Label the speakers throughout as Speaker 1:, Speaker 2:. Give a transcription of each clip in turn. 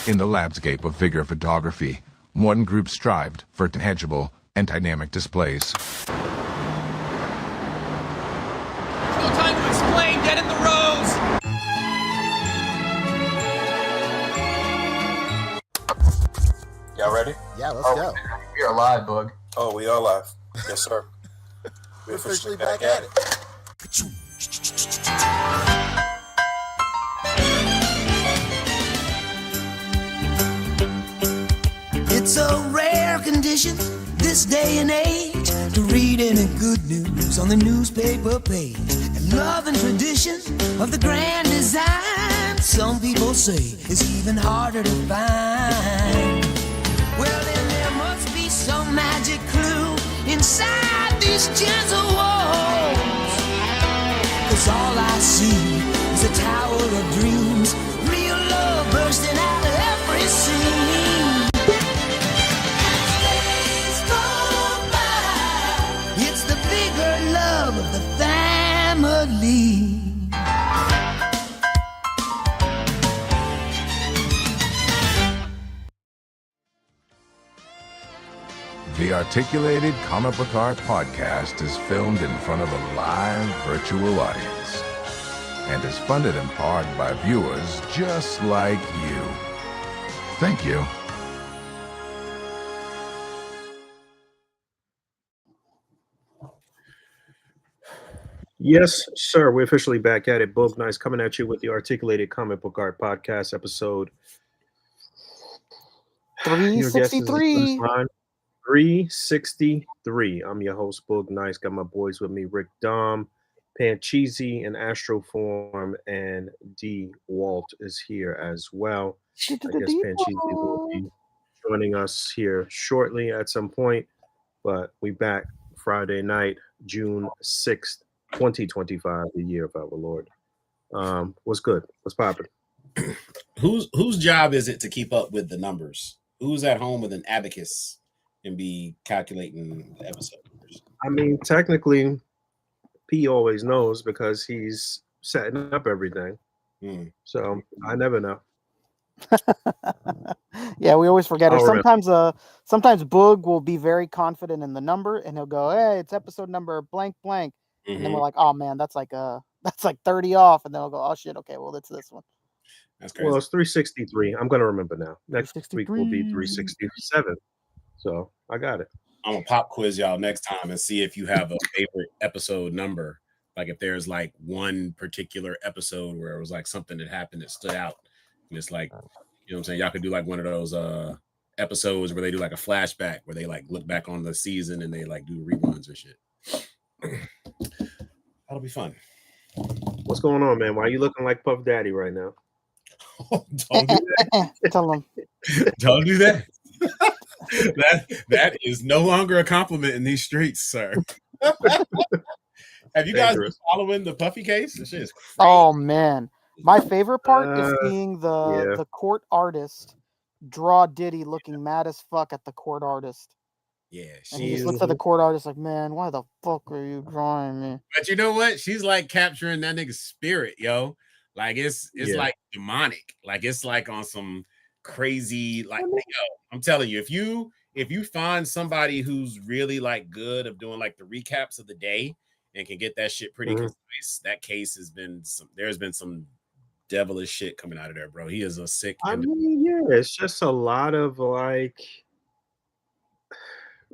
Speaker 1: In the landscape of figure photography, one group strived for tangible and dynamic displays.
Speaker 2: No time to explain, dead in the rows!
Speaker 3: Y'all ready?
Speaker 4: Yeah, let's go.
Speaker 3: We are live, Bug. Oh, we are live. Yes, sir.
Speaker 4: We're officially back at it.
Speaker 5: It's a rare condition this day and age to read any good news on the newspaper page. And love and tradition of the grand design, some people say, is even harder to find. Well, then there must be some magic clue inside these gentle walls. 'Cause all I see is a tower of dreams, real love bursting out of every scene. Days go by, it's the bigger love of the family.
Speaker 1: The Articulated Comic Book Art Podcast is filmed in front of a live virtual audience and is funded in part by viewers just like you. Thank you.
Speaker 6: Yes, sir. We're officially back at it. Both Nice coming at you with the Articulated Comic Book Art Podcast episode
Speaker 4: 363.
Speaker 6: 363. I'm your host, Boog Nice. Got my boys with me, Rick Dom, Pancheezy, and Astroform, and D. Walt is here as well. I guess Pancheezy will be joining us here shortly at some point, but we back Friday night, June 6th, 2025, the year of our Lord. What's good? What's popping?
Speaker 7: Whose job is it to keep up with the numbers? Who's at home with an abacus and be calculating the episode numbers?
Speaker 6: I mean, technically, P always knows because he's setting up everything. So I never know.
Speaker 4: Yeah, we always forget it.
Speaker 6: I'll
Speaker 4: Sometimes Boog will be very confident in the number, and he'll go, "Hey, it's episode number blank blank," and then we're like, "Oh man, that's like 30 off," and then we'll go, "Oh shit, okay, well it's this one."
Speaker 7: That's crazy.
Speaker 6: Well, it's 363. I'm gonna remember now. Next week will be
Speaker 4: 363.
Speaker 6: 367. So I got it.
Speaker 7: I'm gonna pop quiz y'all next time and see if you have a favorite episode number. Like if there's like one particular episode where it was like something that happened that stood out, and it's like, you know what I'm saying? Y'all could do like one of those episodes where they do like a flashback where they like look back on the season and they like do reruns and shit. That'll be fun.
Speaker 6: What's going on, man? Why are you looking like Puff Daddy right now?
Speaker 7: Don't do that.
Speaker 4: Tell him.
Speaker 7: Don't do that. That is no longer a compliment in these streets, sir. Have you guys been following the Puffy case? This shit is crazy.
Speaker 4: Oh man, my favorite part is seeing the court artist draw Diddy looking mad as fuck at the court artist.
Speaker 7: Yeah,
Speaker 4: and he just looks at the court artist like, "Man, why the fuck are you drawing me?"
Speaker 7: But you know what? She's like capturing that nigga's spirit, yo. Like it's like demonic. Like it's like on some crazy, like, yo, I'm telling you, if you find somebody who's really like good of doing like the recaps of the day and can get that shit pretty concise, that case there's been some devilish shit coming out of there, bro. He is a sick.
Speaker 6: I mean, yeah, it's just a lot of like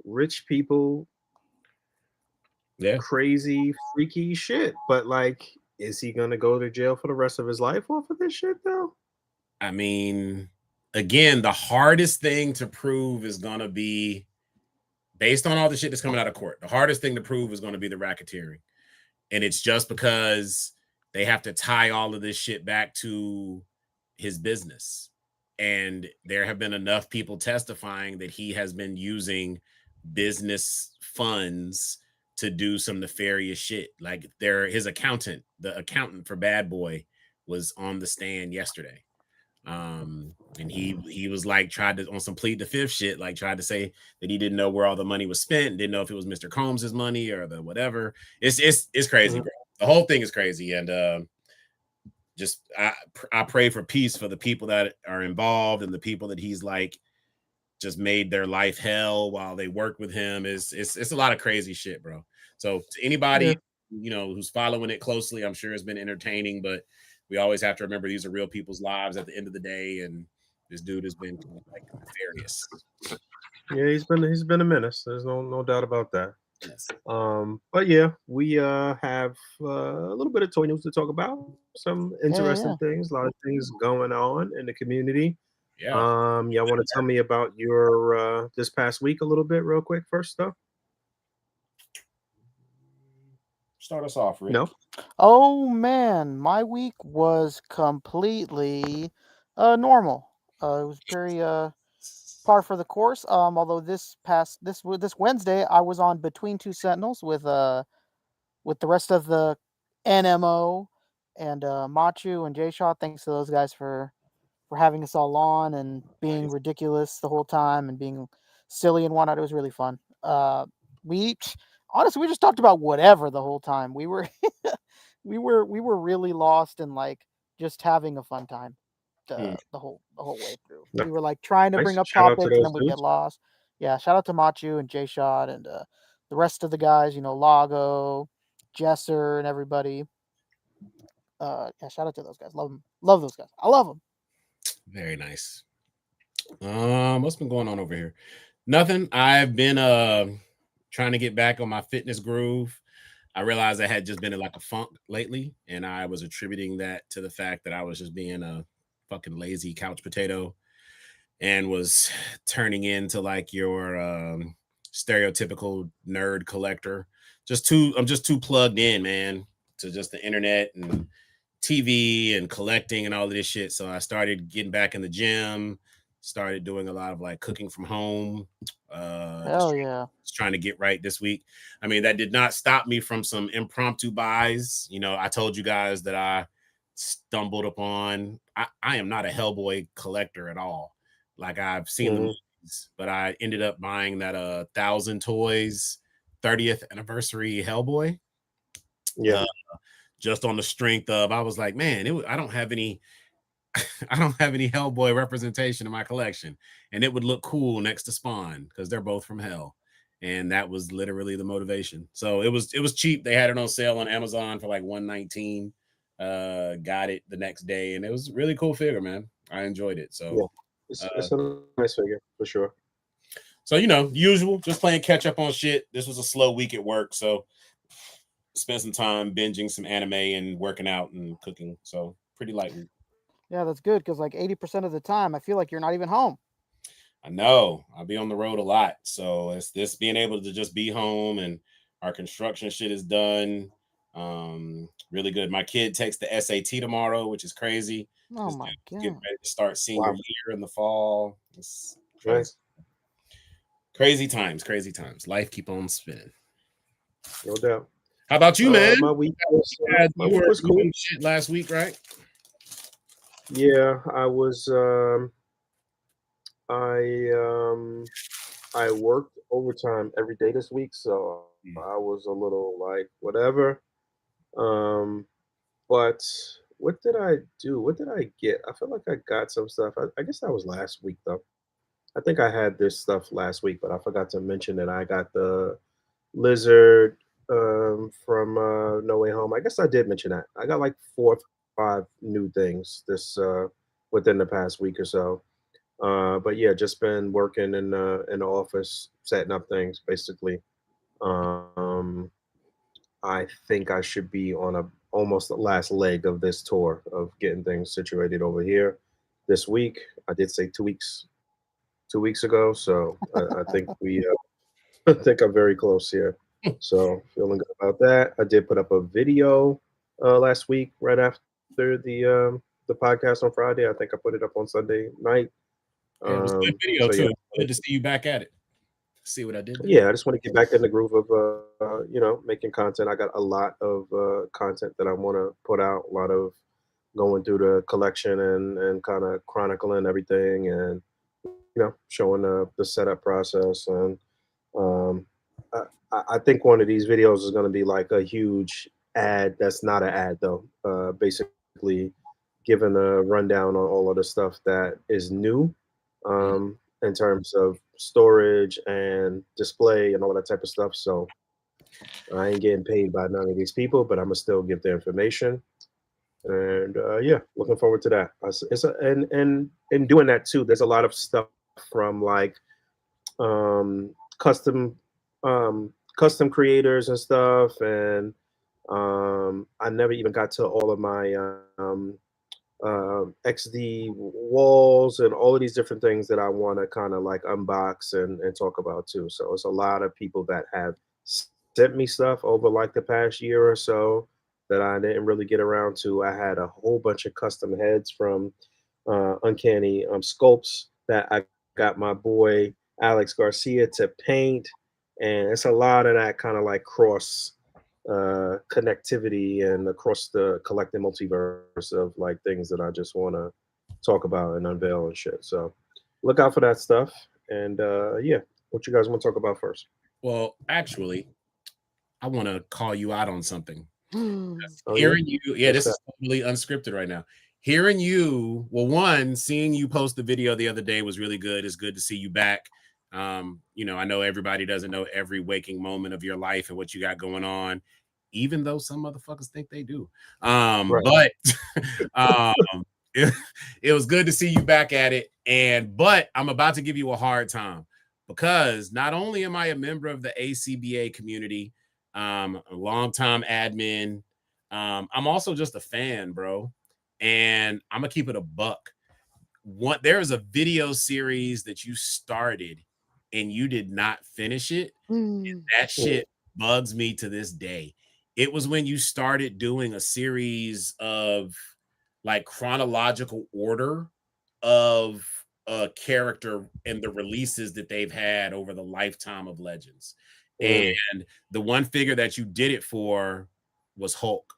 Speaker 6: rich people, crazy, freaky shit. But like, is he gonna go to jail for the rest of his life off of this shit though?
Speaker 7: I mean, again, the hardest thing to prove is gonna be, based on all the shit that's coming out of court, the hardest thing to prove is gonna be the racketeering. And it's just because they have to tie all of this shit back to his business. And there have been enough people testifying that he has been using business funds to do some nefarious shit. Like his accountant, the accountant for Bad Boy, was on the stand yesterday. And he was like, tried to, on some plead the fifth shit, like tried to say that he didn't know where all the money was spent, didn't know if it was Mr. Combs's money or the whatever. It's crazy, bro. The whole thing is crazy. And just I pray for peace for the people that are involved and the people that he's like just made their life hell while they work with him. It's a lot of crazy shit, bro. So to anybody who's following it closely, I'm sure it's been entertaining, but we always have to remember these are real people's lives at the end of the day, and this dude has been like nefarious.
Speaker 6: Yeah, he's been a menace. There's no doubt about that.
Speaker 7: Yes.
Speaker 6: But yeah, we have a little bit of toy news to talk about. Some interesting things, a lot of things going on in the community.
Speaker 7: Yeah.
Speaker 6: Y'all want to tell me about your this past week a little bit, real quick, first though?
Speaker 7: Start us off, Rick.
Speaker 6: No.
Speaker 4: Oh man, my week was completely normal. It was very par for the course. Although this Wednesday I was on Between Two Sentinels with the rest of the NMO and Machu and J-Shot. Thanks to those guys for having us all on and being ridiculous the whole time and being silly and whatnot. It was really fun. We just talked about whatever the whole time. We were we were really lost in like just having a fun time the whole way through. We were like trying to bring up topics and then we get lost. Yeah, shout out to Machu and J-Shot and the rest of the guys, Lago, Jesser and everybody. Yeah, shout out to those guys. Love them. Love those guys. I love them.
Speaker 7: Very nice. What's been going on over here? Nothing. I've been trying to get back on my fitness groove. I realized I had just been in like a funk lately, and I was attributing that to the fact that I was just being a fucking lazy couch potato and was turning into like your stereotypical nerd collector. I'm just too plugged in, man, to just the internet and TV and collecting and all of this shit. So I started getting back in the gym, started doing a lot of like cooking from home. Just trying to get right this week. I mean, that did not stop me from some impromptu buys. I told you guys that I stumbled upon. I am not a Hellboy collector at all. Like I've seen the movies, but I ended up buying that 1,000 Toys 30th anniversary Hellboy.
Speaker 6: Yeah.
Speaker 7: Just on the strength of, I was like, man, I don't have any Hellboy representation in my collection, and it would look cool next to Spawn because they're both from Hell, and that was literally the motivation. So it was cheap. They had it on sale on Amazon for like $119. Got it the next day, and it was a really cool figure, man. I enjoyed it. So
Speaker 6: it's a nice figure for sure.
Speaker 7: So usual, just playing catch up on shit. This was a slow week at work, so spent some time binging some anime and working out and cooking. So pretty light week.
Speaker 4: Yeah, that's good because like 80% of the time I feel like you're not even home.
Speaker 7: I know. I'll be on the road a lot. So it's this being able to just be home and our construction shit is done. Really good. My kid takes the SAT tomorrow, which is crazy.
Speaker 4: Oh my God.
Speaker 7: Getting ready to start senior year in the fall. It's
Speaker 6: Nice.
Speaker 7: Crazy times. Life keep on spinning.
Speaker 6: No doubt.
Speaker 7: How about you, man?
Speaker 6: My week was cool.
Speaker 7: Shit last week, right?
Speaker 6: Yeah, I was. I worked overtime every day this week, so I was a little like whatever. But what did I do? What did I get? I feel like I got some stuff. I guess that was last week though. I think I had this stuff last week, but I forgot to mention that I got the lizard from No Way Home. I guess I did mention that. I got like 4 or 5 new things this within the past week or so. But yeah, just been working in the office, setting up things basically. I think I should be on almost the last leg of this tour of getting things situated over here this week. I did say 2 weeks ago, so I think I think I'm very close here. So feeling good about that. I did put up a video last week right after the podcast on Friday. I think I put it up on Sunday night.
Speaker 7: Yeah, it was a good video too.
Speaker 6: Yeah.
Speaker 7: Good to see you back at it. See what I did there.
Speaker 6: Yeah, I just want to get back in the groove of making content. I got a lot of content that I want to put out. A lot of going through the collection and kind of chronicling everything and showing the setup process. And I think one of these videos is going to be like a huge ad that's not an ad though. Basically giving a rundown on all of the stuff that is new in terms of storage and display and all that type of stuff. So I ain't getting paid by none of these people, but I'm gonna still give the information. And yeah, looking forward to that. And in doing that too, there's a lot of stuff from like custom custom creators and stuff, and I never even got to all of my XD walls and all of these different things that I want to kind of like unbox and talk about too. So it's a lot of people that have sent me stuff over like the past year or so that I didn't really get around to. I had a whole bunch of custom heads from Uncanny Sculpts that I got my boy Alex Garcia to paint, and it's a lot of that kind of like cross connectivity and across the collective multiverse of like things that I just want to talk about and unveil and shit. So look out for that stuff. And yeah, what you guys want to talk about first?
Speaker 7: Well, actually, I want to call you out on something.
Speaker 6: Oh,
Speaker 7: Hearing you, this
Speaker 6: that?
Speaker 7: is totally unscripted right now. Hearing you, well, one, seeing you post the video the other day was really good. It's good to see you back. You know, I know everybody doesn't know every waking moment of your life and what you got going on, even though some motherfuckers think they do. But it was good to see you back at it. But I'm about to give you a hard time because not only am I a member of the ACBA community, a longtime admin, I'm also just a fan, bro. And I'm gonna keep it a buck. There is a video series that you started and you did not finish it. And that shit bugs me to this day. It was when you started doing a series of like chronological order of a character and the releases that they've had over the lifetime of Legends. And the one figure that you did it for was Hulk.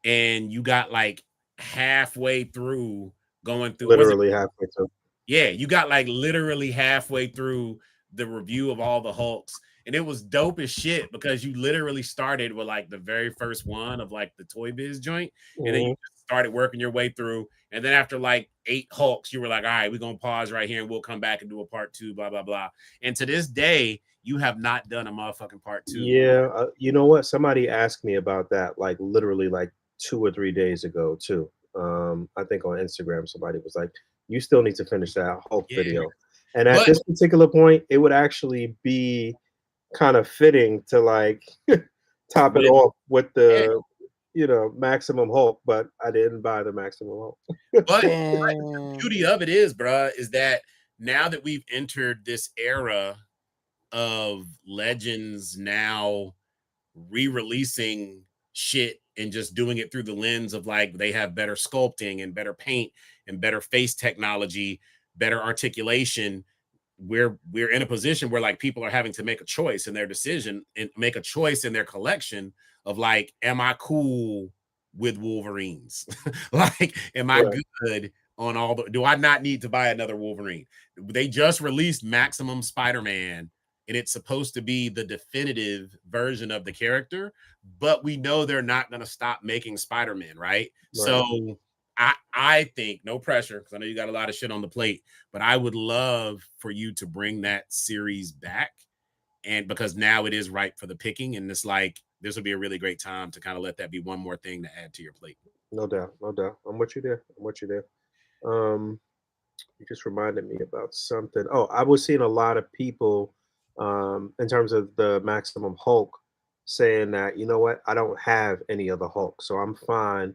Speaker 7: And you got like halfway through going through
Speaker 6: literally halfway through.
Speaker 7: Yeah, you got like literally halfway through the review of all the Hulks. And it was dope as shit because you literally started with like the very first one of like the Toy Biz joint. And then you started working your way through. And then after like 8 Hulks, you were like, all right, we're going to pause right here and we'll come back and do a part 2, blah, blah, blah. And to this day, you have not done a motherfucking part 2.
Speaker 6: Yeah. You know what? Somebody asked me about that like literally like 2 or 3 days ago too. I think on Instagram, somebody was like, you still need to finish that Hulk video. And at this particular point, it would actually be kind of fitting to like top it off with the maximum Hulk, but I didn't buy the maximum Hulk.
Speaker 7: But the beauty of it is, bruh, is that now that we've entered this era of Legends now re-releasing shit and just doing it through the lens of like they have better sculpting and better paint and better face technology, better articulation. We're in a position where like people are having to make a choice in their decision and make a choice in their collection of like, am I cool with Wolverines? Like, am I good on all the, do I not need to buy another Wolverine? They just released Maximum Spider-Man and it's supposed to be the definitive version of the character, but we know they're not going to stop making Spider-Man, right? So I think, no pressure, because I know you got a lot of shit on the plate, but I would love for you to bring that series back. And because now it is ripe for the picking, and it's like, this would be a really great time to kind of let that be one more thing to add to your plate.
Speaker 6: No doubt. I'm with you there. You just reminded me about something. Oh, I was seeing a lot of people in terms of the Maximum Hulk saying that, you know what, I don't have any other Hulk, so I'm fine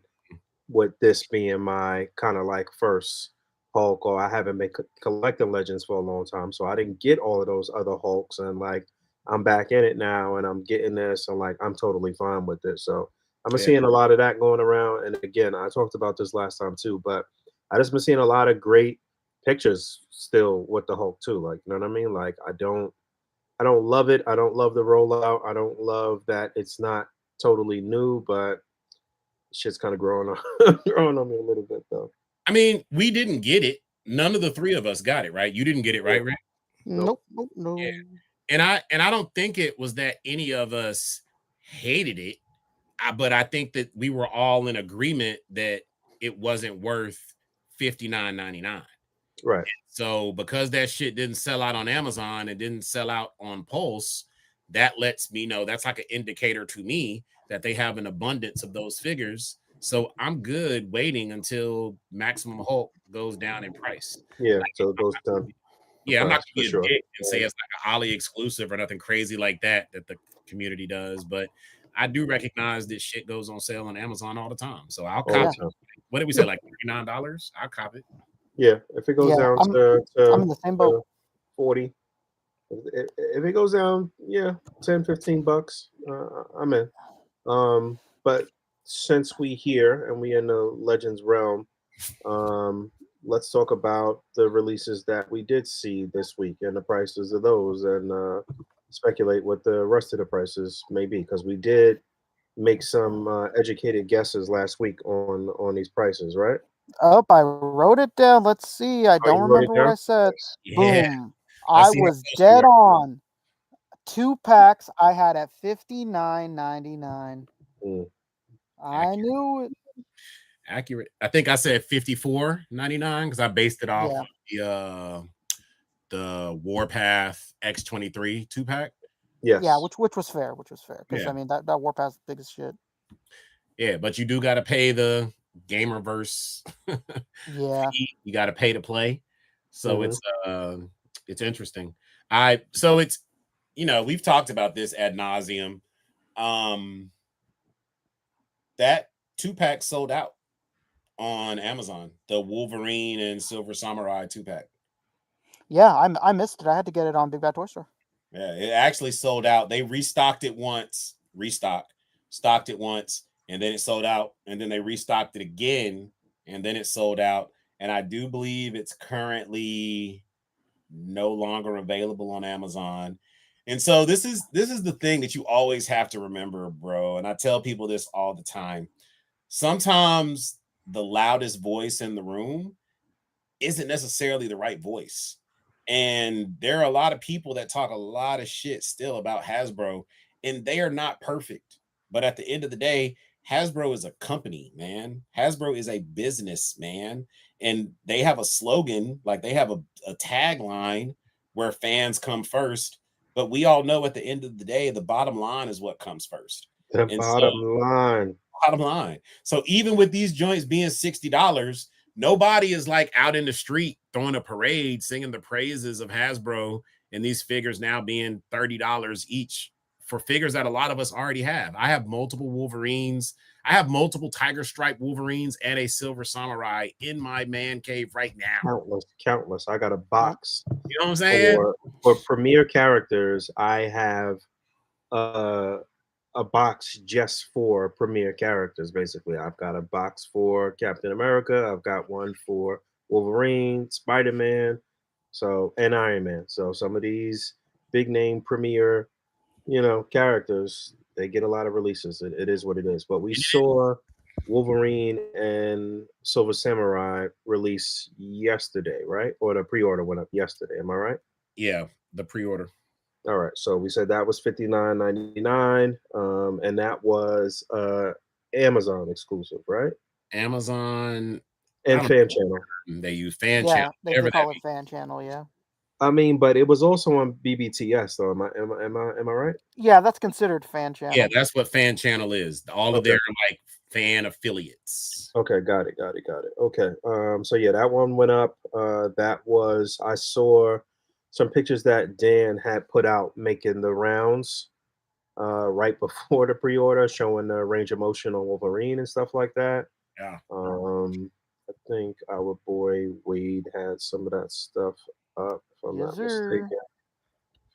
Speaker 6: with this being my kind of like first Hulk, or I haven't been collecting Legends for a long time, so I didn't get all of those other Hulks, and like I'm back in it now and I'm getting this, and like I'm totally fine with it. So I'm seeing a lot of that going around. And again, I talked about this last time too, but I just been seeing a lot of great pictures still with the Hulk too. Like, you know what I mean? Like I don't love it. I don't love the rollout. I don't love that it's not totally new, but shit's kind of growing on me a little bit though.
Speaker 7: I mean, we didn't get it. None of the three of us got it, right? You didn't get it, right, Rick?
Speaker 4: Nope.
Speaker 7: Yeah. And I don't think it was that any of us hated it, but I think that we were all in agreement that it wasn't worth $59.99.
Speaker 6: Right.
Speaker 7: So because that shit didn't sell out on Amazon, it didn't sell out on Pulse, that lets me know, that's like an indicator to me that they have an abundance of those figures. So I'm good waiting until Maximum Hulk goes down in price.
Speaker 6: Yeah, so it goes down.
Speaker 7: Yeah, I'm not gonna be a
Speaker 6: sure.
Speaker 7: dick and say it's like an Ollie exclusive or nothing crazy like that the community does, but I do recognize this shit goes on sale on Amazon all the time. So I'll cop it. What did we say, like $39? I'll cop it.
Speaker 6: Yeah, if it goes down to
Speaker 4: I'm in the same boat.
Speaker 6: 40. If it goes down, yeah, 10, 15 bucks, I'm in. But since we here and we in the Legends realm, let's talk about the releases that we did see this week and the prices of those, and speculate what the rest of the prices may be, because we did make some educated guesses last week on these prices, right?
Speaker 4: Oh, I wrote it down. Let's see. I don't remember what I said.
Speaker 7: Yeah.
Speaker 4: Boom. I was dead on. 2 packs I had at $59.99. I knew it.
Speaker 7: Accurate. I think I said $54.99 because I based it off the Warpath X23 2-pack.
Speaker 6: Yes.
Speaker 4: Yeah, which was fair, because I mean that Warpath's big as shit.
Speaker 7: Yeah, but you do got to pay the Gamerverse.
Speaker 4: Yeah,
Speaker 7: you got to pay to play, so it's interesting. So it's, you know, we've talked about this ad nauseum. That 2-pack sold out on Amazon, the Wolverine and Silver Samurai 2-pack.
Speaker 4: Yeah, I missed it. I had to get it on Big Bad Toy Store.
Speaker 7: Yeah, it actually sold out. They restocked it once, stocked it once, and then it sold out, and then they restocked it again, and then it sold out. And I do believe it's currently no longer available on Amazon. And so this is the thing that you always have to remember, bro. And I tell people this all the time. Sometimes the loudest voice in the room isn't necessarily the right voice. And there are a lot of people that talk a lot of shit still about Hasbro, and they are not perfect. But at the end of the day, Hasbro is a company, man. Hasbro is a business, man. And they have a slogan, like they have a tagline where fans come first. But we all know at the end of the day, the bottom line is what comes first.
Speaker 6: Bottom line.
Speaker 7: So even with these joints being $60, nobody is like out in the street throwing a parade, singing the praises of Hasbro, and these figures now being $30 each for figures that a lot of us already have. I have multiple Wolverines. I have multiple Tiger Stripe Wolverines and a Silver Samurai in my man cave right now.
Speaker 6: Countless. I got a box.
Speaker 7: You know what I'm saying?
Speaker 6: For premier characters, I have a box just for premier characters. Basically, I've got a box for Captain America. I've got one for Wolverine, Spider-Man, and Iron Man. So some of these big name premier, characters, they get a lot of releases. It is what it is. But we saw Wolverine and Silver Samurai release yesterday, right? Or the pre-order went up yesterday. Am I right?
Speaker 7: Yeah, the pre-order.
Speaker 6: All right, so we said that was $59.99, and that was Amazon exclusive, right?
Speaker 7: Amazon
Speaker 6: and Fan Channel.
Speaker 7: They use Fan Channel.
Speaker 4: They call it Fan Channel, yeah.
Speaker 6: I mean, but it was also on BBTS, though. Am I right?
Speaker 4: Yeah, that's considered Fan Channel.
Speaker 7: Yeah, that's what Fan Channel is. All of their like fan affiliates.
Speaker 6: Okay, got it. Okay, so yeah, that one went up. I saw some pictures that Dan had put out making the rounds right before the pre-order, showing the range of motion on Wolverine and stuff like that.
Speaker 7: Yeah.
Speaker 6: I think our boy Wade had some of that stuff up, if I'm not mistaken.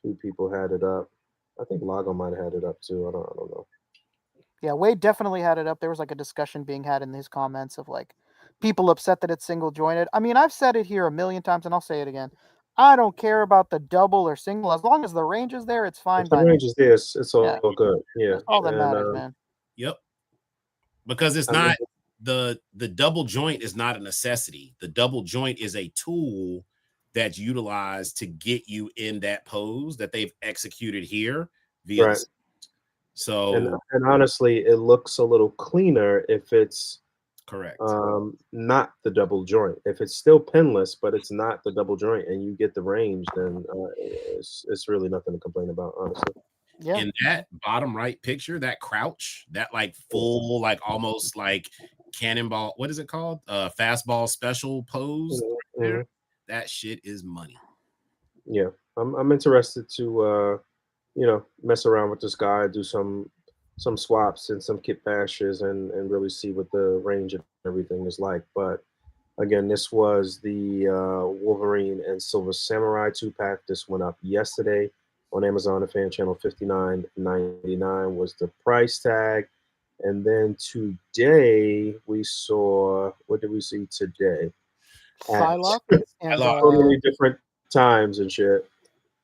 Speaker 6: Two people had it up. I think Lago might have had it up too. I don't know.
Speaker 4: Yeah, Wade definitely had it up. There was like a discussion being had in his comments of like people upset that it's single jointed. I mean, I've said it here a million times and I'll say it again. I don't care about the double or single. As long as the range is there, it's fine.
Speaker 6: If the range is there, it's all good. Yeah.
Speaker 4: That's all that matters, man.
Speaker 7: Yep. Because it's not the double joint is not a necessity. The double joint is a tool that's utilized to get you in that pose that they've executed here via
Speaker 6: right.
Speaker 7: So
Speaker 6: and honestly, it looks a little cleaner if it's
Speaker 7: Correct.
Speaker 6: Not the double joint. If it's still pinless, but it's not the double joint, and you get the range, then it's really nothing to complain about, honestly.
Speaker 4: Yeah.
Speaker 7: In that bottom right picture, that crouch, that like full, like almost like cannonball, what is it called? Fastball special pose. Right there. That shit is money.
Speaker 6: Yeah, I'm interested to mess around with this guy, do some swaps and some kit bashes, and really see what the range of everything is like. But again, this was the Wolverine and Silver Samurai 2-pack. This went up yesterday on Amazon and Fan Channel. $59.99 was the price tag. And then today we saw, what did we see today?
Speaker 4: Psylocke and
Speaker 6: so many different times and shit.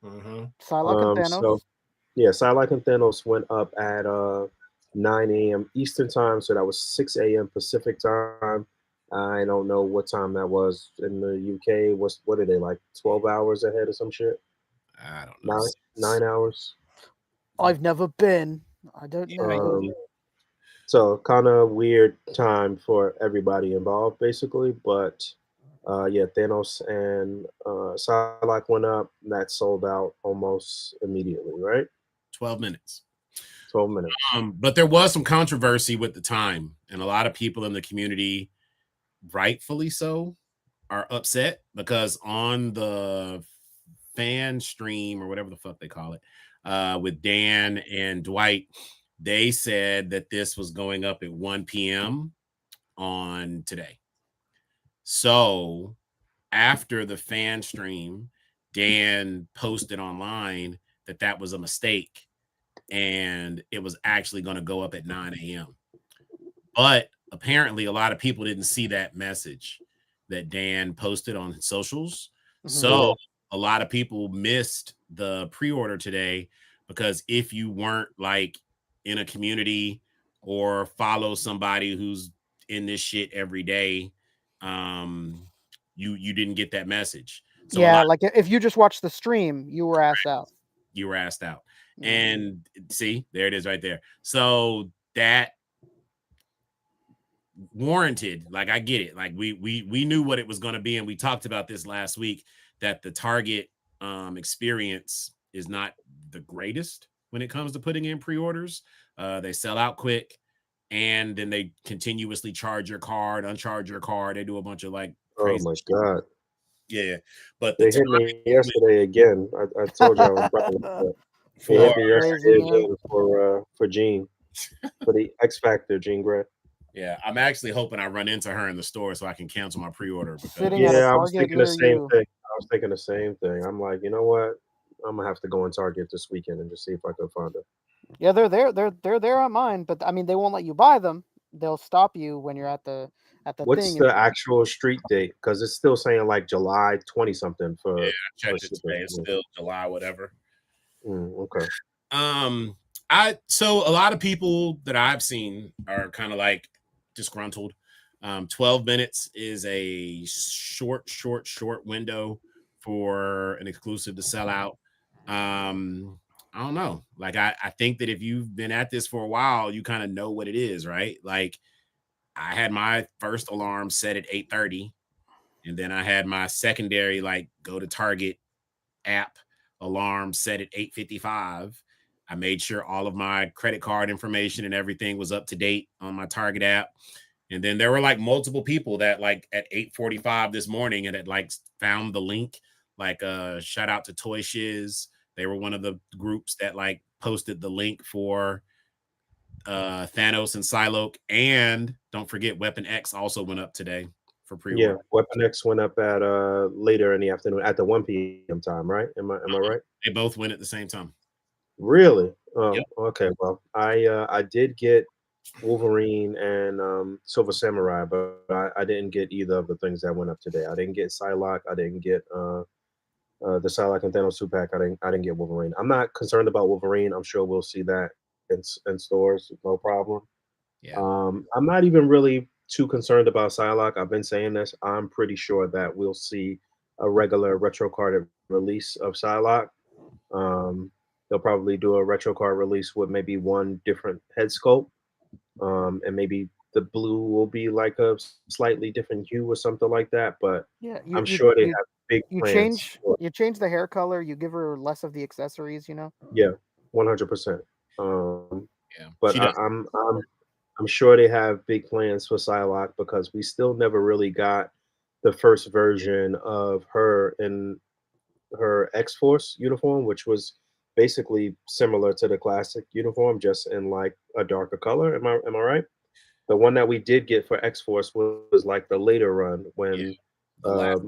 Speaker 4: Psylocke and Thanos.
Speaker 6: So yeah, Psylocke and Thanos went up at 9 a.m. Eastern time, so that was 6 a.m. Pacific time. I don't know what time that was in the UK. What are they, like 12 hours ahead or some shit?
Speaker 7: I don't know.
Speaker 6: 9 hours.
Speaker 4: I've never been. I don't know.
Speaker 6: So kind of weird time for everybody involved, basically. But yeah, Thanos and Psylocke went up. And that sold out almost immediately, right?
Speaker 7: 12 minutes.
Speaker 6: 12 minutes.
Speaker 7: But there was some controversy with the time, and a lot of people in the community, rightfully so, are upset because on the fan stream or whatever the fuck they call it, with Dan and Dwight, they said that this was going up at 1 p.m. on today. So after the fan stream, Dan posted online that that was a mistake and it was actually going to go up at 9 a.m. But apparently a lot of people didn't see that message that Dan posted on socials. So a lot of people missed the pre-order today because if you weren't like in a community or follow somebody who's in this shit every day, you didn't get that message. So
Speaker 4: yeah, like if you just watched the stream, you were asked out.
Speaker 7: You were asked out. And see, there it is right there. So that warranted, like I get it. Like we knew what it was going to be, and we talked about this last week that the Target experience is not the greatest when it comes to putting in pre-orders. They sell out quick, and then they continuously charge your card, uncharge your card. They do a bunch of like crazy.
Speaker 6: Oh my god.
Speaker 7: Yeah, but
Speaker 6: they hit me yesterday again. I told you I was proud of that. They hit me yesterday again for Jean, for the X Factor, Jean Grey.
Speaker 7: Yeah, I'm actually hoping I run into her in the store so I can cancel my pre-order.
Speaker 6: Yeah, I was thinking the same thing. I'm like, you know what? I'm gonna have to go on Target this weekend and just see if I can find her.
Speaker 4: Yeah, they're there. They're there on mine, but I mean, they won't let you buy them. They'll stop you when you're at the
Speaker 6: What's
Speaker 4: thing.
Speaker 6: the actual street date? Because it's still saying like July 20 something for.
Speaker 7: Yeah, I checked it today. It's still July, whatever.
Speaker 6: Okay.
Speaker 7: So a lot of people that I've seen are kind of like disgruntled. 12 minutes is a short window for an exclusive to sell out. I don't know. Like I think that if you've been at this for a while, you kind of know what it is, right? Like I had my first alarm set at 8:30, and then I had my secondary like go to Target app alarm set at 8:55. I made sure all of my credit card information and everything was up to date on my Target app. And then there were like multiple people that like at 8:45 this morning and had like found the link. Like shout out to Toy Shiz. They were one of the groups that like posted the link for Thanos and Psylocke. And don't forget Weapon X also went up today for pre-order.
Speaker 6: Yeah, Weapon X went up at later in the afternoon at the 1 p.m. time, right? Am I right?
Speaker 7: They both went at the same time.
Speaker 6: Really?
Speaker 7: Yep.
Speaker 6: Okay. Well, I did get Wolverine and Silver Samurai, but I didn't get either of the things that went up today. I didn't get Psylocke. I didn't get the Psylocke and Thanos 2-pack. I didn't get Wolverine. I'm not concerned about Wolverine. I'm sure we'll see that in stores, no problem.
Speaker 7: Yeah.
Speaker 6: I'm not even really too concerned about Psylocke. I've been saying this. I'm pretty sure that we'll see a regular retro card release of Psylocke. They'll probably do a retro card release with maybe one different head sculpt, and maybe the blue will be like a slightly different hue or something like that. But
Speaker 4: Yeah,
Speaker 6: I'm sure they have big plans.
Speaker 4: you change the hair color, you give her less of the accessories, you know.
Speaker 6: Yeah, 100%. Um,
Speaker 7: Yeah,
Speaker 6: but
Speaker 7: she does.
Speaker 6: I'm sure they have big plans for Psylocke because we still never really got the first version of her in her X-Force uniform, which was basically similar to the classic uniform, just in like a darker color. Am I right? The one that we did get for X-Force was like the later run
Speaker 7: Yeah,
Speaker 6: when
Speaker 7: the last.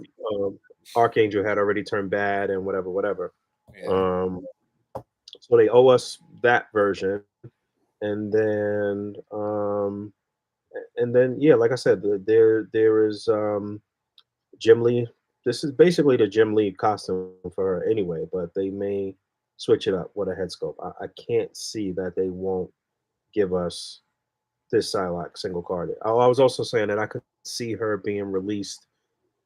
Speaker 6: Archangel had already turned bad and whatever.
Speaker 7: Yeah.
Speaker 6: Um, so they owe us that version, and then yeah, like I said, there is Jim Lee. This is basically the Jim Lee costume for her anyway, but they may switch it up with a head sculpt. I can't see that they won't give us this Psylocke single carded. Oh, I was also saying that I could see her being released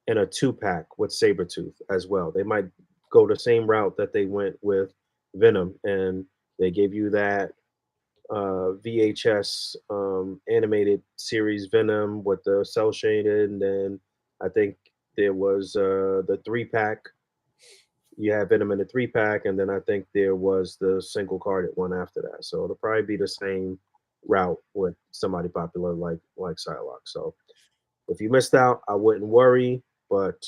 Speaker 6: in a 2-pack with Sabretooth as well. They might go the same route that they went with Venom, and they gave you that VHS animated series Venom with the cell shaded, and then I think there was the 3-pack. You had Venom in the 3-pack, and then I think there was the single carded one after that. So it'll probably be the same route with somebody popular like Psylocke. So if you missed out, I wouldn't worry. But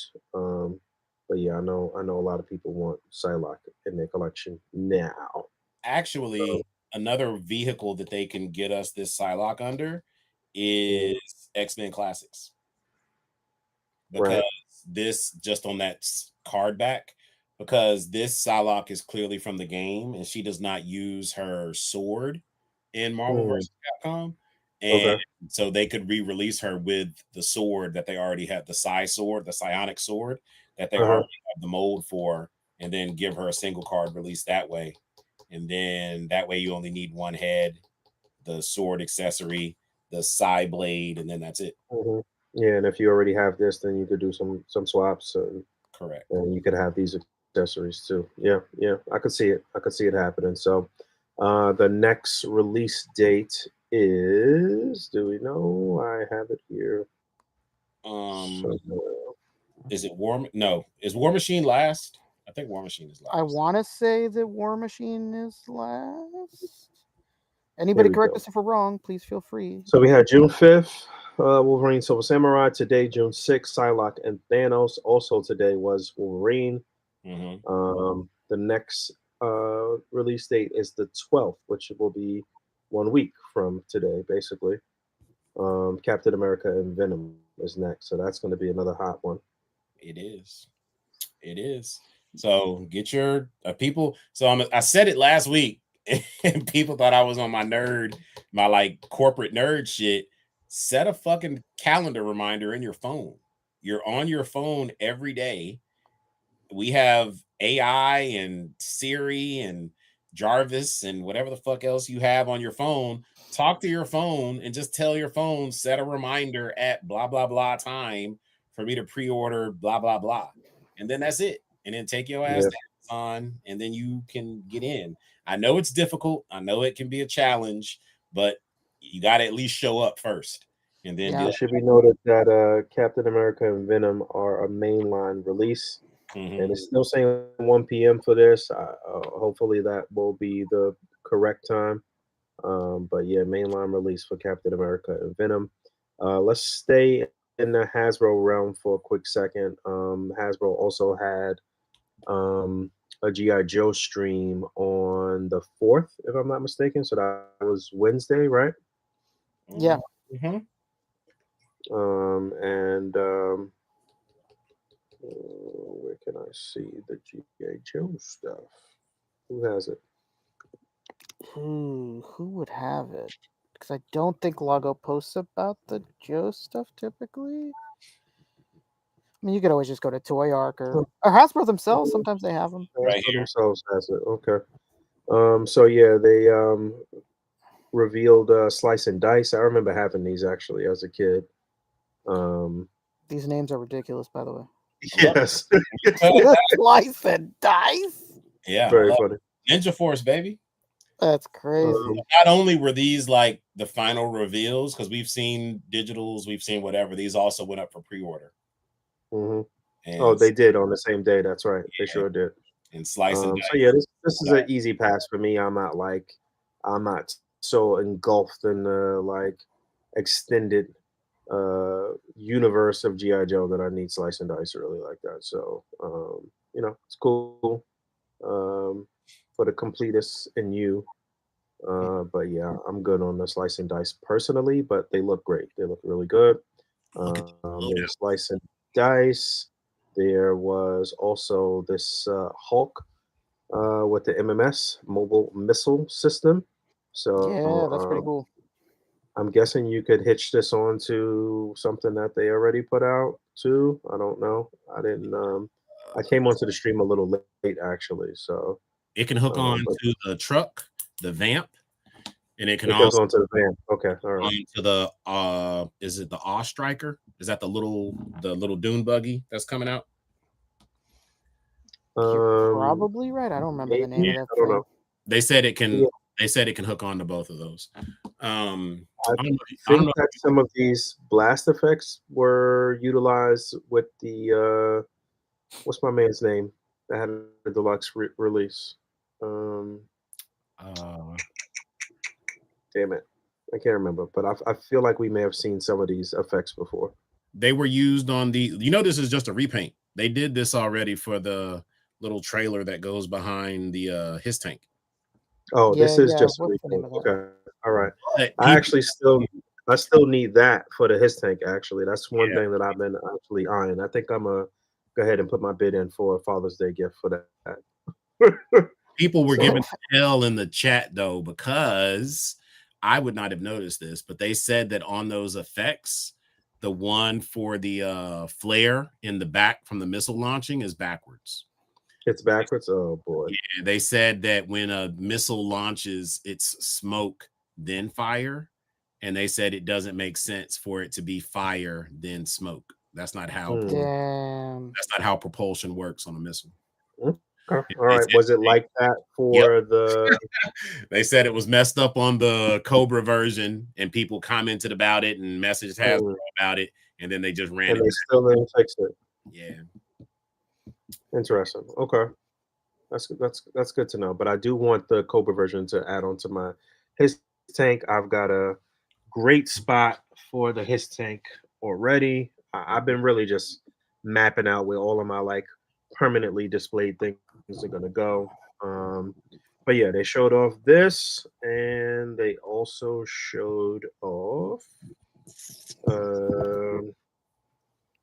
Speaker 6: yeah, I know a lot of people want Psylocke in their collection now.
Speaker 7: Actually, another vehicle that they can get us this Psylocke under is X-Men Classics. Because
Speaker 6: Right.
Speaker 7: this just on that card back, because this Psylocke is clearly from the game and she does not use her sword in Marvel vs. Capcom. And
Speaker 6: Okay.
Speaker 7: so they could re-release her with the sword that they already had, the Psi sword, the psionic sword that they already have the mold for, and then give her a single card release that way. And then that way you only need one head, the sword accessory, the Psi blade, and then that's it.
Speaker 6: Yeah, and if you already have this, then you could do some swaps,
Speaker 7: Correct.
Speaker 6: and you could have these accessories too. Yeah, I could see it. I could see it happening. So, the next release date is. Do we know? I have it here.
Speaker 7: Is it War? No, is War Machine last? I think War Machine is last.
Speaker 4: I want to say that War Machine is last. Anybody correct us if we're wrong, please feel free.
Speaker 6: So we had June 5th, Wolverine Silver Samurai. Today, June 6th, Psylocke and Thanos. Also today was Wolverine. The next release date is the 12th, which will be 1 week from today, basically. Captain America and Venom is next. So that's going to be another hot one.
Speaker 7: It is. It is. So get your people. So I said it last week, and people thought I was on my like corporate nerd shit. Set a fucking calendar reminder in your phone. You're on your phone every day. We have AI and Siri and Jarvis and whatever the fuck else you have on your phone. Talk to your phone and just tell your phone, set a reminder at blah, blah, blah time for me to pre-order blah, blah, blah. And then that's it. And then take your ass to Amazon and then you can get in. I know it's difficult. I know it can be a challenge, but you got to at least show up first. And then
Speaker 6: it should be noted that Captain America and Venom are a mainline release. And it's still saying 1 p.m. for this. Hopefully that will be the correct time. But yeah, mainline release for Captain America and Venom. Let's stay in the Hasbro realm for a quick second. Hasbro also had a G.I. Joe stream on the 4th, if I'm not mistaken. So that was Wednesday, right?
Speaker 4: Yeah.
Speaker 6: Where can I see the G.I. Joe stuff? Who has it?
Speaker 4: Who would have it? Because I don't think Logo posts about the Joe stuff typically. I mean, you could always just go to Toy Arc or Hasbro themselves. Sometimes they have them.
Speaker 6: Hasbro themselves has it. Okay. So yeah, they revealed Slice and Dice. I remember having these actually as a kid.
Speaker 4: These names are ridiculous, by the way.
Speaker 6: Yes.
Speaker 4: Slice and Dice.
Speaker 7: Yeah.
Speaker 6: Very funny.
Speaker 7: Ninja Force, baby.
Speaker 4: That's crazy.
Speaker 7: Not only were these like the final reveals, because we've seen digitals, we've seen whatever. These also went up for pre-order.
Speaker 6: Oh, they did on the same day. That's right. They sure did.
Speaker 7: And slice and
Speaker 6: So yeah, this is an easy pass for me. I'm not so engulfed in the like extended universe of GI Joe that I need slice and dice really like that. So you know, it's cool for the completists in you. But yeah, I'm good on the slice and dice personally, but they look great. They look really good. There's slice and dice. There was also this Hulk with the MMS mobile missile system. So
Speaker 4: Yeah, that's pretty cool.
Speaker 6: I'm guessing you could hitch this on to something that they already put out too. I don't know. I didn't. I came onto the stream a little late actually, so
Speaker 7: it can hook on to the truck, the vamp, and it can
Speaker 6: hook
Speaker 7: also
Speaker 6: onto the vamp. Okay, all right.
Speaker 7: Onto the is it the Awe Striker? Is that the little dune buggy that's coming out?
Speaker 4: You're probably right. I don't remember the name of that
Speaker 6: I don't
Speaker 4: thing.
Speaker 6: know.
Speaker 7: They said it can. Yeah. They said it can hook on to both of those.
Speaker 6: I think that some of these blast effects were utilized with the what's my man's name that had a deluxe release. Damn it, I can't remember, but I feel like we may have seen some of these effects before.
Speaker 7: They were used on the. You know, this is just a repaint. They did this already for the little trailer that goes behind the his tank.
Speaker 6: Oh, this is just a repaint. Okay, all right. I still need that for the his tank. Actually, that's one thing that I've been actually eyeing. I think I'm gonna go ahead and put my bid in for a Father's Day gift for that.
Speaker 7: People were giving hell in the chat though, because I would not have noticed this, but they said that on those effects, the one for the flare in the back from the missile launching is backwards.
Speaker 6: It's backwards? Oh boy.
Speaker 7: Yeah, they said that when a missile launches, it's smoke, then fire. And they said it doesn't make sense for it to be fire, then smoke. That's not how that's not how propulsion works on a missile.
Speaker 6: Okay. All right. Was it like that for the
Speaker 7: They said it was messed up on the Cobra version, and people commented about it and messaged Haslab about it, and then they just ran
Speaker 6: and they still didn't fix it.
Speaker 7: Yeah.
Speaker 6: Interesting. Okay. That's good to know. But I do want the Cobra version to add on to his tank. I've got a great spot for the his tank already. I've been really just mapping out where all of my like permanently displayed things are gonna go. But yeah, they showed off this, and they also showed off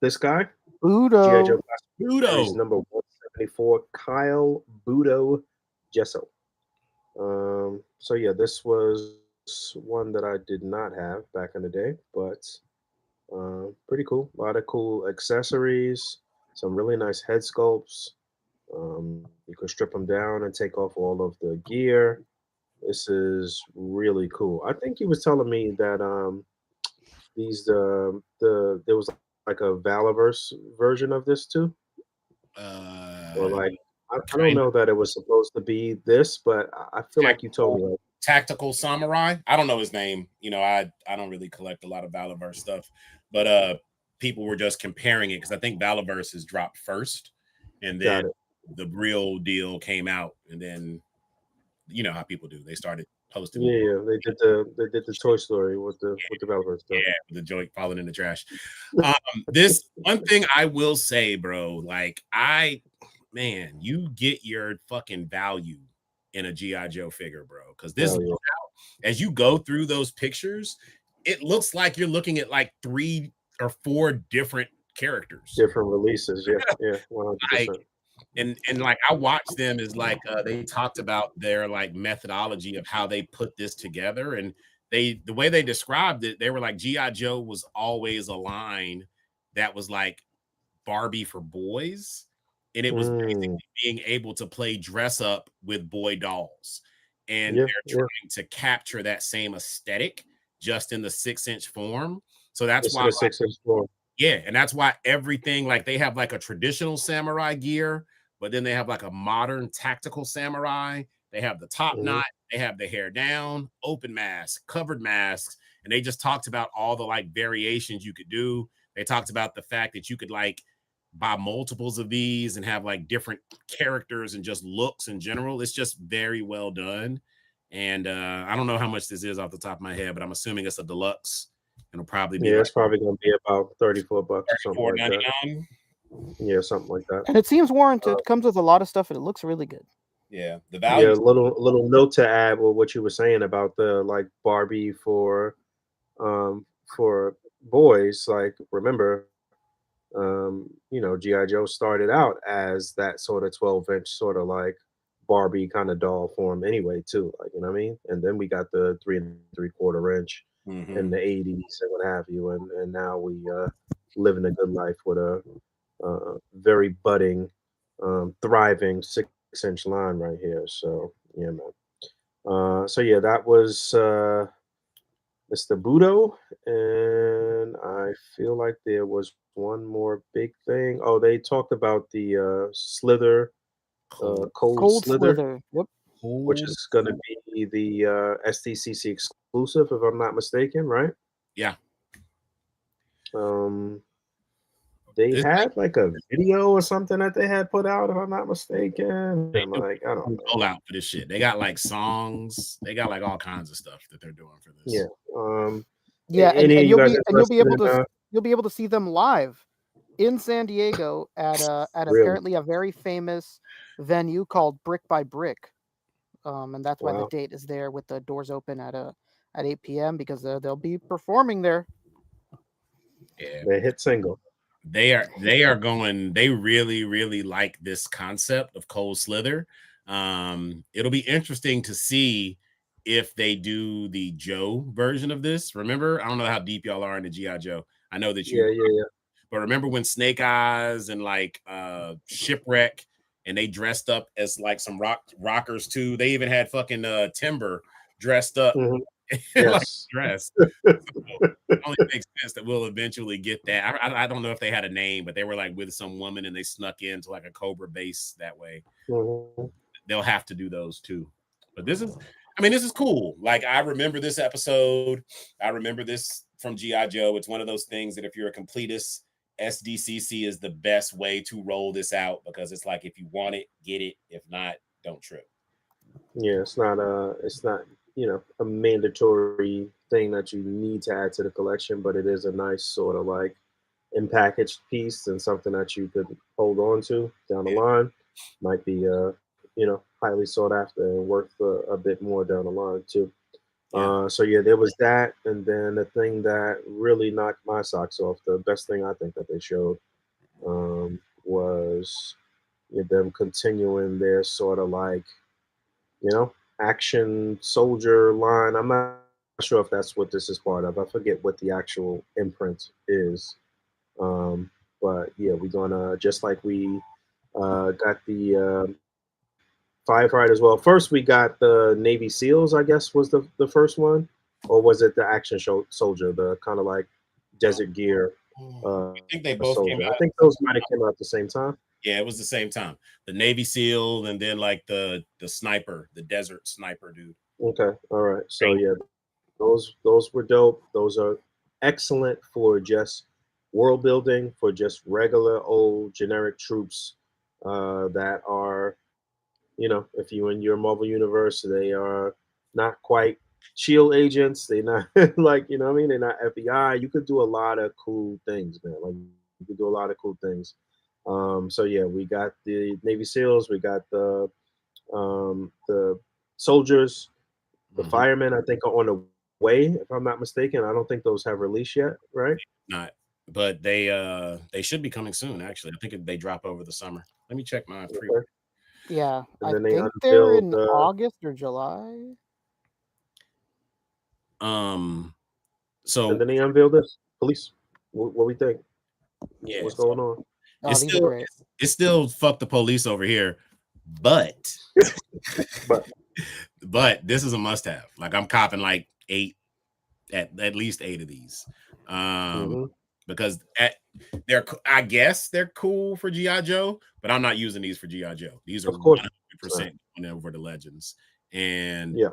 Speaker 6: this guy,
Speaker 4: Budo.
Speaker 6: Budo, number 174, Kyle Budo Gesso. So yeah, this was one that I did not have back in the day, but pretty cool. A lot of cool accessories, some really nice head sculpts. You can strip them down and take off all of the gear. This is really cool. I think he was telling me that there was like a Valaverse version of this too. Or like I don't know that it was supposed to be this, but I feel like you told me. Like,
Speaker 7: Tactical Samurai. I don't know his name. You know, I don't really collect a lot of Valaverse stuff, but people were just comparing it because I think Valaverse has dropped first, and then the real deal came out, and then you know how people do. They started posting.
Speaker 6: Yeah, they did the Toy Story with the Valaverse stuff.
Speaker 7: Yeah, with the joint falling in the trash. This one thing I will say, bro, like man, you get your fucking value in a G.I. Joe figure, bro. Because this, as you go through those pictures, it looks like you're looking at like 3 or 4 different characters,
Speaker 6: different releases. Yeah, 100%.
Speaker 7: Like, and like I watched them as like they talked about their like methodology of how they put this together, and the way they described it, they were like G.I. Joe was always a line that was like Barbie for boys. And it was basically being able to play dress up with boy dolls. And they're trying to capture that same aesthetic just in the 6-inch form. So that's why
Speaker 6: 6-inch form.
Speaker 7: Yeah, and that's why everything, like they have like a traditional samurai gear, but then they have like a modern tactical samurai. They have the top knot, They have the hair down, open mask, covered masks, and they just talked about all the like variations you could do. They talked about the fact that you could like buy multiples of these and have like different characters and just looks in general. It's just very well done. And I don't know how much this is off the top of my head, but I'm assuming it's a deluxe. It'll probably be
Speaker 6: it's probably gonna be about $34 or something like that.
Speaker 7: $34.99.
Speaker 6: Yeah, something like that.
Speaker 4: And it seems warranted. Comes with a lot of stuff, and it looks really good.
Speaker 7: Yeah, the value.
Speaker 6: Yeah, little note to add with what you were saying about the like Barbie for boys. Like, remember, G.I. Joe started out as that sort of 12-inch sort of like Barbie kind of doll form anyway, too. Like, you know what I mean? And then we got the 3 3/4 inch in the 80s and what have you, and now we living a good life with a very budding, thriving 6-inch line right here. So yeah, man. So yeah, that was Mr. Budo, and I feel like there was one more big thing. Oh, they talked about the Slither, Cold Slither,
Speaker 4: Yep.
Speaker 6: which is going to be the SDCC exclusive, if I'm not mistaken, right?
Speaker 7: Yeah.
Speaker 6: They had like a video or something that they had put out, if I'm not mistaken. I'm like, I don't know.
Speaker 7: All out for this shit. They got like songs. They got like all kinds of stuff that they're doing for this.
Speaker 6: Yeah.
Speaker 4: Yeah, and you'll be able
Speaker 6: interested in,
Speaker 4: to you'll be able to see them live in San Diego at
Speaker 6: Really?
Speaker 4: apparently a very famous venue called Brick by Brick. And that's why the
Speaker 6: Wow.
Speaker 4: date is there with the doors open at 8 p.m. because they'll be performing there.
Speaker 7: Yeah.
Speaker 6: Their hit single.
Speaker 7: They are going. They really like this concept of Cold Slither. It'll be interesting to see if they do the Joe version of this. Remember, I don't know how deep y'all are into G.I. Joe. I know that you.
Speaker 6: Yeah.
Speaker 7: But remember when Snake Eyes and like Shipwreck and they dressed up as like some rockers too. They even had fucking Timber dressed up. Like dressed. So it only makes sense that we'll eventually get that. I don't know if they had a name, but they were like with some woman and they snuck into like a Cobra base that way. They'll have to do those too. But this is cool. Like, I remember this episode. I remember this from G.I. Joe. It's one of those things that if you're a completist, SDCC is the best way to roll this out, because it's like, if you want it, get it. If not, don't trip.
Speaker 6: Yeah, it's not a mandatory thing that you need to add to the collection, but it is a nice sort of like in-packaged piece and something that you could hold on to down the line. Might be highly sought after and worth a bit more down the line too. So yeah, there was that, and then the thing that really knocked my socks off, the best thing I think that they showed, was them continuing their sort of like, action soldier line. I'm not sure if that's what this is part of. I forget what the actual imprint is. But yeah, we're gonna, just like we got the firefighters. Well, first we got the Navy SEALs, I guess was the first one, or was it the action soldier, the kind of like desert gear?
Speaker 7: I think they both came out.
Speaker 6: I think those might have came out at the same time.
Speaker 7: Yeah, it was the same time. The Navy SEAL, and then like the sniper, the desert sniper dude.
Speaker 6: Okay, all right. So yeah, those were dope. Those are excellent for just world building, for just regular old generic troops that are, if you in your Marvel universe, they are not quite SHIELD agents. They're not like, they're not FBI. You could do a lot of cool things, man. Like, you could do a lot of cool things. So yeah, we got the Navy SEALs, we got the soldiers, the firemen, I think, are on the way, if I'm not mistaken. I don't think those have released yet, right?
Speaker 7: Not, but they should be coming soon, actually. I think they drop over the summer. Let me check my pre.
Speaker 6: Okay.
Speaker 4: Yeah,
Speaker 6: And then
Speaker 4: I
Speaker 6: they
Speaker 4: think they're in
Speaker 6: unveiled,
Speaker 4: August or July.
Speaker 7: So
Speaker 6: and then they unveiled this. Police. What we think?
Speaker 7: Yeah,
Speaker 6: what's going on?
Speaker 7: It's still fuck the police over here, but but this is a must-have. Like, I'm copping like 8, at least 8 of these, because I guess they're cool for G.I. Joe, but I'm not using these for G.I. Joe. These are 100% going over the Legends, and
Speaker 6: Yeah.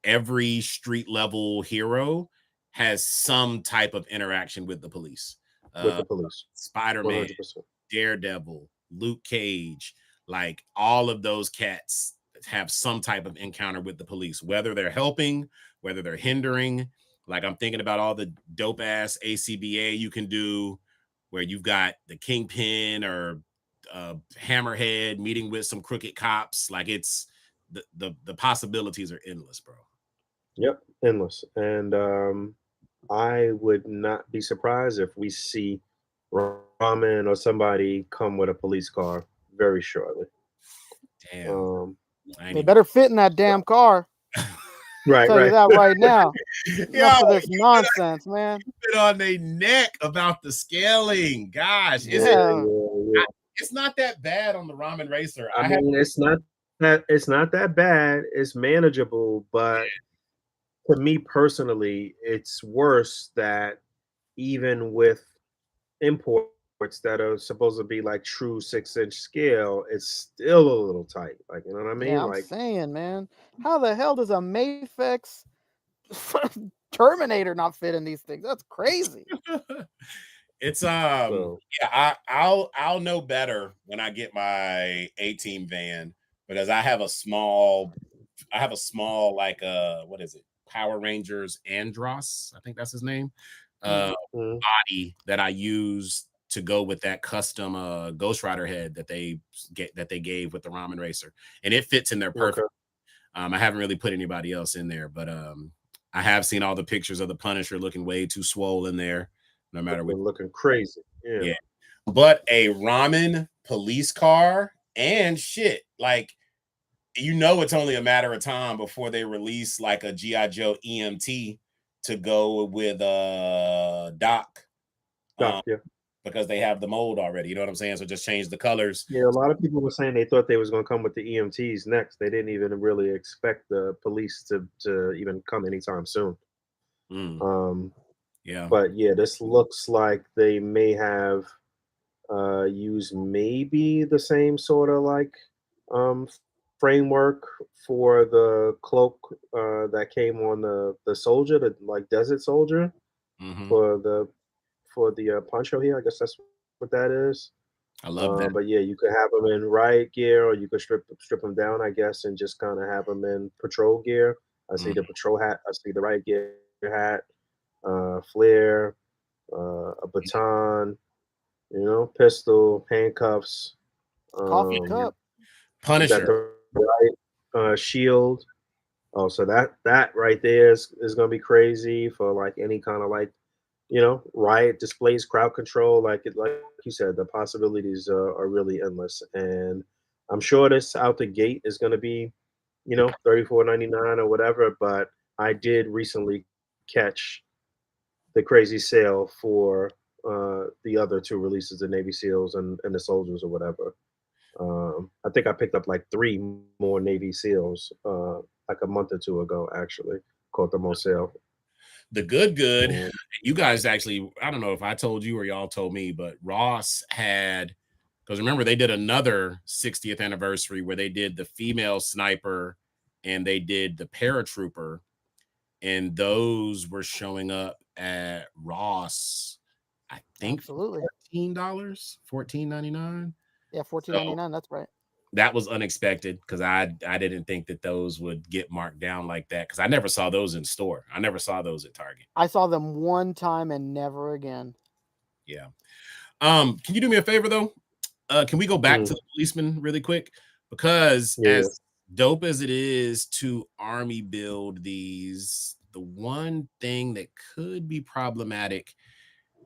Speaker 7: every street level hero has some type of interaction with the police.
Speaker 6: With the police.
Speaker 7: Spider-Man,
Speaker 6: 100%.
Speaker 7: Daredevil, Luke Cage, like all of those cats have some type of encounter with the police, whether they're helping, whether they're hindering. Like I'm thinking about all the dope ass ACBA you can do where you've got the Kingpin or Hammerhead meeting with some crooked cops. Like it's the possibilities are endless, bro.
Speaker 6: Yep, endless. And I would not be surprised if we see Ramen or somebody come with a police car very shortly.
Speaker 7: Damn.
Speaker 4: They better fit in that damn car.
Speaker 6: Right,
Speaker 4: Tell you that right now. Enough of this
Speaker 7: Yo,
Speaker 4: nonsense, man.
Speaker 7: Bit on their neck about the scaling. Gosh,
Speaker 4: Yeah.
Speaker 7: it's not that bad on the Ramen Racer.
Speaker 6: I mean, it's not that bad. It's manageable, but to me personally, it's worse that even with imports that are supposed to be like true 6-inch scale, it's still a little tight. Like, you know what I mean?
Speaker 4: Yeah, I'm
Speaker 6: like,
Speaker 4: saying, man. How the hell does a Mayfix Terminator not fit in these things? That's crazy.
Speaker 7: It's
Speaker 6: so,
Speaker 7: yeah, I'll know better when I get my A-Team van because I have a small like what is it? Power Rangers Andros, I think that's his name. Body that I use to go with that custom Ghost Rider head that they gave with the Ramen Racer, and it fits in there perfect.
Speaker 6: Okay.
Speaker 7: I haven't really put anybody else in there, but I have seen all the pictures of the Punisher looking way too swollen there. No matter what,
Speaker 6: looking crazy. Yeah.
Speaker 7: But a Ramen police car and shit, like it's only a matter of time before they release like a G.I. Joe EMT to go with Doc.
Speaker 6: Yeah.
Speaker 7: Because they have the mold already. You know what I'm saying? So just change the colors.
Speaker 6: Yeah, a lot of people were saying they thought they was going to come with the EMTs next. They didn't even really expect the police to even come anytime soon.
Speaker 7: Yeah.
Speaker 6: But yeah, this looks like they may have used maybe the same sort of like framework for the cloak that came on the soldier, the like desert soldier for the poncho here. I guess that's what that is.
Speaker 7: I love that.
Speaker 6: But yeah, you could have them in riot gear, or you could strip them down, I guess, and just kind of have them in patrol gear. I see the patrol hat. I see the riot gear hat, flare, a baton, pistol, handcuffs,
Speaker 4: Coffee cup,
Speaker 7: Punisher,
Speaker 6: right, shield. Oh, so that right there is gonna be crazy for like any kind of like riot displays, crowd control. Like you said, the possibilities are really endless, and I'm sure this out the gate is going to be, $34.99 or whatever. But I did recently catch the crazy sale for the other two releases, the Navy SEALs and the Soldiers or whatever. I think I picked up like 3 more Navy SEALs like a month or 2 ago. Actually, caught them on sale.
Speaker 7: The good. You guys actually, I don't know if I told you or y'all told me, but Ross had, because remember they did another 60th anniversary where they did the female sniper and they did the paratrooper, and those were showing up at Ross, I think
Speaker 4: absolutely
Speaker 7: $14.99.
Speaker 4: Yeah, $14.99. That's right.
Speaker 7: That was unexpected because I didn't think that those would get marked down like that because I never saw those in store. I never saw those at Target.
Speaker 4: I saw them one time and never again.
Speaker 7: Yeah. Can you do me a favor though? Can we go back to the policeman really quick? Because as dope as it is to army build these, the one thing that could be problematic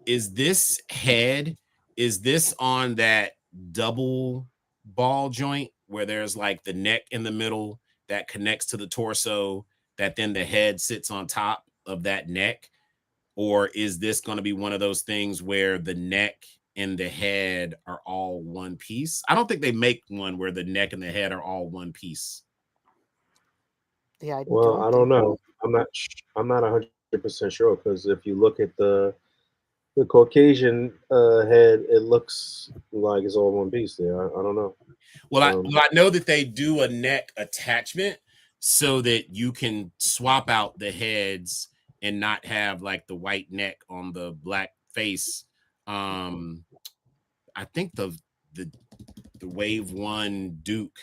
Speaker 7: is this head. Is this on that double ball joint where there's like the neck in the middle that connects to the torso, that then the head sits on top of that neck? Or is this going to be one of those things where the neck and the head are all one piece? I don't think they make one where the neck and the head are all one piece.
Speaker 4: Yeah,
Speaker 6: I don't know. I'm not 100% sure, because if you look at the Caucasian head, it looks like it's all one piece there. I don't know.
Speaker 7: Well, I know that they do a neck attachment, so that you can swap out the heads and not have like the white neck on the black face. I think the Wave 1 Duke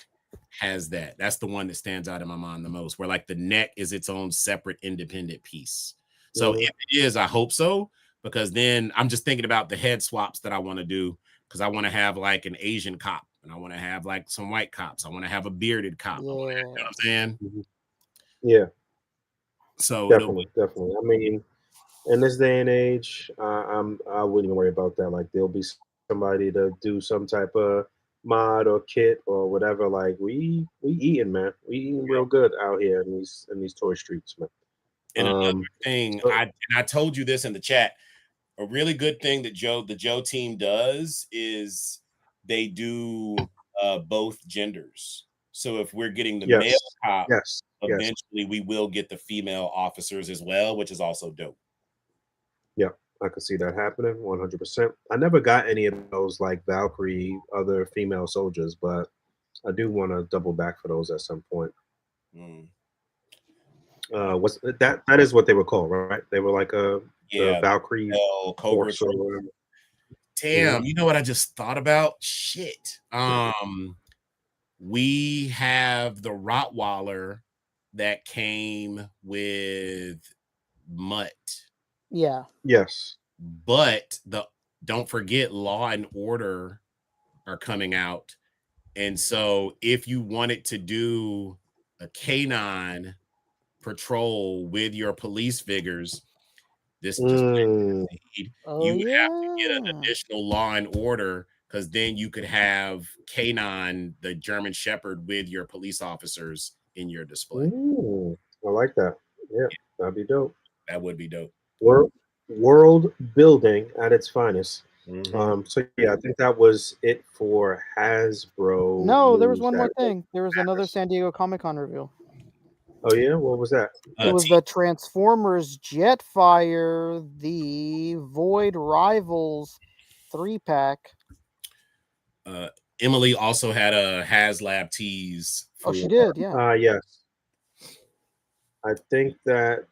Speaker 7: has that. That's the one that stands out in my mind the most, where like the neck is its own separate independent piece. So if it is, I hope so, because then I'm just thinking about the head swaps that I want to do, because I want to have like an Asian cop and I want to have like some white cops. I want to have a bearded cop.
Speaker 4: Yeah.
Speaker 7: You know what I'm saying?
Speaker 6: Yeah.
Speaker 7: So
Speaker 6: definitely. I mean, in this day and age, I wouldn't worry about that. Like there'll be somebody to do some type of mod or kit or whatever. Like we eating, man. We eating real good out here in these toy streets, man.
Speaker 7: and another thing,
Speaker 6: so-
Speaker 7: I told you this in the chat. A really good thing that the Joe team does is they do both genders. So if we're getting the male cop, eventually we will get the female officers as well, which is also dope.
Speaker 6: Yeah, I could see that happening 100%. I never got any of those like Valkyrie, other female soldiers, but I do want to double back for those at some point. What's that? That is what they were called, right? They were like the Valkyrie
Speaker 7: Cobra. Damn, you know what I just thought about? Shit. We have the Rottweiler that came with Mutt.
Speaker 4: Yeah.
Speaker 6: Yes.
Speaker 7: But don't forget, Law and Order are coming out. And so if you wanted to do a canine patrol with your police figures, this just you would have to get an additional Law and Order, because then you could have Canine, the German Shepherd, with your police officers in your display.
Speaker 6: Ooh, I like that. Yeah, that'd be dope.
Speaker 7: That would be dope.
Speaker 6: World building at its finest. So yeah, I think that was it for Hasbro.
Speaker 4: No, there was one more thing. There was another San Diego Comic-Con reveal.
Speaker 6: Oh yeah, what was that?
Speaker 4: It was the Transformers Jetfire, the Void Rivals 3-pack.
Speaker 7: Emily also had a Haslab tease.
Speaker 4: Oh, she did, yeah.
Speaker 6: Yes. I think that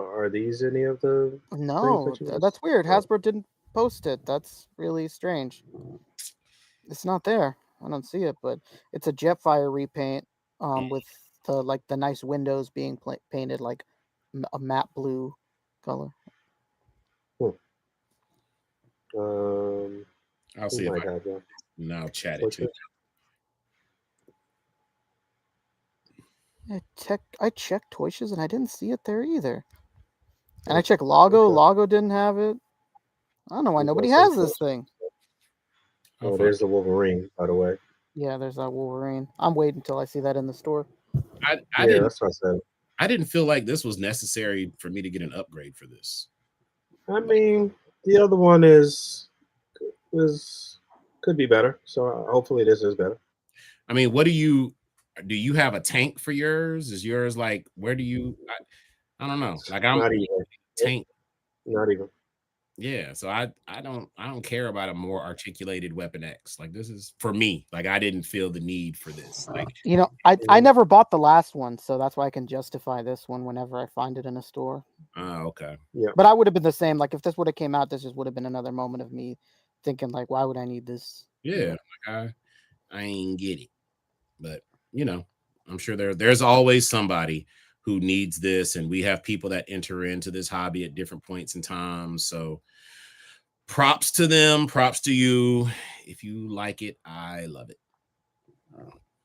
Speaker 6: are these any of the?
Speaker 4: No, that's weird. Hasbro didn't post it. That's really strange. It's not there. I don't see it, but it's a Jetfire repaint with the nice windows being painted like a matte blue color.
Speaker 7: I'll see if I have that. Now chat it too.
Speaker 4: I checked Toyshes and I didn't see it there either. And I checked Logo. Okay. Logo didn't have it. I don't know why nobody has this thing.
Speaker 6: Oh, there's the Wolverine, by the way.
Speaker 4: Yeah, there's that Wolverine. I'm waiting until I see that in the store.
Speaker 6: That's what I said.
Speaker 7: I didn't feel like this was necessary for me to get an upgrade for this.
Speaker 6: I mean, the other one could be better. So hopefully this is better.
Speaker 7: I mean, do you have a tank for yours? Is yours like, where do you, I don't know. Like I'm
Speaker 6: not even
Speaker 7: tank.
Speaker 6: Not even.
Speaker 7: Yeah. So I don't care about a more articulated Weapon X. Like this is for me. Like I didn't feel the need for this. Like,
Speaker 4: I never bought the last one, so that's why I can justify this one whenever I find it in a store.
Speaker 7: Oh, okay.
Speaker 6: Yeah.
Speaker 4: But I would have been the same. Like if this would have came out, this just would have been another moment of me thinking like, why would I need this?
Speaker 7: Yeah. Like I ain't get it. But I'm sure there's always somebody who needs this, and we have people that enter into this hobby at different points in time. So props to them, props to you. If you like it, I love it.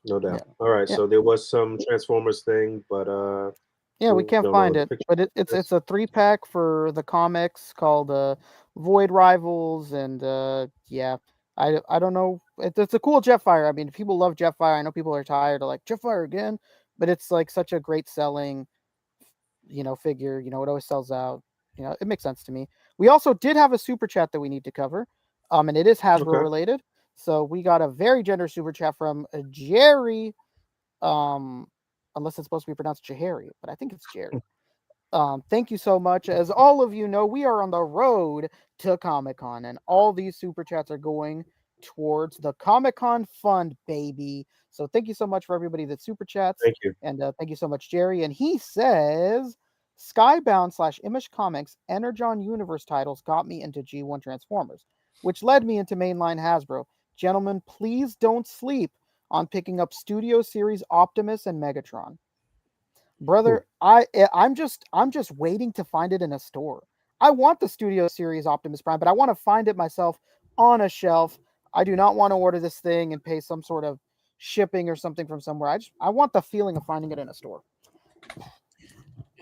Speaker 6: No doubt. Yeah. All right. Yeah. So there was some Transformers thing, but
Speaker 4: yeah, we can't find it. But it's a 3-pack for the comics called Void Rivals, and yeah. I don't know. It's a cool Jetfire. I mean, people love Jetfire. I know people are tired of like Jetfire again, but it's like such a great selling, figure. It always sells out. It makes sense to me. We also did have a super chat that we need to cover, and it is Hasbro related. So we got a very generous super chat from Jerry, unless it's supposed to be pronounced Jahari, but I think it's Jerry. Thank you so much. As all of you know, we are on the road to Comic-Con, and all these super chats are going towards the Comic-Con fund, baby. So thank you so much for everybody that super chats.
Speaker 6: Thank you.
Speaker 4: And thank you so much, Jerry. And he says, Skybound / Image Comics Energon Universe titles got me into G1 Transformers, which led me into mainline Hasbro. Gentlemen, please don't sleep on picking up Studio Series Optimus and Megatron. Brother, I'm just waiting to find it in a store. I want the Studio Series Optimus Prime, but I want to find it myself on a shelf. I do not want to order this thing and pay some sort of shipping or something from somewhere. I want the feeling of finding it in a store.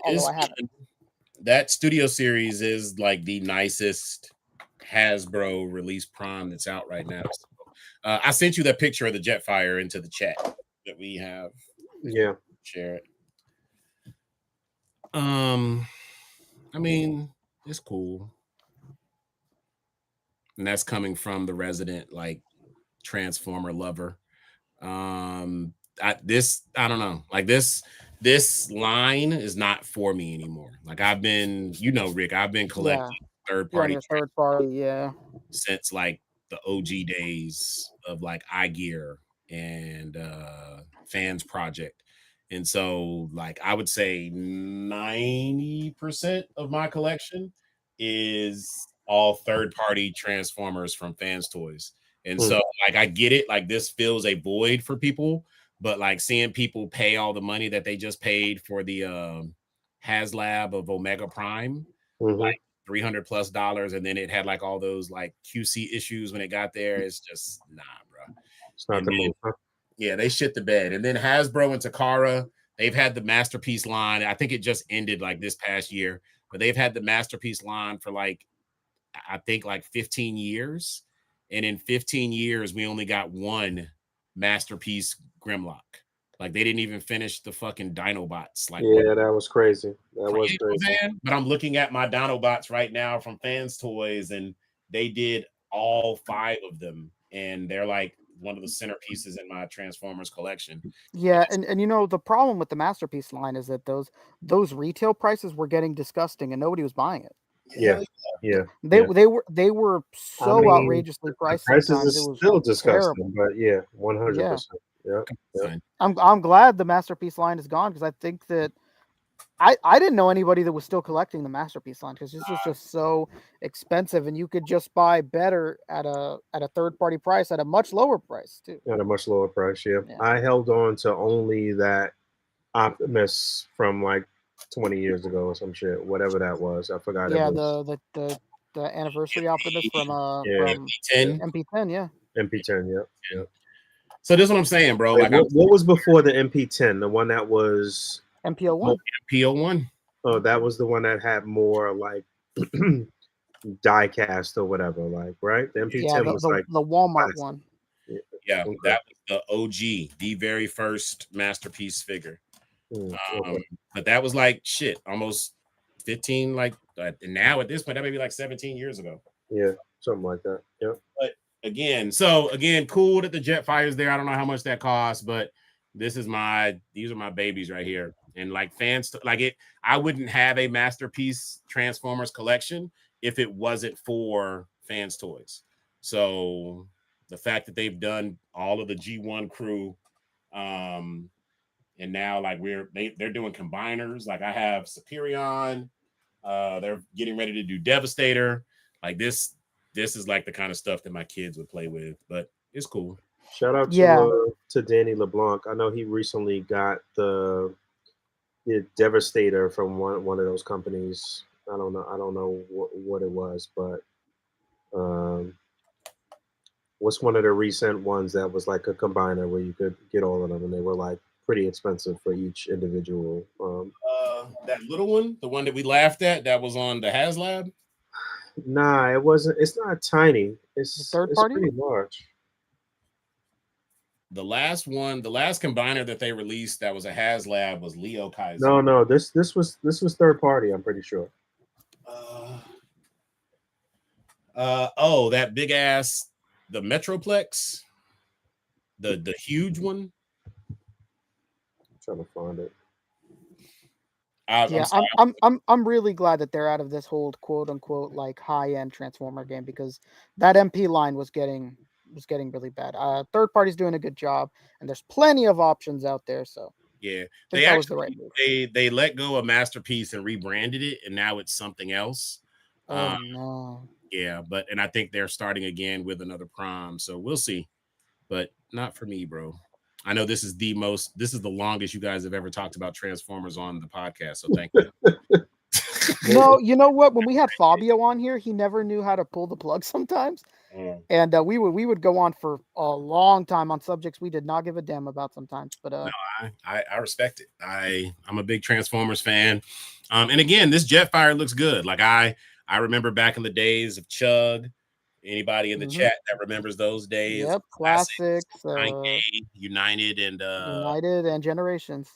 Speaker 4: Although I haven't.
Speaker 7: That Studio Series is like the nicest Hasbro release Prime that's out right now. I sent you that picture of the Jetfire into the chat that we have.
Speaker 6: Yeah.
Speaker 7: Share it. I mean, it's cool. And that's coming from the resident like Transformer lover. I don't know. Like this line is not for me anymore. Like I've been, Rick, I've been collecting third party since like the OG days of like iGear and Fans Project. And so like I would say 90% of my collection is all third-party Transformers from Fans Toys. And so like I get it, like this fills a void for people, but like seeing people pay all the money that they just paid for the Haslab of Omega Prime, like $300+ and then it had like all those like QC issues when it got there. It's just nah, bro.
Speaker 6: It's not the move, huh?
Speaker 7: Yeah, they shit the bed. And then Hasbro and Takara, they've had the Masterpiece line. I think it just ended like this past year, but they've had the Masterpiece line for like, I think like 15 years. And in 15 years, we only got one Masterpiece Grimlock. Like they didn't even finish the fucking Dinobots. Like,
Speaker 6: yeah, that was crazy. That was crazy.
Speaker 7: But I'm looking at my Dinobots right now from Fans Toys, and they did all 5 of them. And they're like one of the centerpieces in my Transformers collection.
Speaker 4: Yeah, and the problem with the Masterpiece line is that those retail prices were getting disgusting and nobody was buying it.
Speaker 6: Yeah.
Speaker 4: They were so outrageously priced.
Speaker 6: Prices
Speaker 4: sometimes.
Speaker 6: are
Speaker 4: It was
Speaker 6: still disgusting,
Speaker 4: terrible.
Speaker 6: but yeah, 100%. Yeah.
Speaker 4: I'm glad the Masterpiece line is gone because I think that I didn't know anybody that was still collecting the Masterpiece line because this was just so expensive, and you could just buy better at a third party price at a much lower price too.
Speaker 6: At a much lower price, yeah. I held on to only that Optimus from like 20 years ago or some shit, whatever that was. I forgot.
Speaker 4: Yeah,
Speaker 6: it was.
Speaker 4: the anniversary Optimus from
Speaker 7: MP10.
Speaker 4: MP10, yeah.
Speaker 6: MP10, yeah.
Speaker 7: So this is what I'm saying, bro.
Speaker 6: Wait,
Speaker 7: like, what
Speaker 6: was before the MP10? The one that was
Speaker 4: MP01.
Speaker 7: MP01.
Speaker 6: Oh, that was the one that had more like die cast or whatever, like, right? The MP10 was like
Speaker 4: the Walmart one.
Speaker 7: Yeah, that was the OG, the very first Masterpiece figure. But that was like shit, almost 15, like now at this point, that may be like 17 years ago.
Speaker 6: Yeah, something like that. Yeah.
Speaker 7: But again, cool that the Jetfire's there. I don't know how much that costs, but these are my babies right here. And like fans, like it, I wouldn't have a Masterpiece Transformers collection if it wasn't for Fans Toys. So the fact that they've done all of the G1 crew, and now like they're doing combiners. Like I have Superion, they're getting ready to do Devastator. Like this is like the kind of stuff that my kids would play with, but it's cool.
Speaker 6: Shout out to Danny LeBlanc. I know he recently got the Devastator from one of those companies. I don't know what it was, but what's one of the recent ones that was like a combiner where you could get all of them, and they were like pretty expensive for each individual.
Speaker 7: That little one, the one that we laughed at, that was on the Haslab.
Speaker 6: Nah, it wasn't. It's not tiny. It's
Speaker 4: third party.
Speaker 6: Pretty large.
Speaker 7: The last combiner that they released that was a Haslab was Leo Kaiser.
Speaker 6: No, this was third party. I'm pretty sure.
Speaker 7: That big ass, the Metroplex, the huge one.
Speaker 6: I'm trying to find it.
Speaker 4: I'm really glad that they're out of this whole quote unquote like high end Transformer game because that MP line was getting was getting really bad. Third party's doing a good job, and there's plenty of options out there. So
Speaker 7: yeah,
Speaker 4: I think that was the right move.
Speaker 7: they let go of Masterpiece and rebranded it, and now it's something else.
Speaker 4: Oh no.
Speaker 7: Yeah, and I think they're starting again with another prom, so we'll see. But not for me, bro. I know this is the longest you guys have ever talked about Transformers on the podcast, so thank you.
Speaker 4: No, you know what? When we had Fabio on here, he never knew how to pull the plug sometimes, and we would go on for a long time on subjects we did not give a damn about sometimes. But
Speaker 7: no, I respect it. I'm a big Transformers fan, and again, this Jetfire looks good. Like I remember back in the days of Chug. Anybody in the chat that remembers those days?
Speaker 4: Yep, classics,
Speaker 7: United and
Speaker 4: Generations.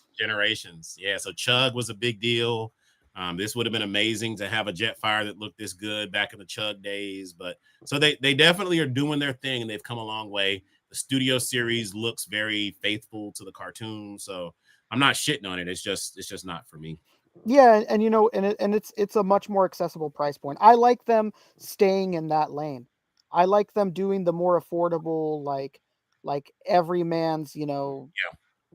Speaker 7: Yeah, so Chug was a big deal. This would have been amazing to have a Jetfire that looked this good back in the Chug days. But so they definitely are doing their thing, and they've come a long way. The studio series looks very faithful to the cartoon, so I'm not shitting on it. It's just not for me.
Speaker 4: Yeah, and you know, and it's a much more accessible price point. I like them staying in that lane. I like them doing the more affordable, like every man's,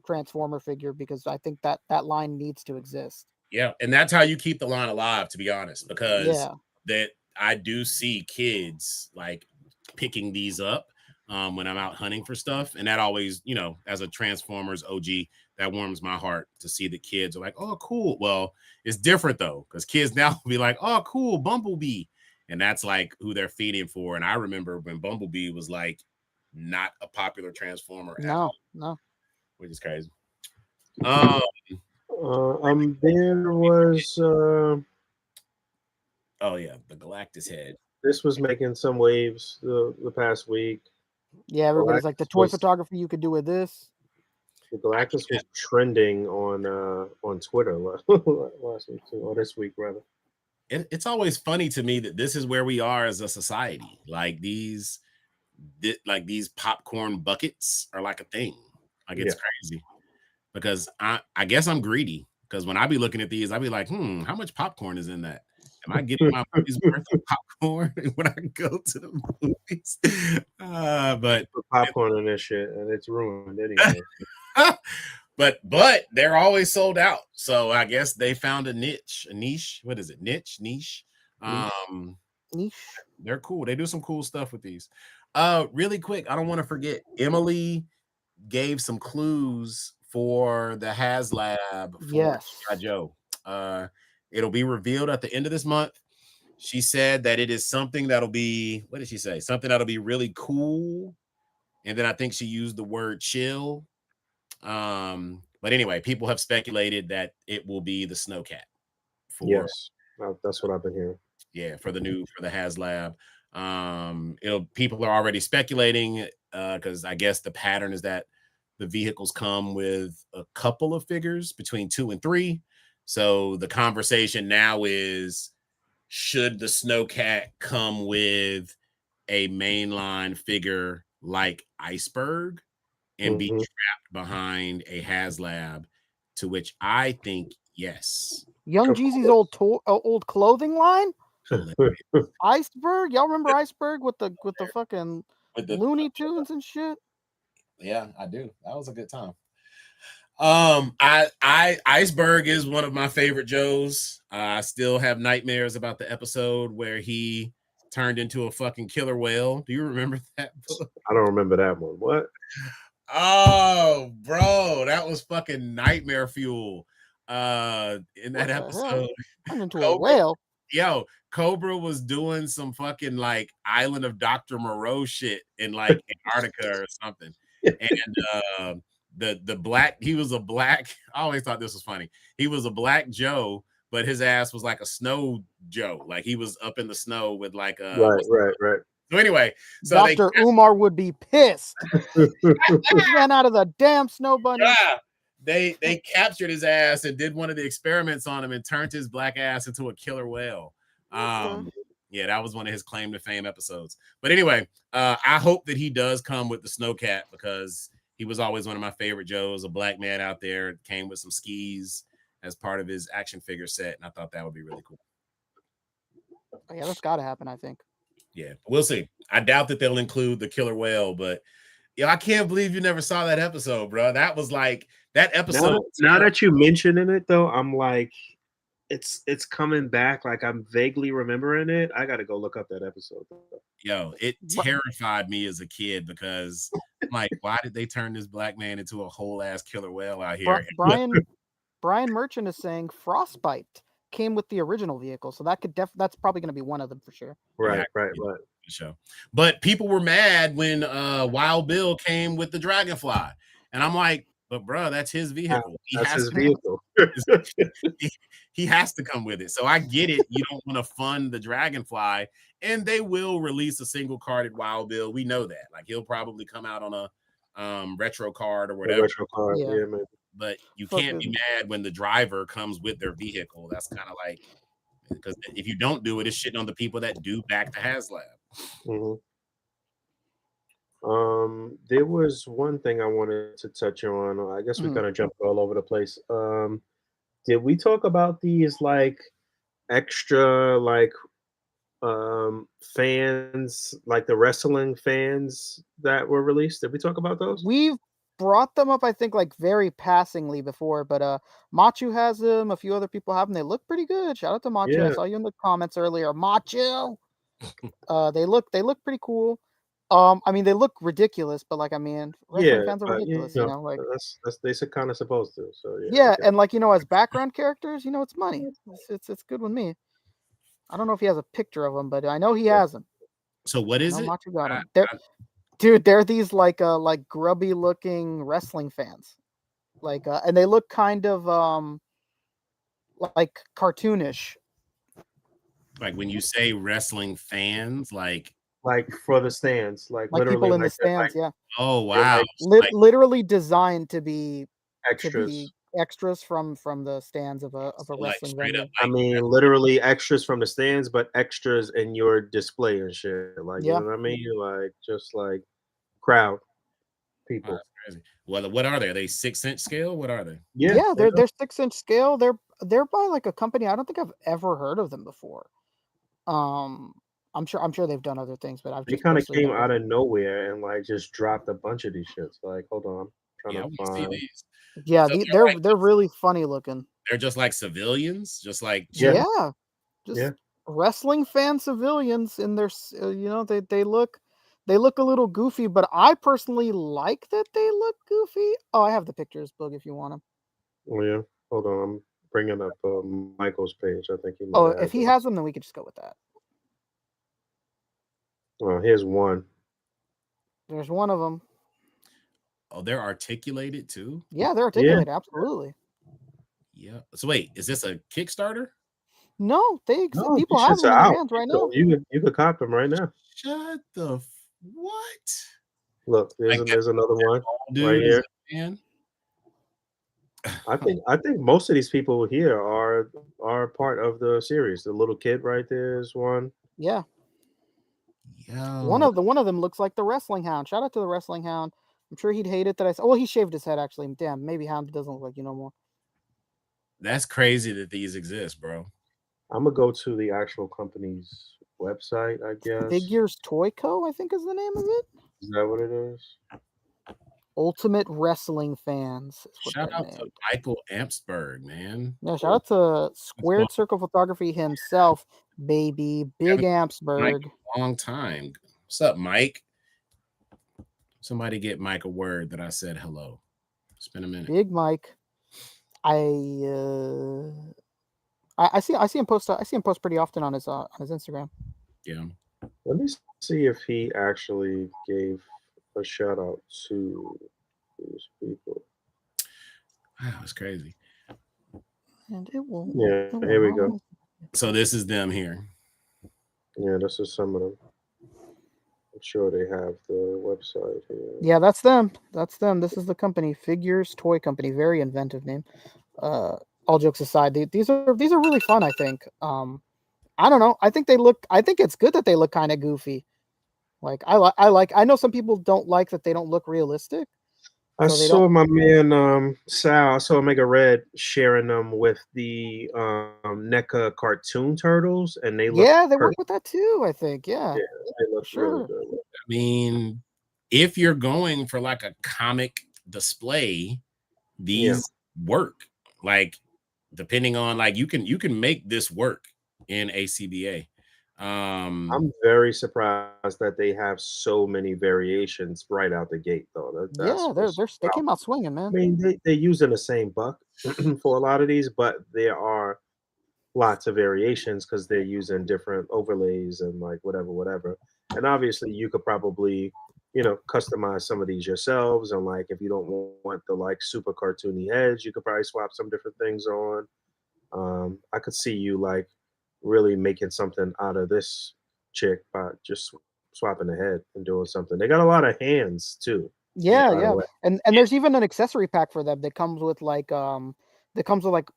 Speaker 4: Transformer figure, because I think that line needs to exist.
Speaker 7: Yeah, and that's how you keep the line alive, to be honest, because
Speaker 4: Yeah.
Speaker 7: that I do see kids like picking these up when I'm out hunting for stuff, and that always, as a Transformers OG, that warms my heart to see the kids are like, oh, cool. Well, it's different though, because kids now will be like, oh, cool, Bumblebee. And that's like who they're feeding for. And I remember when Bumblebee was like not a popular Transformer at all.
Speaker 4: No.
Speaker 7: Which is crazy.
Speaker 6: There was
Speaker 7: oh yeah, the Galactus head.
Speaker 6: This was making some waves the past week.
Speaker 4: Yeah, everybody's like, the toy photography you could do with this.
Speaker 6: The Galactus was trending on Twitter last week too, or this week rather.
Speaker 7: It's always funny to me that this is where we are as a society. Like these popcorn buckets are like a thing. Like it's crazy. Because I guess I'm greedy. Because when I be looking at these, I be like, how much popcorn is in that? Am I getting my money's worth of popcorn when I go to the movies? But
Speaker 6: put popcorn in this shit, and it's ruined anyway.
Speaker 7: But they're always sold out. So I guess they found a niche. What is it? Niche.
Speaker 4: Niche.
Speaker 7: They're cool. They do some cool stuff with these. Really quick, I don't want to forget. Emily gave some clues for the Haslab for Joe. It'll be revealed at the end of this month. She said that it is something that'll be, what did she say? Something that'll be really cool. And then I think she used the word chill. But anyway, people have speculated that it will be the Snowcat.
Speaker 6: Yes, that's what I've been hearing.
Speaker 7: Yeah, for the Haslab. People are already speculating because I guess the pattern is that the vehicles come with a couple of figures between 2 and 3. So the conversation now is, should the Snowcat come with a mainline figure like Iceberg and be trapped behind a Haslab? To which I think yes.
Speaker 4: Young Jeezy's old clothing line. Iceberg, y'all remember Iceberg with the fucking Looney Tunes and shit?
Speaker 7: Yeah, I do. That was a good time. Iceberg is one of my favorite Joes. I still have nightmares about the episode where he turned into a fucking killer whale. Do you remember that book?
Speaker 6: I don't remember that one. What?
Speaker 7: Oh, bro, that was fucking nightmare fuel. In that episode,
Speaker 4: turned into a whale.
Speaker 7: Yo, Cobra was doing some fucking like Island of Dr. Moreau shit in like Antarctica or something. And the black, he was a black, I always thought this was funny. He was a black Joe, but his ass was like a snow Joe. Like he was up in the snow with like a
Speaker 6: right.
Speaker 7: So anyway,
Speaker 4: Dr. Umar would be pissed. He ran out of the damn snow bunny.
Speaker 7: Yeah. They captured his ass and did one of the experiments on him and turned his black ass into a killer whale. Yeah, that was one of his claim to fame episodes. But anyway, I hope that he does come with the Snowcat because he was always one of my favorite Joes, a black man out there, came with some skis as part of his action figure set, and I thought that would be really cool.
Speaker 4: Oh, yeah, that's got to happen, I think.
Speaker 7: Yeah, we'll see. I doubt that they'll include the killer whale, but I can't believe you never saw that episode, bro. That was like that episode.
Speaker 6: Now that you mentioning it, though, I'm like, it's coming back. Like I'm vaguely remembering it. I got to go look up that episode.
Speaker 7: Yo, it terrified me as a kid because I'm like, why did they turn this black man into a whole ass killer whale out here?
Speaker 4: Brian Merchant is saying Frostbite came with the original vehicle, so that could that's probably going to be one of them for sure.
Speaker 6: Right.
Speaker 7: Show. But people were mad when Wild Bill came with the Dragonfly, and I'm like, but bro, that's his vehicle.
Speaker 6: That's his vehicle.
Speaker 7: He has to come with it. So I get it. You don't want to fund the Dragonfly, and they will release a single carded Wild Bill. We know that. Like he'll probably come out on a retro card or whatever.
Speaker 6: Retro card, yeah, man.
Speaker 7: But you can't be mad when the driver comes with their vehicle. That's kind of like, because if you don't do it, it's shitting on the people that do back to Haslab.
Speaker 6: Mm-hmm. There was one thing I wanted to touch on. I guess we kind of jumped all over the place. Did we talk about these like extra fans, like the wrestling fans that were released? Did we talk about those?
Speaker 4: We've brought them up, I think, like very passingly before, but Machu has them. A few other people have them. They look pretty good. Shout out to Machu.
Speaker 6: Yeah.
Speaker 4: I saw you in the comments earlier. Machu. They look pretty cool. I mean, they look ridiculous, but like, I mean, wrestling fans are ridiculous, you know, like
Speaker 6: that's they kind of supposed to. So
Speaker 4: yeah, and like, you know, as background characters, you know, it's money. It's good with me. I don't know if he has a picture of them, but I know he has them.
Speaker 7: So what is it?
Speaker 4: Machu got them. Dude, they're these like grubby looking wrestling fans, like and they look kind of like cartoonish.
Speaker 7: Like when you say wrestling fans, like
Speaker 6: for the stands, like literally
Speaker 4: people in the stands, yeah.
Speaker 7: Oh wow,
Speaker 4: literally designed to be
Speaker 6: extras
Speaker 4: from the stands of a wrestling venue.
Speaker 6: I mean, literally extras from the stands, but extras in your display and shit. Like, you know what I mean? Like just like crowd people.
Speaker 7: Crazy. Well, what are they? Are they 6-inch scale? What are they?
Speaker 4: Yeah, they're 6-inch scale. They're by like a company. I don't think I've ever heard of them before. I'm sure they've done other things, but I've just
Speaker 6: kind of came out of nowhere and like just dropped a bunch of these shits. Like, hold on, I'm trying to find
Speaker 7: these.
Speaker 4: Yeah, so they're really funny looking.
Speaker 7: They're just like civilians, just
Speaker 4: wrestling fan civilians in their, you know, they look a little goofy, but I personally like that they look goofy. Oh, I have the pictures, Boog, if you want them.
Speaker 6: Oh yeah, hold on, I'm bringing up Michael's page. I think he.
Speaker 4: If he has them, then we could just go with that.
Speaker 6: Well, here's one.
Speaker 4: There's one of them.
Speaker 7: Oh, they're articulated too?
Speaker 4: Yeah, they're articulated. Yeah. Absolutely.
Speaker 7: Yeah. So wait, is this a Kickstarter?
Speaker 4: No, people have them in their hands right now.
Speaker 6: You could cop them right now.
Speaker 7: Shut the what?
Speaker 6: Look, there's another one right here. Man. I think most of these people here are part of the series. The little kid right there is one.
Speaker 4: Yeah.
Speaker 7: Yeah.
Speaker 4: One of them looks like the Wrestling Hound. Shout out to the Wrestling Hound. I'm sure he'd hate it that I said. Well, he shaved his head actually. Damn, maybe Hound doesn't look like you no more.
Speaker 7: That's crazy that these exist, bro.
Speaker 6: I'm gonna go to the actual company's website, I guess.
Speaker 4: Figures Toy Co., I think is the name of it.
Speaker 6: Is that what it is?
Speaker 4: Ultimate Wrestling Fans.
Speaker 7: Shout out to Michael Ampsberg, man.
Speaker 4: Yeah, shout out to Squared Circle Photography himself, baby. Big Ampsberg.
Speaker 7: Long time. What's up, Mike? Somebody get Mike a word that I said hello. It's been a minute.
Speaker 4: Big Mike. I see him post. I see him post pretty often on his Instagram.
Speaker 7: Yeah.
Speaker 6: Let me see if he actually gave a shout out to these people.
Speaker 7: Wow, it's crazy.
Speaker 4: And it will.
Speaker 6: Yeah, here we go.
Speaker 7: So this is them here.
Speaker 6: Yeah, this is some of them. I'm sure they have the website here.
Speaker 4: Yeah, that's them. That's them. This is the company, Figures Toy Company. Very inventive name. All jokes aside, these are really fun. I think. I don't know. I think it's good that they look kind of goofy. Like I know some people don't like that they don't look realistic,
Speaker 6: I
Speaker 4: So they
Speaker 6: saw
Speaker 4: don't.
Speaker 6: my man Sal. I saw Omega Red sharing them with the NECA cartoon turtles, and they look
Speaker 4: Yeah, they work
Speaker 6: perfect.
Speaker 4: with that too. I think. Yeah,
Speaker 6: Yeah, they
Speaker 4: for
Speaker 6: look really
Speaker 4: sure.
Speaker 6: good.
Speaker 7: I mean, if you're going for like a comic display,
Speaker 6: Yeah,
Speaker 7: these work. Like, depending on like you can make this work in ACBA.
Speaker 6: I'm very surprised that they have so many variations right out the gate, though. That's
Speaker 4: Yeah,
Speaker 6: what's
Speaker 4: they
Speaker 6: wow.
Speaker 4: came out swinging,
Speaker 6: I
Speaker 4: man.
Speaker 6: mean, they're using the same buck for a lot of these, but there are lots of variations because they're using different overlays and like whatever. And obviously, you could probably, customize some of these yourselves. And like, if you don't want the like super cartoony heads, you could probably swap some different things on. I could see you like really making something out of this chick by just swapping the head and doing something. They got a lot of hands too,
Speaker 7: Yeah,
Speaker 4: Yeah,
Speaker 6: by the
Speaker 4: yeah.
Speaker 6: way.
Speaker 4: And there's even an accessory pack for them that comes with like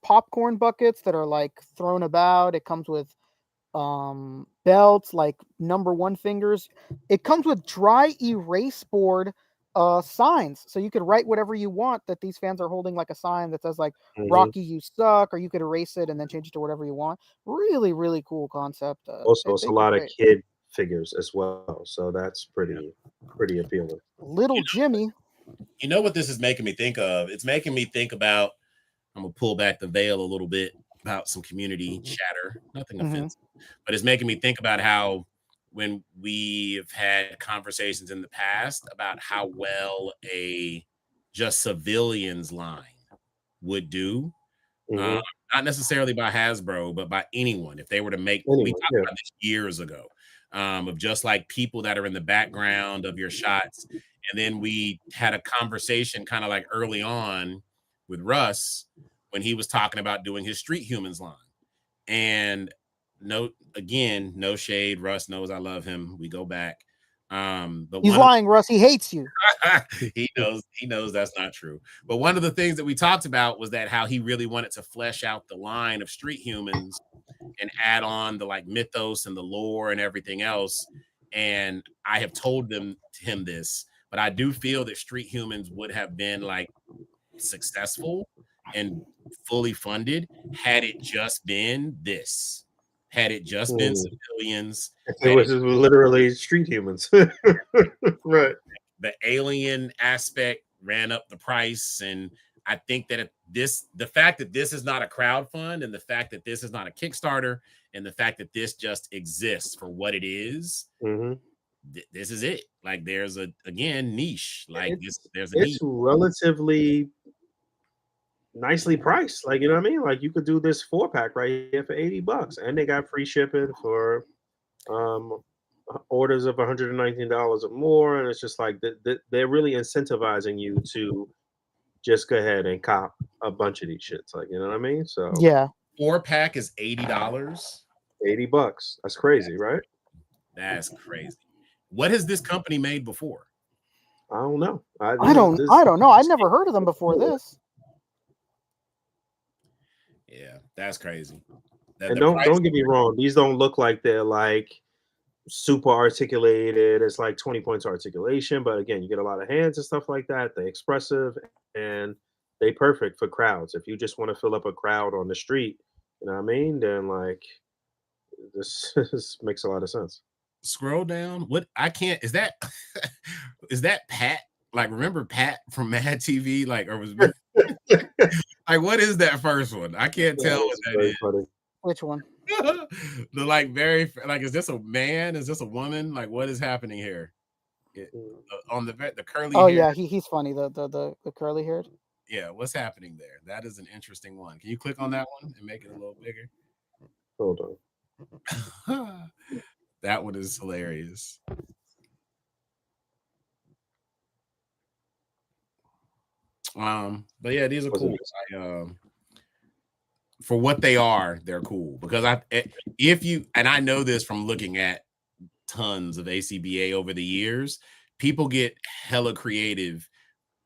Speaker 4: popcorn buckets that are like thrown about. It comes with belts like number one fingers. It comes with dry erase board signs. So you could write whatever you want that these fans are holding like a sign that says like
Speaker 6: Hmm.
Speaker 4: Rocky you suck, or you could erase it and then change it to whatever you want. Really, really cool concept.
Speaker 6: Also, it's
Speaker 4: They
Speaker 6: a
Speaker 4: do
Speaker 6: lot of
Speaker 4: great.
Speaker 6: kid figures as well, so that's
Speaker 7: yeah.
Speaker 6: pretty appealing.
Speaker 4: Little Jimmy.
Speaker 7: You know what this is making me think of? It's making me think about. I'm gonna pull back the veil a little bit about some community chatter. Nothing
Speaker 4: Hmm.
Speaker 7: offensive, but it's making me think about how when we've had conversations in the past about how well a just civilians line would do. Uh,
Speaker 6: Hmm.
Speaker 7: Not necessarily by Hasbro, but by anyone. If they were to make, we
Speaker 6: Anyway,
Speaker 7: talked
Speaker 6: yeah.
Speaker 7: about this years ago, of just like people that are in the background of your shots. And then we had a conversation kind of like early on with Russ when he was talking about doing his Street Humans line. And no shade. Russ knows I love him. We go back. But
Speaker 4: He's
Speaker 7: one of
Speaker 4: lying, Russ. He hates you.
Speaker 7: he knows that's not true. But one of the things that we talked about was that how he really wanted to flesh out the line of Street Humans and add on the like mythos and the lore and everything else. And I have told him this, but I do feel that Street Humans would have been like successful and fully funded had it just been this. Had it just been
Speaker 6: Mm.
Speaker 7: civilians,
Speaker 6: It
Speaker 7: had it
Speaker 6: was literally street humans, right?
Speaker 7: the alien aspect ran up the price. And I think that the fact that this is not a crowd fund, and the fact that this is not a Kickstarter, and the fact that this just exists for what it is,
Speaker 6: Hmm.
Speaker 7: this is it. Like there's again niche. Like this, there's a
Speaker 6: It's
Speaker 7: need.
Speaker 6: relatively nicely priced. Like, you know what I mean? Like, you could do this 4-pack right here for $80, and they got free shipping for um orders of $119 or more. And it's just like they're really incentivizing you to just go ahead and cop a bunch of these shits. Like, you know what I mean? So
Speaker 4: Yeah.
Speaker 7: 4-pack is $80.
Speaker 6: $80. That's crazy, right?
Speaker 7: That's crazy. What has this company made before?
Speaker 6: I don't know.
Speaker 4: I don't know. I'd never heard of them before this.
Speaker 7: Yeah, that's crazy.
Speaker 6: And
Speaker 7: The
Speaker 6: don't
Speaker 7: price.
Speaker 6: get me wrong, these don't look like they're like super articulated. It's like 20 points articulation, but again, you get a lot of hands and stuff like that. They're expressive and they perfect for crowds. If you just want to fill up a crowd on the street, you know what I mean? Then like this makes a lot of sense.
Speaker 7: Scroll down. What I can't is that is that Pat? Like, remember Pat from Mad TV? Like, or was like, what is that first one? I can't tell what
Speaker 6: That's
Speaker 7: that
Speaker 6: very
Speaker 7: is.
Speaker 6: funny.
Speaker 4: Which one?
Speaker 7: The like very like, is this a man? Is this a woman? Like, what is happening here? On the curly
Speaker 4: Oh
Speaker 7: hair.
Speaker 4: yeah, he's funny. The curly haired.
Speaker 7: Yeah, what's happening there? That is an interesting one. Can you click on that one and make it a little bigger?
Speaker 6: Hold on.
Speaker 7: That one is hilarious. But yeah, these are cool. For what they are, they're cool because I know this from looking at tons of ACBA over the years, people get hella creative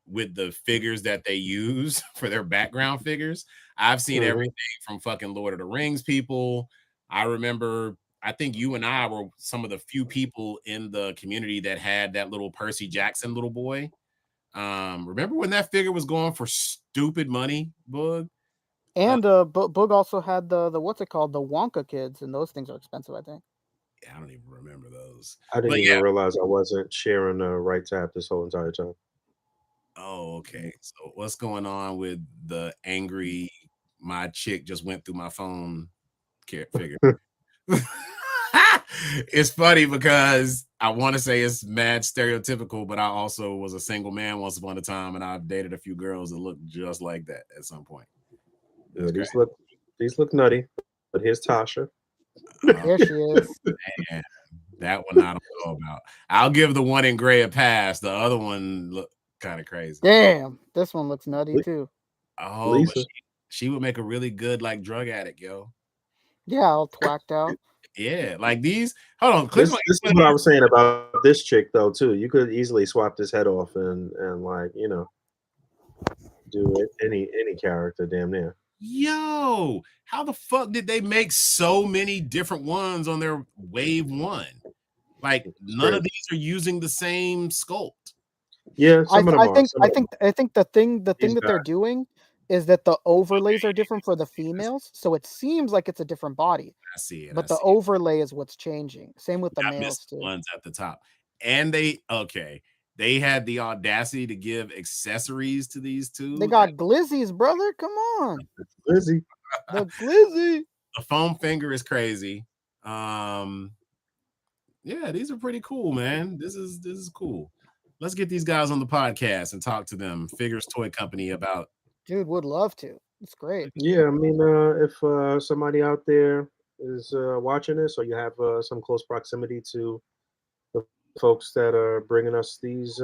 Speaker 7: with the figures that they use for their background figures. I've seen everything from fucking Lord of the Rings people. I remember, I think you and I were some of the few people in the community that had that little Percy Jackson little boy. Remember when that figure was going for stupid money, Bug?
Speaker 4: And Boog also had the what's it called, the Wonka kids, and those things are expensive, I think.
Speaker 7: I don't even remember those.
Speaker 6: I didn't
Speaker 7: But
Speaker 6: even
Speaker 7: yeah.
Speaker 6: realize I wasn't sharing the right tab this whole entire time.
Speaker 7: Oh, okay. So what's going on with the angry? My chick just went through my phone. Figure. It's funny because I want to say it's mad stereotypical, but I also was a single man once upon a time, and I've dated a few girls that look just like that at some point.
Speaker 6: Yeah, these look nutty, but here's Tasha.
Speaker 4: There she is.
Speaker 7: Man, that one I don't know about. I'll give the one in gray a pass. The other one look kind of crazy.
Speaker 4: Damn, this one looks nutty too.
Speaker 7: Oh, but she would make a really good like drug addict, yo.
Speaker 4: Yeah, all twacked out.
Speaker 7: Yeah, like these. Hold on,
Speaker 6: this is what I was saying about this chick though too. You could easily swap this head off and like do it any character damn near.
Speaker 7: Yo, how the fuck did they make so many different ones on their wave one? Like none of these are using the same sculpt.
Speaker 6: Yeah, some of them are.
Speaker 4: I think the thing that they're doing is that the overlays are different for the females, so it seems like it's a different body.
Speaker 7: I see it.
Speaker 4: But the overlay is what's changing. Same with the
Speaker 7: I
Speaker 4: males too.
Speaker 7: Ones at the top, and they had the audacity to give accessories to these two.
Speaker 4: They got glizzies, brother. Come on,
Speaker 6: glizzy.
Speaker 4: The glizzy.
Speaker 7: The foam finger is crazy. Yeah, these are pretty cool, man. This is cool. Let's get these guys on the podcast and talk to them. Figures Toy Company about.
Speaker 4: Dude, would love to. It's great.
Speaker 6: Yeah, I mean, if somebody out there is watching this, or you have some close proximity to the folks that are bringing us these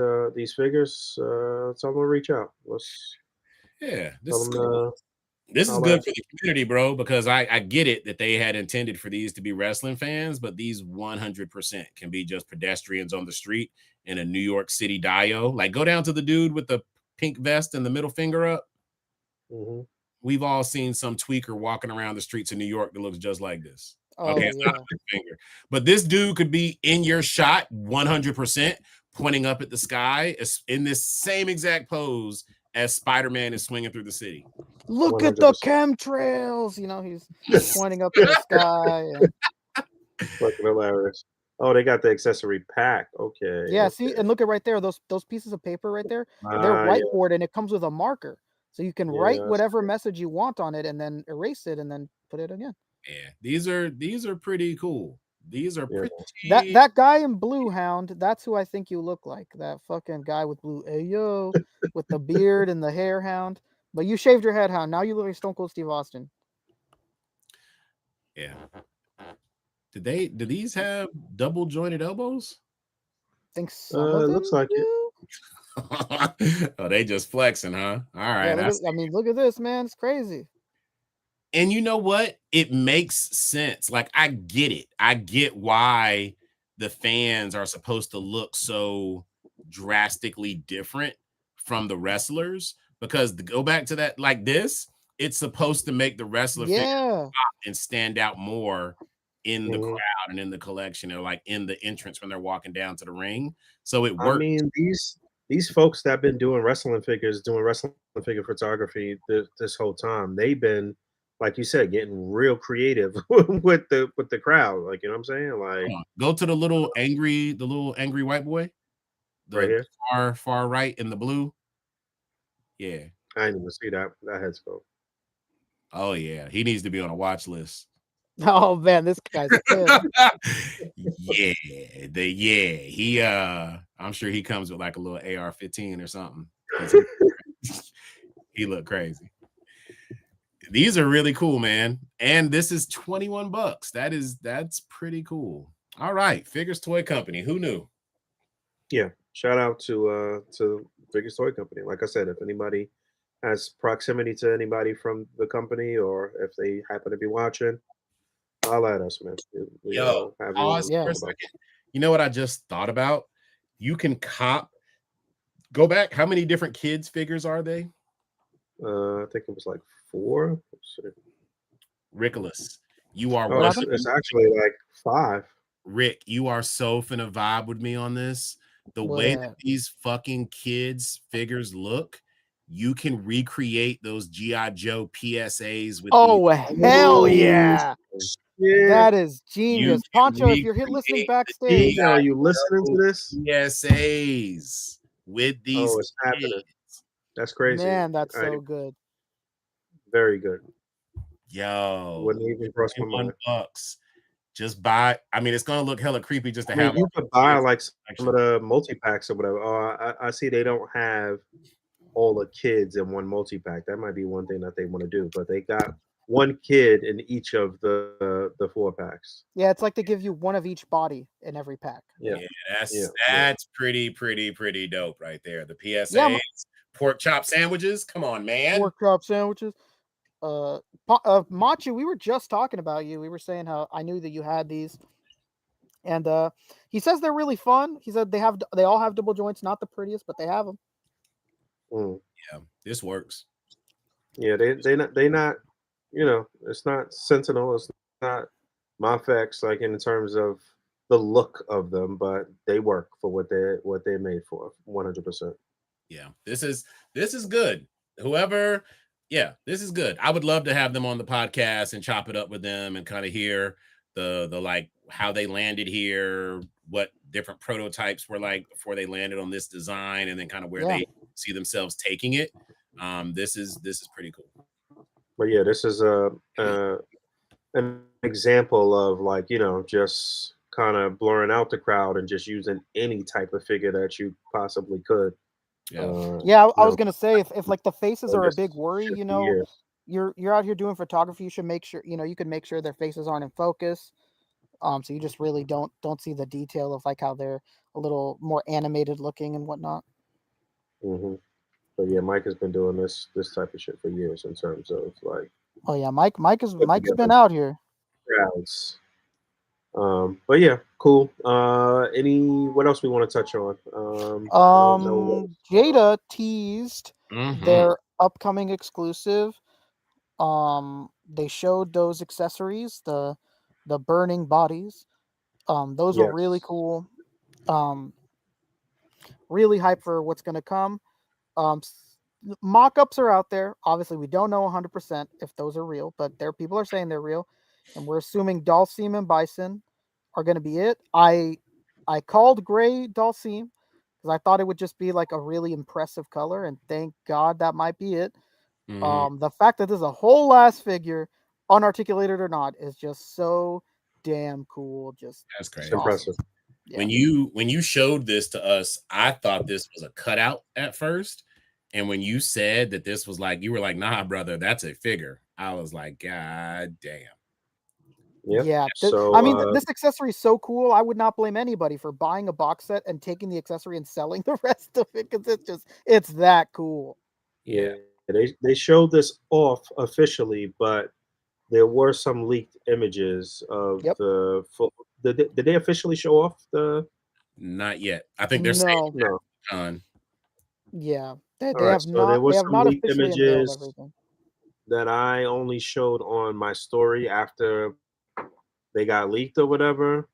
Speaker 6: figures, tell them to reach out.
Speaker 7: This is cool. This is good for the community, bro, because I get it that they had intended for these to be wrestling fans, but these 100% can be just pedestrians on the street in a New York City dio. Like, go down to the dude with the pink vest and the middle finger up.
Speaker 6: Mm-hmm.
Speaker 7: We've all seen some tweaker walking around the streets of New York that looks just like this.
Speaker 4: Oh,
Speaker 7: okay, it's not a big finger, but this dude could be in your shot 100%, pointing up at the sky in this same exact pose as Spider-Man is swinging through the city.
Speaker 4: Look 100%. At the chemtrails. He's pointing up to the sky. And...
Speaker 6: Fucking hilarious. Oh, they got the accessory pack. Okay.
Speaker 4: Yeah, see, and look at right there. Those pieces of paper right there. They're whiteboard, and it comes with a marker, so you can write whatever message you want on it, and then erase it, and then put it again.
Speaker 7: Yeah, these are pretty cool. These are pretty.
Speaker 4: That guy in Blue Hound, that's who I think you look like. That fucking guy with blue, ayo, with the beard and the hair, Hound. But you shaved your head, Hound. Now you look like Stone Cold Steve Austin.
Speaker 7: Yeah. Do these have double jointed elbows?
Speaker 4: I think some of them
Speaker 6: looks like
Speaker 4: do.
Speaker 7: it. Oh, they just flexing, huh? All right.
Speaker 4: Yeah, look at this, man. It's crazy.
Speaker 7: And you know what? It makes sense. Like, I get it. I get why the fans are supposed to look so drastically different from the wrestlers. Because to go back to that, like this, it's supposed to make the wrestler pop and stand out more in the crowd and in the collection, or like in the entrance when they're walking down to the ring. So it works.
Speaker 6: I mean, these folks that have been doing wrestling figure photography this whole time, they've been, like you said, getting real creative with the crowd. Like, you know what I'm saying? Like,
Speaker 7: go to the little angry white boy,
Speaker 6: right here,
Speaker 7: far right in the blue. Yeah,
Speaker 6: I didn't even see that headscope.
Speaker 7: Oh yeah, he needs to be on a watch list.
Speaker 4: Oh man, this guy's good.
Speaker 7: He I'm sure he comes with like a little AR-15 or something. He looked crazy. These are really cool, man. And this is $21. That's pretty cool. All right, Figures Toy Company. Who knew?
Speaker 6: Yeah, shout out to Figures Toy Company. Like I said, if anybody has proximity to anybody from the company, or if they happen to be watching, holla at us, man.
Speaker 7: Pause for a second. You know what I just thought about? You can go back. How many different kids figures are they?
Speaker 6: I think it was like 4.
Speaker 7: Rickolas, you are.
Speaker 6: It's actually like 5.
Speaker 7: Rick, you are so finna vibe with me on this the way that these fucking kids figures look, you can recreate those G.I. Joe PSAs with
Speaker 4: hell yeah. That is genius. Poncho, if you're listening backstage.
Speaker 6: Yeah, are you listening to this?
Speaker 7: PSAs with these
Speaker 6: it's happening. That's crazy.
Speaker 4: Man, that's so good.
Speaker 6: Very good.
Speaker 7: Yo,
Speaker 6: wouldn't even cross my mind.
Speaker 7: $21. Just buy. I mean, it's gonna look hella creepy just to have.
Speaker 6: You could buy like some of the multi-packs or whatever. Oh, I see they don't have all the kids in one multi-pack. That might be one thing that they want to do, but they got one kid in each of the 4 packs.
Speaker 4: Yeah, it's like they give you one of each body in every pack.
Speaker 7: Yeah, that's pretty dope right there. The PSAs, pork chop sandwiches. Come on, man.
Speaker 4: Pork chop sandwiches. Machu, we were just talking about you. We were saying how I knew that you had these, and he says they're really fun. He said they all have double joints, not the prettiest, but they have them.
Speaker 7: Yeah, this works.
Speaker 6: Yeah, they not. You know, it's not Sentinel. It's not MAHVEL, like in terms of the look of them, but they work for what they're made for, 100%.
Speaker 7: Yeah, this is good. Whoever. Yeah, this is good. I would love to have them on the podcast and chop it up with them and kind of hear the like how they landed here, what different prototypes were like before they landed on this design, and then kind of where they see themselves taking it. This is pretty cool.
Speaker 6: But yeah, this is an example of, like, you know, just kind of blurring out the crowd and just using any type of figure that you possibly could.
Speaker 4: I was gonna say if like the faces are a big worry, you know, you're out here doing photography, you should make sure, you know, you can make sure their faces aren't in focus. So you just really don't see the detail of like how they're a little more animated looking and whatnot.
Speaker 6: But yeah, Mike has been doing this type of shit for years in terms of like.
Speaker 4: Oh yeah, Mike's been out here.
Speaker 6: Crowds. But yeah, cool. What else we want to touch on?
Speaker 4: Jada teased their upcoming exclusive. They showed those accessories, the burning bodies. Those were really cool. Really hyped for what's gonna come. Mock-ups are out there. Obviously, we don't know 100% if those are real, but people are saying they're real, and we're assuming Dhalsim and Bison are going to be it. I called gray Dhalsim because I thought it would just be like a really impressive color, and thank God that might be it. The fact that there's a whole ass figure, unarticulated or not, is just so damn cool.
Speaker 7: That's crazy.
Speaker 6: Awesome. Impressive.
Speaker 7: Yeah. When you showed this to us, I thought this was a cutout at first. And when you said that this was like, you were like, nah, brother, that's a figure. I was like, God damn.
Speaker 6: Yep.
Speaker 4: Yeah.
Speaker 6: So,
Speaker 4: I mean, this accessory is so cool. I would not blame anybody for buying a box set and taking the accessory and selling the rest of it, because it's that cool.
Speaker 6: Yeah. They showed this off officially, but there were some leaked images of the full. Did they officially show off the?
Speaker 7: Not yet. I think they're saying no.
Speaker 4: Yeah. They have not officially unveiled everything.
Speaker 6: That I only showed on my story after they got leaked or whatever.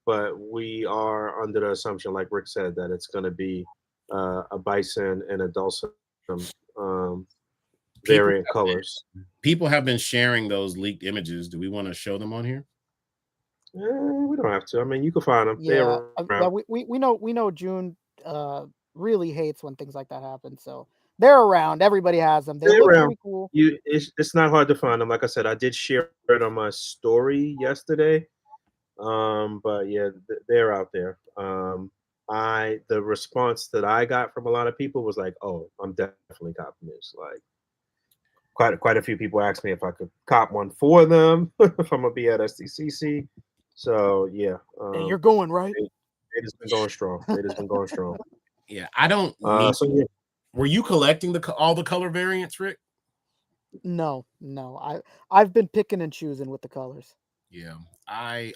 Speaker 6: But we are under the assumption, like Rick said, that it's going to be a Bison and a Dhalsim variant colors.
Speaker 7: People have been sharing those leaked images. Do we want to show them on here?
Speaker 6: We don't have to. I mean, you can find them.
Speaker 4: Yeah, we know June really hates when things like that happen. So they're around. Everybody has them. They look pretty cool.
Speaker 6: It's not hard to find them. Like I said, I did share it on my story yesterday. But yeah, they're out there. The response that I got from a lot of people was like, "Oh, I'm definitely copping this." Like, quite a few people asked me if I could cop one for them if I'm gonna be at SDCC. So yeah,
Speaker 4: and you're going right.
Speaker 6: They just been going strong.
Speaker 7: Yeah, I don't. Were you collecting all the color variants, Rick?
Speaker 4: No. I've been picking and choosing with the colors.
Speaker 7: Yeah, I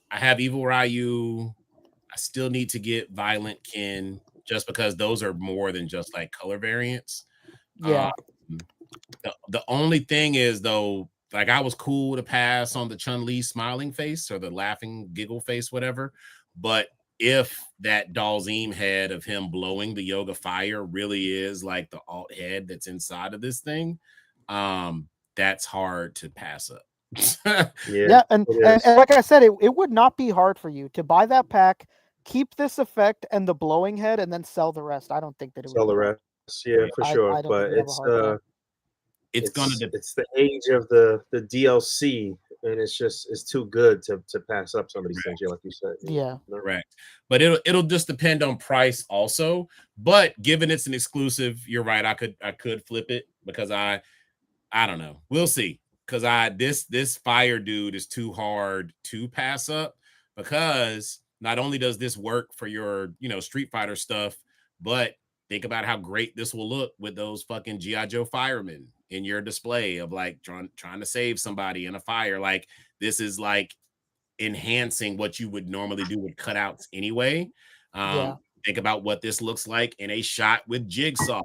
Speaker 7: have Evil Ryu. I still need to get Violent Kin just because those are more than just like color variants.
Speaker 4: Yeah.
Speaker 7: The only thing is though, like I was cool to pass on the Chun-Li smiling face or the laughing giggle face, whatever. But if that Dalzim head of him blowing the yoga fire really is like the alt head that's inside of this thing, that's hard to pass up.
Speaker 4: Yeah, and like I said, it would not be hard for you to buy that pack, keep this effect and the blowing head, and then sell the rest. I don't think that it would
Speaker 6: sell
Speaker 4: be
Speaker 6: the
Speaker 4: hard.
Speaker 6: rest. Yeah, for sure.
Speaker 4: I don't
Speaker 6: But
Speaker 4: think you'd have a hard time.
Speaker 7: It's
Speaker 6: the age of the DLC, and it's too good to pass up some of these things. Yeah, like you said.
Speaker 4: Yeah,
Speaker 7: correct. But it'll just depend on price also. But given it's an exclusive, you're right. I could flip it because I don't know. We'll see. Because this fire dude is too hard to pass up, because not only does this work for your Street Fighter stuff, but think about how great this will look with those fucking G.I. Joe firemen in your display of like trying to save somebody in a fire. Like, this is like enhancing what you would normally do with cutouts anyway.
Speaker 4: Yeah.
Speaker 7: Think about what this looks like in a shot with Jigsaw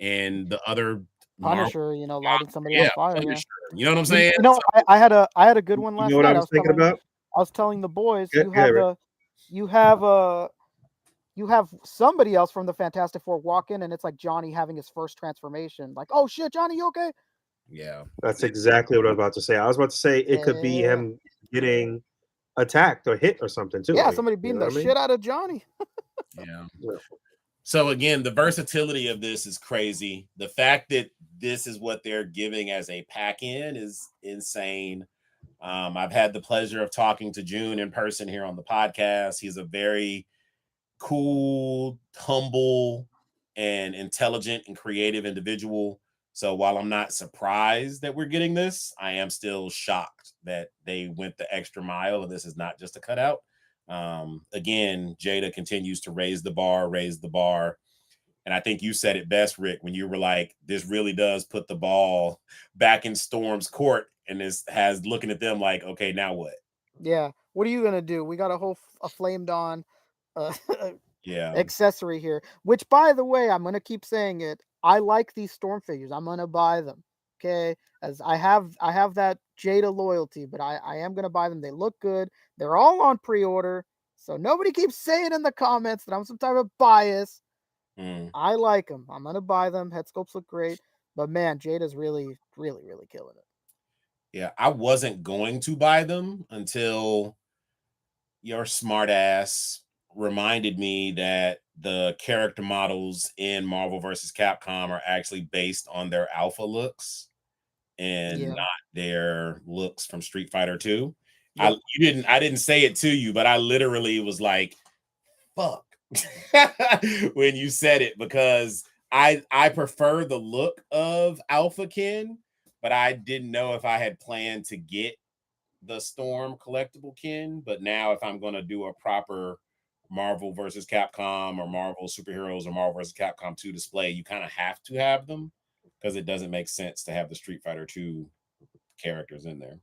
Speaker 7: and the other
Speaker 4: Punisher, lighting somebody on fire.
Speaker 7: Punisher,
Speaker 4: Yeah.
Speaker 7: you know what I'm saying?
Speaker 4: I had a good one last
Speaker 6: You know what
Speaker 4: night.
Speaker 6: I was thinking about?
Speaker 4: I was telling the boys,
Speaker 6: Yeah,
Speaker 4: you have somebody else from the Fantastic Four walk in, and it's like Johnny having his first transformation. Like, oh shit, Johnny, you okay?
Speaker 7: Yeah,
Speaker 6: that's exactly what I was about to say. I was about to say it could be him getting attacked or hit or something too.
Speaker 4: Yeah,
Speaker 6: like,
Speaker 4: somebody beating the shit out of Johnny.
Speaker 7: Yeah. So again, the versatility of this is crazy. The fact that this is what they're giving as a pack-in is insane. I've had the pleasure of talking to June in person here on the podcast. He's a very cool, humble, and intelligent and creative individual. So while I'm not surprised that we're getting this, I am still shocked that they went the extra mile and this is not just a cutout. Again, Jada continues to raise the bar. And I think you said it best, Rick, when you were like, this really does put the ball back in Storm's court, and this has looking at them like, okay, now what?
Speaker 4: Yeah. What are you going to do? We got a flamed on accessory here, which, by the way, I'm going to keep saying it. I like these Storm figures. I'm going to buy them. Okay. As I have that Jada loyalty, but I am going to buy them. They look good. They're all on pre-order. So nobody keeps saying in the comments that I'm some type of bias. I like them. I'm going to buy them. Head sculpts look great. But man, Jada's really, really, really killing it.
Speaker 7: Yeah, I wasn't going to buy them until your smart ass reminded me that the character models in Marvel vs. Capcom are actually based on their alpha looks and not their looks from Street Fighter 2. Yep. I didn't say it to you, but I literally was like, fuck, when you said it, because I prefer the look of Alpha Kin, but I didn't know if I had planned to get the Storm collectible Kin. But now if I'm going to do a proper Marvel versus Capcom or Marvel Superheroes or Marvel versus Capcom 2 display, you kind of have to have them, because it doesn't make sense to have the Street Fighter 2 characters in there.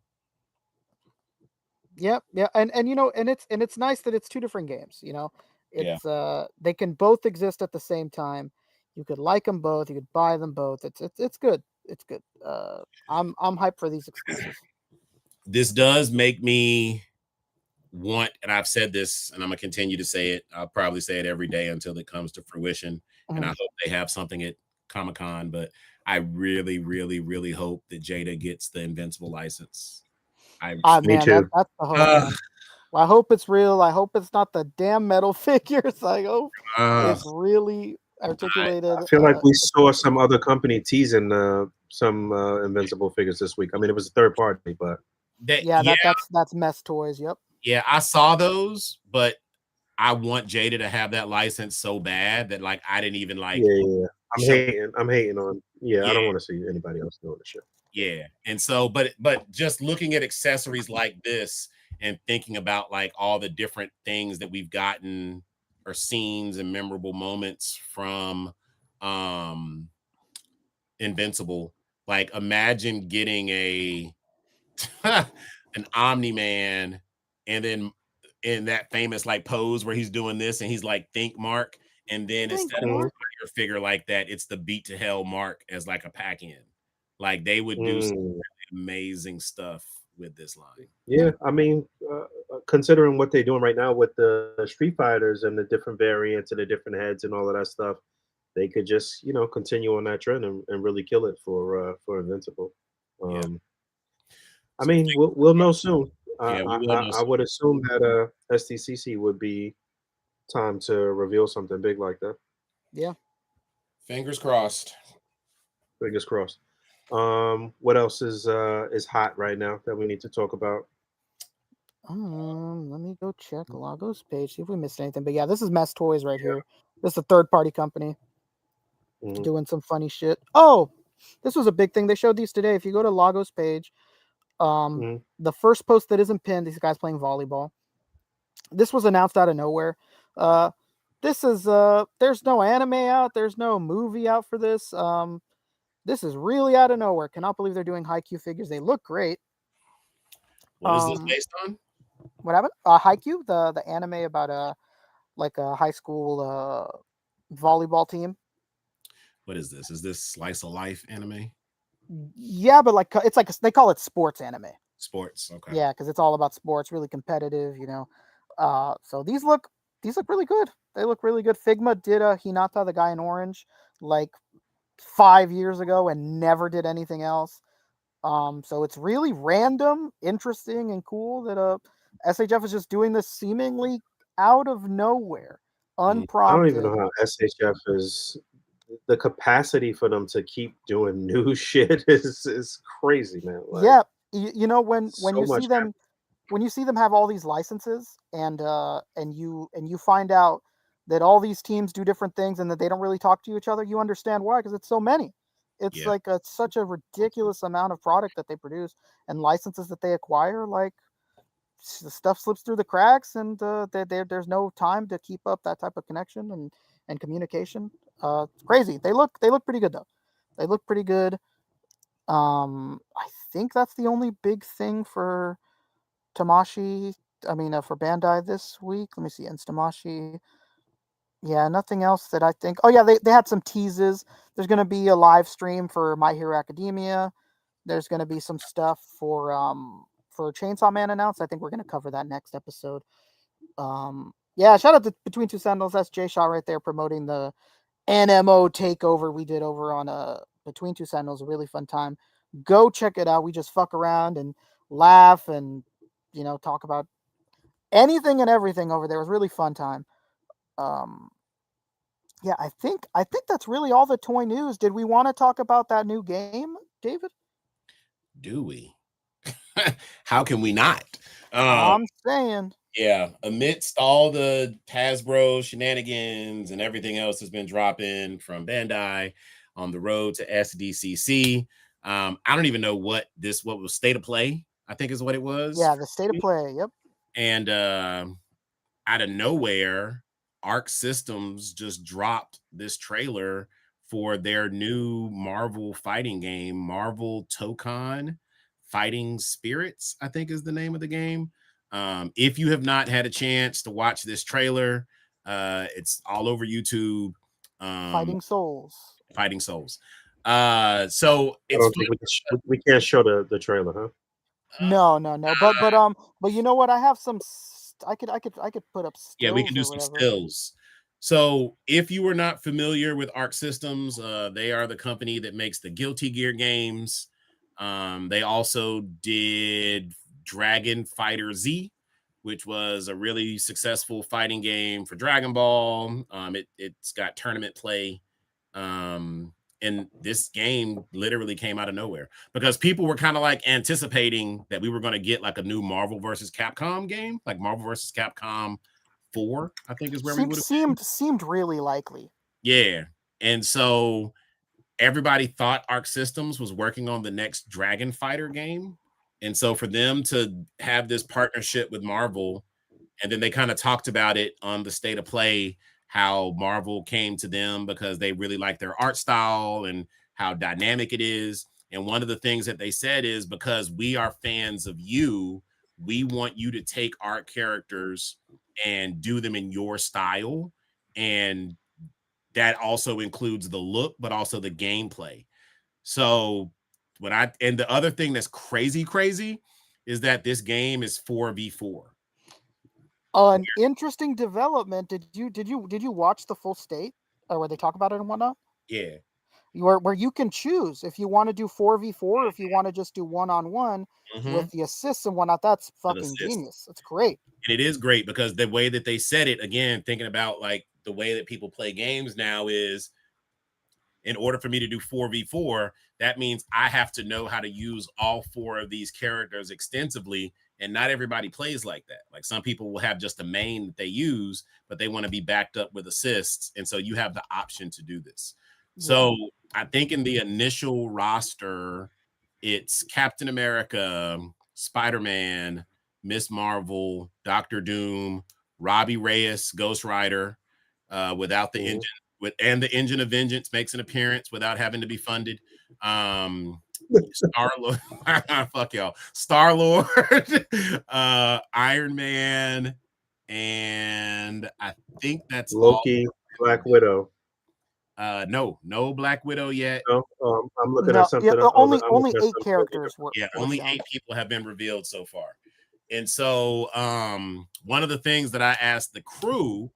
Speaker 4: Yep, yeah, and it's nice that it's two different games. It's they can both exist at the same time. You could like them both. You could buy them both. It's good. It's good. I'm hyped for these exclusives.
Speaker 7: This does make me want, and I've said this, and I'm gonna continue to say it. I'll probably say it every day until it comes to fruition. And I hope they have something at Comic-Con. But I really, really, really hope that Jada gets the Invincible license.
Speaker 6: Me too.
Speaker 4: That's the hope. Man. Well, I hope it's real. I hope it's not the damn metal figures. I hope it's really articulated.
Speaker 6: I feel like we saw some other company teasing some Invincible figures this week. I mean, it was a third party, but
Speaker 4: that's Mess Toys. Yep.
Speaker 7: Yeah, I saw those, but I want Jada to have that license so bad that like I didn't even like.
Speaker 6: Yeah. I'm hating on. Yeah, I don't want to see anybody else doing the shit.
Speaker 7: Yeah, and so, but just looking at accessories like this and thinking about like all the different things that we've gotten or scenes and memorable moments from Invincible, like imagine getting an Omni-Man, and then in that famous like pose where he's doing this and he's like think Mark, and then instead of your figure like that, it's the Beat to Hell Mark as like a pack-in. Like they would do some really amazing stuff with this line.
Speaker 6: Yeah, I mean, considering what they're doing right now with the Street Fighters and the different variants and the different heads and all of that stuff, they could just continue on that trend and really kill it for Invincible.
Speaker 7: Yeah.
Speaker 6: I
Speaker 7: So
Speaker 6: mean, we'll know soon.
Speaker 7: yeah, we will know
Speaker 6: I would assume that SDCC would be time to reveal something big like that.
Speaker 4: Yeah.
Speaker 7: Fingers crossed.
Speaker 6: Fingers crossed. What else is hot right now that we need to talk about?
Speaker 4: Let me go check Lagos page, see if we missed anything. But yeah, this is Mess Toys right here. This is a third-party company doing some funny shit. Oh, this was a big thing. They showed these today. If you go to Lagos page, the first post that isn't pinned, these guys playing volleyball. This was announced out of nowhere. This is there's no anime out, there's no movie out for this. This is really out of nowhere. Cannot believe they're doing Haikyuu figures. They look great.
Speaker 7: What is this based on?
Speaker 4: What happened? Haikyuu, the anime about like a high school volleyball team.
Speaker 7: What is this? Is this slice of life anime?
Speaker 4: Yeah, but like it's like they call it sports anime.
Speaker 7: Sports, okay.
Speaker 4: Yeah, because it's all about sports, really competitive, So these look really good. They look really good. Figma did a Hinata, the guy in orange, like 5 years ago and never did anything else. So it's really random, interesting, and cool that SHF is just doing this seemingly out of nowhere, unprompted.
Speaker 6: I don't even know how SHF is. The capacity for them to keep doing new shit is crazy, man. Like,
Speaker 4: yeah, when you
Speaker 6: much
Speaker 4: see them, when you see them have all these licenses and you find out that all these teams do different things and that they don't really talk to each other, you understand why, because it's so many. It's like such a ridiculous amount of product that they produce and licenses that they acquire. Like the stuff slips through the cracks, and there's no time to keep up that type of connection and communication. It's crazy. They look pretty good though. They look pretty good. I think that's the only big thing for Tamashi. I mean, for Bandai this week. Let me see. Instamashi. Yeah, nothing else that I think. Oh yeah, they had some teases. There's going to be a live stream for My Hero Academia. There's going to be some stuff for Chainsaw Man announced. I think we're going to cover that next episode. Yeah, shout out to Between Two Sentinels. That's Jay Shaw right there promoting the NMO takeover we did over on Between Two Sentinels. A really fun time. Go check it out. We just fuck around and laugh and talk about anything and everything over there. It was a really fun time. Yeah, I think that's really all the toy news. Did we want to talk about that new game, David?
Speaker 7: Do we? How can we not?
Speaker 4: I'm saying.
Speaker 7: Yeah, amidst all the Hasbro shenanigans and everything else that's been dropping from Bandai on the road to SDCC, I don't even know what was State of Play, I think is what it was.
Speaker 4: Yeah, the State of Play, yep.
Speaker 7: And out of nowhere, Arc Systems just dropped this trailer for their new Marvel fighting game, Marvel Tokon Fighting Spirits, I think is the name of the game. If you have not had a chance to watch this trailer, it's all over YouTube.
Speaker 4: Fighting Souls.
Speaker 7: So it's
Speaker 6: we can't show the trailer, huh?
Speaker 4: No. But you know what? I have some. I could put up stills.
Speaker 7: Yeah, we can do some stills. So if you were not familiar with Arc Systems, they are the company that makes the Guilty Gear games. They also did Dragon Fighter Z, which was a really successful fighting game for Dragon Ball. It's got tournament play. And this game literally came out of nowhere because people were kind of like anticipating that we were going to get like a new Marvel versus Capcom game, like Marvel versus Capcom 4, I think is where we would have
Speaker 4: seemed really likely.
Speaker 7: Yeah. And so everybody thought Arc Systems was working on the next Dragon Fighter game. And so for them to have this partnership with Marvel, and then they kind of talked about it on the State of Play, how Marvel came to them because they really like their art style and how dynamic it is. And one of the things that they said is because we are fans of you, we want you to take our characters and do them in your style. And that also includes the look, but also the gameplay. So and the other thing that's crazy is that this game is 4v4.
Speaker 4: An interesting development. Did you watch the full state or where they talk about it and whatnot?
Speaker 7: Yeah.
Speaker 4: Where you can choose if you want to do 4v4 or if you want to just do 1-on-1 with the assists and whatnot. That's fucking genius. That's great.
Speaker 7: And it is great because the way that they said it, again, thinking about like the way that people play games now is, in order for me to do 4v4, that means I have to know how to use all 4 of these characters extensively. And not everybody plays like that. Like some people will have just a main that they use, but they want to be backed up with assists. And so you have the option to do this. Yeah. So I think in the initial roster, it's Captain America, Spider-Man, Miss Marvel, Doctor Doom, Robbie Reyes, Ghost Rider, without the engine. And the Engine of Vengeance makes an appearance without having to be funded. Star-Lord, fuck y'all. Star-Lord, Iron Man, and I think that's
Speaker 6: Loki, all. Black Widow.
Speaker 7: No Black Widow yet.
Speaker 6: No, I'm looking at something.
Speaker 4: Yeah, only 8 characters were.
Speaker 7: Yeah, only 8 people have been revealed so far. And so one of the things that I asked the crew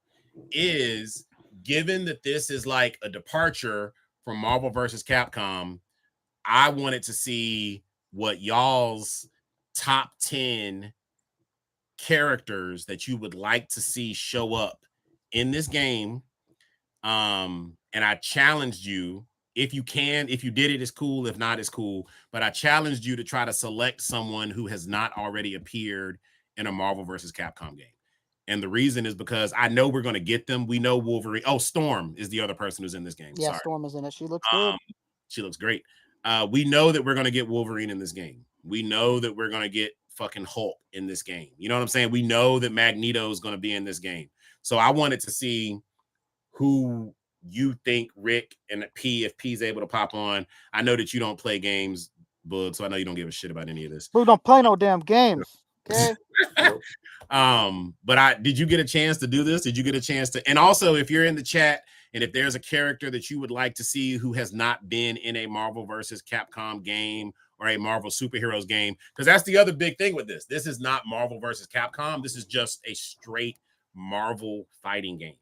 Speaker 7: is, given that this is like a departure from Marvel versus Capcom, I wanted to see what y'all's top 10 characters that you would like to see show up in this game. And I challenged you, if you can, if you did it, it's cool. If not, it's cool. But I challenged you to try to select someone who has not already appeared in a Marvel versus Capcom game. And the reason is because I know we're going to get them. We know Wolverine. Oh, Storm is the other person who's in this game.
Speaker 4: Yeah, sorry. Storm is in it. She looks good.
Speaker 7: She looks great. We know that we're going to get Wolverine in this game. We know that we're going to get fucking Hulk in this game. You know what I'm saying? We know that Magneto is going to be in this game. So I wanted to see who you think, Rick and P, if P's able to pop on. I know that you don't play games, Bug, so I know you don't give a shit about any of this.
Speaker 4: We don't play no damn games. Okay.
Speaker 7: But did you get a chance to do this? Did you get a chance to? And also, if you're in the chat and if there's a character that you would like to see who has not been in a Marvel versus Capcom game or a Marvel superheroes game, because that's the other big thing with this. This is not Marvel versus Capcom. This is just a straight Marvel fighting game.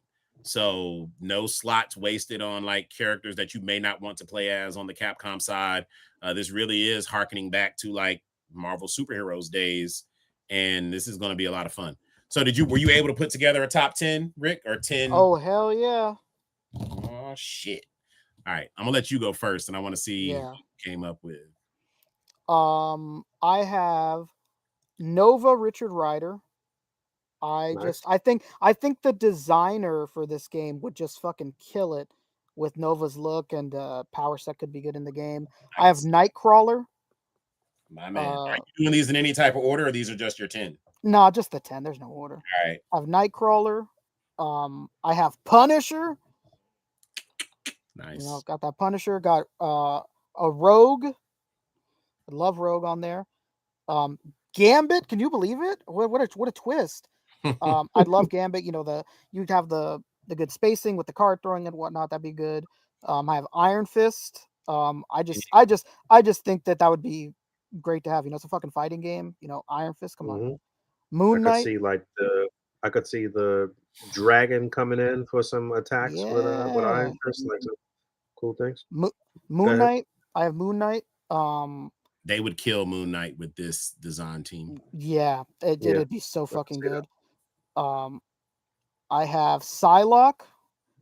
Speaker 7: So no slots wasted on like characters that you may not want to play as on the Capcom side. This really is harkening back to like Marvel superheroes days. And this is going to be a lot of fun. So were you able to put together a top 10, Rick, or 10?
Speaker 4: Oh, hell yeah.
Speaker 7: Oh, shit. All right. I'm going to let you go first, and I want to see what you came up with.
Speaker 4: I have Nova Richard Rider. I think the designer for this game would just fucking kill it with Nova's look, and power set could be good in the game. I have Nightcrawler.
Speaker 7: My man. Are you doing these in any type of order, or these are just your 10?
Speaker 4: No, just the 10. There's no order.
Speaker 7: All right.
Speaker 4: I have Nightcrawler. I have Punisher.
Speaker 7: Nice.
Speaker 4: You know, got that Punisher. Got a Rogue. I love Rogue on there. Gambit. Can you believe it? What a twist. I love Gambit. You know, you'd have the good spacing with the card throwing and whatnot. That'd be good. I have Iron Fist. I just think that would be great to have. You know, it's a fucking fighting game. You know, Iron Fist. Come on. Moon Knight.
Speaker 6: I could see the dragon coming in for some attacks with Iron Fist. Like some cool things.
Speaker 4: Moon Knight. I have Moon Knight.
Speaker 7: They would kill Moon Knight with this design team.
Speaker 4: Yeah, it'd be so fucking good. I have Psylocke.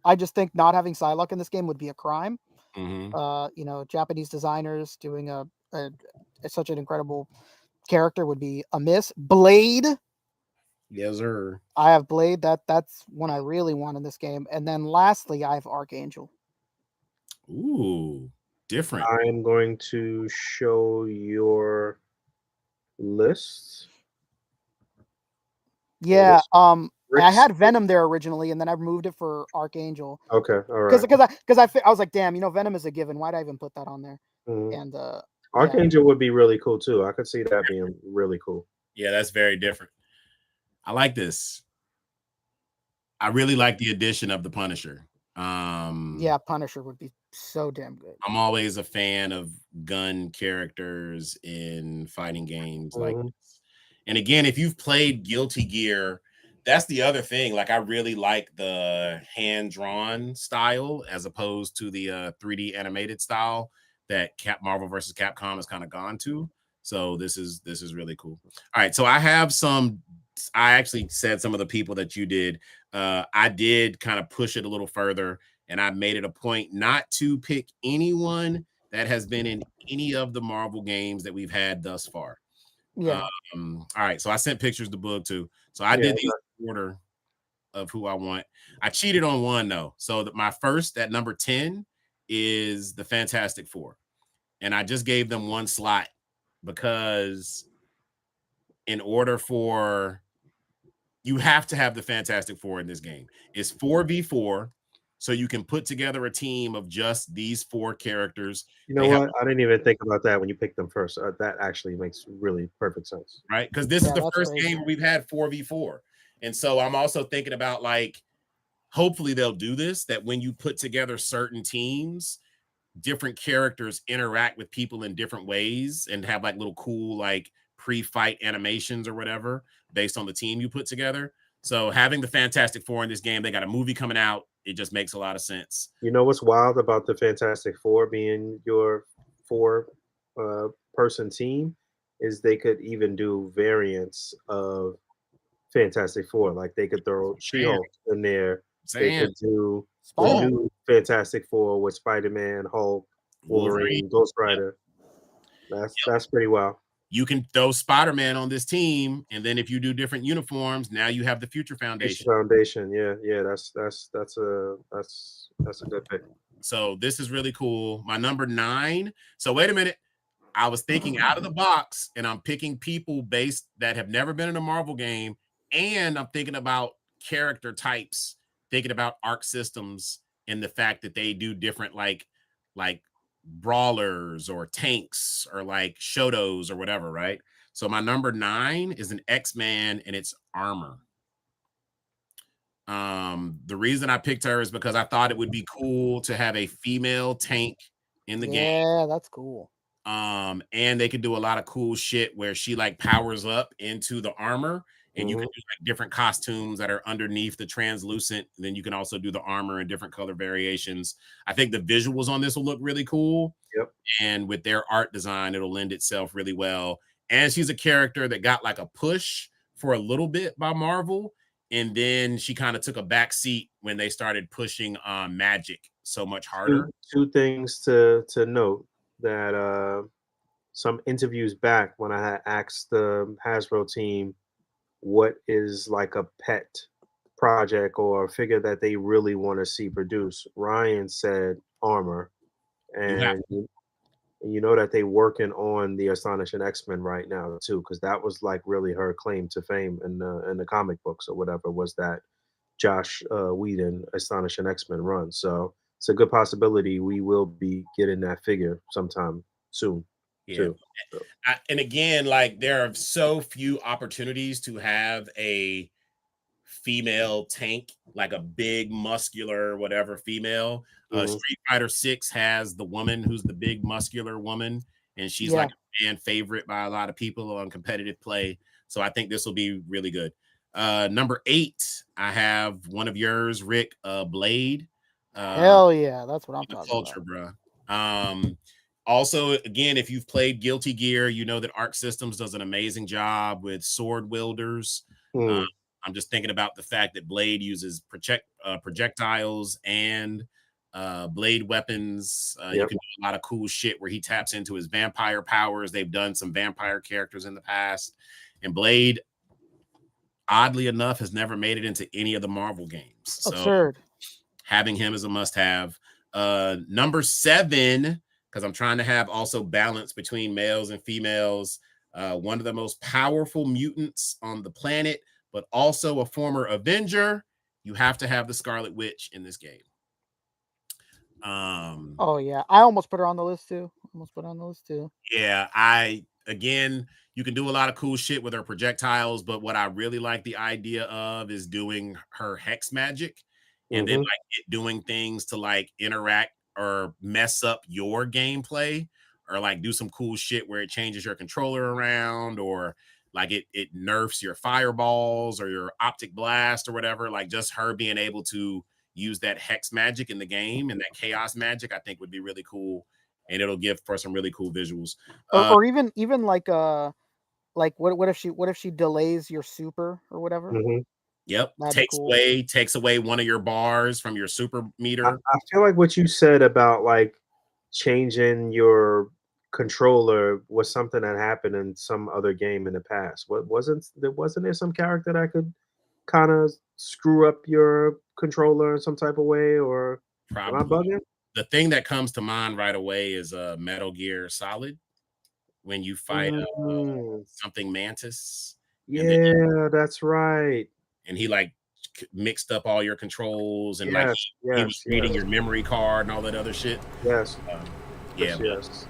Speaker 4: I just think not having Psylocke in this game would be a crime.
Speaker 7: Mm-hmm.
Speaker 4: You know, Japanese designers doing such an incredible character would be a miss. Blade.
Speaker 7: Yes, sir.
Speaker 4: I have Blade. That's one I really want in this game. And then lastly, I have Archangel.
Speaker 7: Ooh, different.
Speaker 6: I am going to show your list.
Speaker 4: Yeah. I had Venom there originally, and then I removed it for Archangel.
Speaker 6: Okay, all right.
Speaker 4: Because I was like, damn, you know, Venom is a given. Why'd I even put that on there?
Speaker 6: Mm-hmm.
Speaker 4: And
Speaker 6: Archangel would be really cool too. I could see that being really cool.
Speaker 7: Yeah, that's very different. I like this. I really like the addition of the Punisher.
Speaker 4: Yeah, Punisher would be So damn good.
Speaker 7: I'm always a fan of gun characters in fighting games like this. And again, if you've played Guilty Gear, that's the other thing. Like, I really like the hand-drawn style as opposed to the 3D animated style that Marvel vs. Capcom has kind of gone to. So this is really cool. All right, so I actually said some of the people that you did. I did kind of push it a little further, and I made it a point not to pick anyone that has been in any of the Marvel games that we've had thus far.
Speaker 4: Yeah.
Speaker 7: All right, so I sent pictures to Boog too. So I did these in order of who I want. I cheated on one though. So my first at number 10 is the Fantastic Four. And I just gave them one slot because in order for you have to have the Fantastic Four in this game. It's 4v4, so you can put together a team of just these 4 characters.
Speaker 6: You know what? I didn't even think about that when you picked them first. That actually makes really perfect sense.
Speaker 7: Right? Because this is the first game where we've had 4v4. And so I'm also thinking about, like, hopefully they'll do this, that when you put together certain teams, different characters interact with people in different ways and have like little cool like pre-fight animations or whatever based on the team you put together. So having the Fantastic Four in this game, they got a movie coming out. It just makes a lot of sense.
Speaker 6: You know what's wild about the Fantastic Four being your 4 person team is they could even do variants of Fantastic Four. Like they could throw She-Hulk in there. They could do the new Fantastic Four with Spider-Man, Hulk, Wolverine, Ghost Rider. That's pretty wild.
Speaker 7: You can throw Spider-Man on this team, and then if you do different uniforms, now you have the Future Foundation.
Speaker 6: Yeah. That's a good pick.
Speaker 7: So this is really cool. My number 9. So wait a minute. I was thinking out of the box, and I'm picking people based that have never been in a Marvel game, and I'm thinking about character types, thinking about arc systems, and the fact that they do different like brawlers or tanks or like Shotos or whatever, right? So my number 9 is an X-Man, and it's Armor. The reason I picked her is because I thought it would be cool to have a female tank in the game.
Speaker 4: Yeah, that's cool.
Speaker 7: And they could do a lot of cool shit where she like powers up into the armor, and you can do like different costumes that are underneath the translucent. And then you can also do the armor in different color variations. I think the visuals on this will look really cool.
Speaker 6: Yep. And
Speaker 7: with their art design, it'll lend itself really well. And she's a character that got like a push for a little bit by Marvel. And then she kind of took a back seat when they started pushing magic so much harder.
Speaker 6: Two things to note that some interviews back when I had asked the Hasbro team what is like a pet project or a figure that they really want to see produced, Ryan said Armor. And you know that they working on the Astonishing X-Men right now too, because that was like really her claim to fame in the comic books or whatever, was that Josh Whedon Astonishing X-Men run. So it's a good possibility we will be getting that figure sometime soon. Too.
Speaker 7: And again, like there are so few opportunities to have a female tank, like a big muscular whatever female. Street Fighter 6 has the woman who's the big muscular woman, and she's like a fan favorite by a lot of people on competitive play. So I think this will be really good. Number 8, I have one of yours, Rick, Blade.
Speaker 4: Hell yeah, that's what I'm talking
Speaker 7: culture,
Speaker 4: about.
Speaker 7: Bro. Also, again, if you've played Guilty Gear, you know that Arc Systems does an amazing job with sword wielders. I'm just thinking about the fact that Blade uses projectiles and blade weapons. You can do a lot of cool shit where he taps into his vampire powers. They've done some vampire characters in the past. And Blade, oddly enough, has never made it into any of the Marvel games. So
Speaker 4: absurd.
Speaker 7: Having him is a must-have. Number 7, because I'm trying to have also balance between males and females. One of the most powerful mutants on the planet, but also a former Avenger. You have to have the Scarlet Witch in this game.
Speaker 4: Oh yeah, I almost put her on the list too.
Speaker 7: Yeah, again, you can do a lot of cool shit with her projectiles, but what I really like the idea of is doing her hex magic, and then like doing things to like interact or mess up your gameplay, or like do some cool shit where it changes your controller around, or like it nerfs your fireballs or your optic blast or whatever. Like just her being able to use that hex magic in the game and that chaos magic, I think would be really cool, and it'll give for some really cool visuals.
Speaker 4: Or even like what if she delays your super or whatever?
Speaker 6: Mm-hmm.
Speaker 7: Yep,
Speaker 4: That'd be
Speaker 7: takes away one of your bars from your super meter.
Speaker 6: I feel like what you said about like changing your controller was something that happened in some other game in the past. Wasn't there some character that could kind of screw up your controller in some type of way, or am I bugging?
Speaker 7: The thing that comes to mind right away is Metal Gear Solid when you fight something Mantis.
Speaker 6: Yeah, that's right.
Speaker 7: And he like mixed up all your controls, and like he was reading your memory card and all that other shit.
Speaker 6: Yes.
Speaker 7: Yes.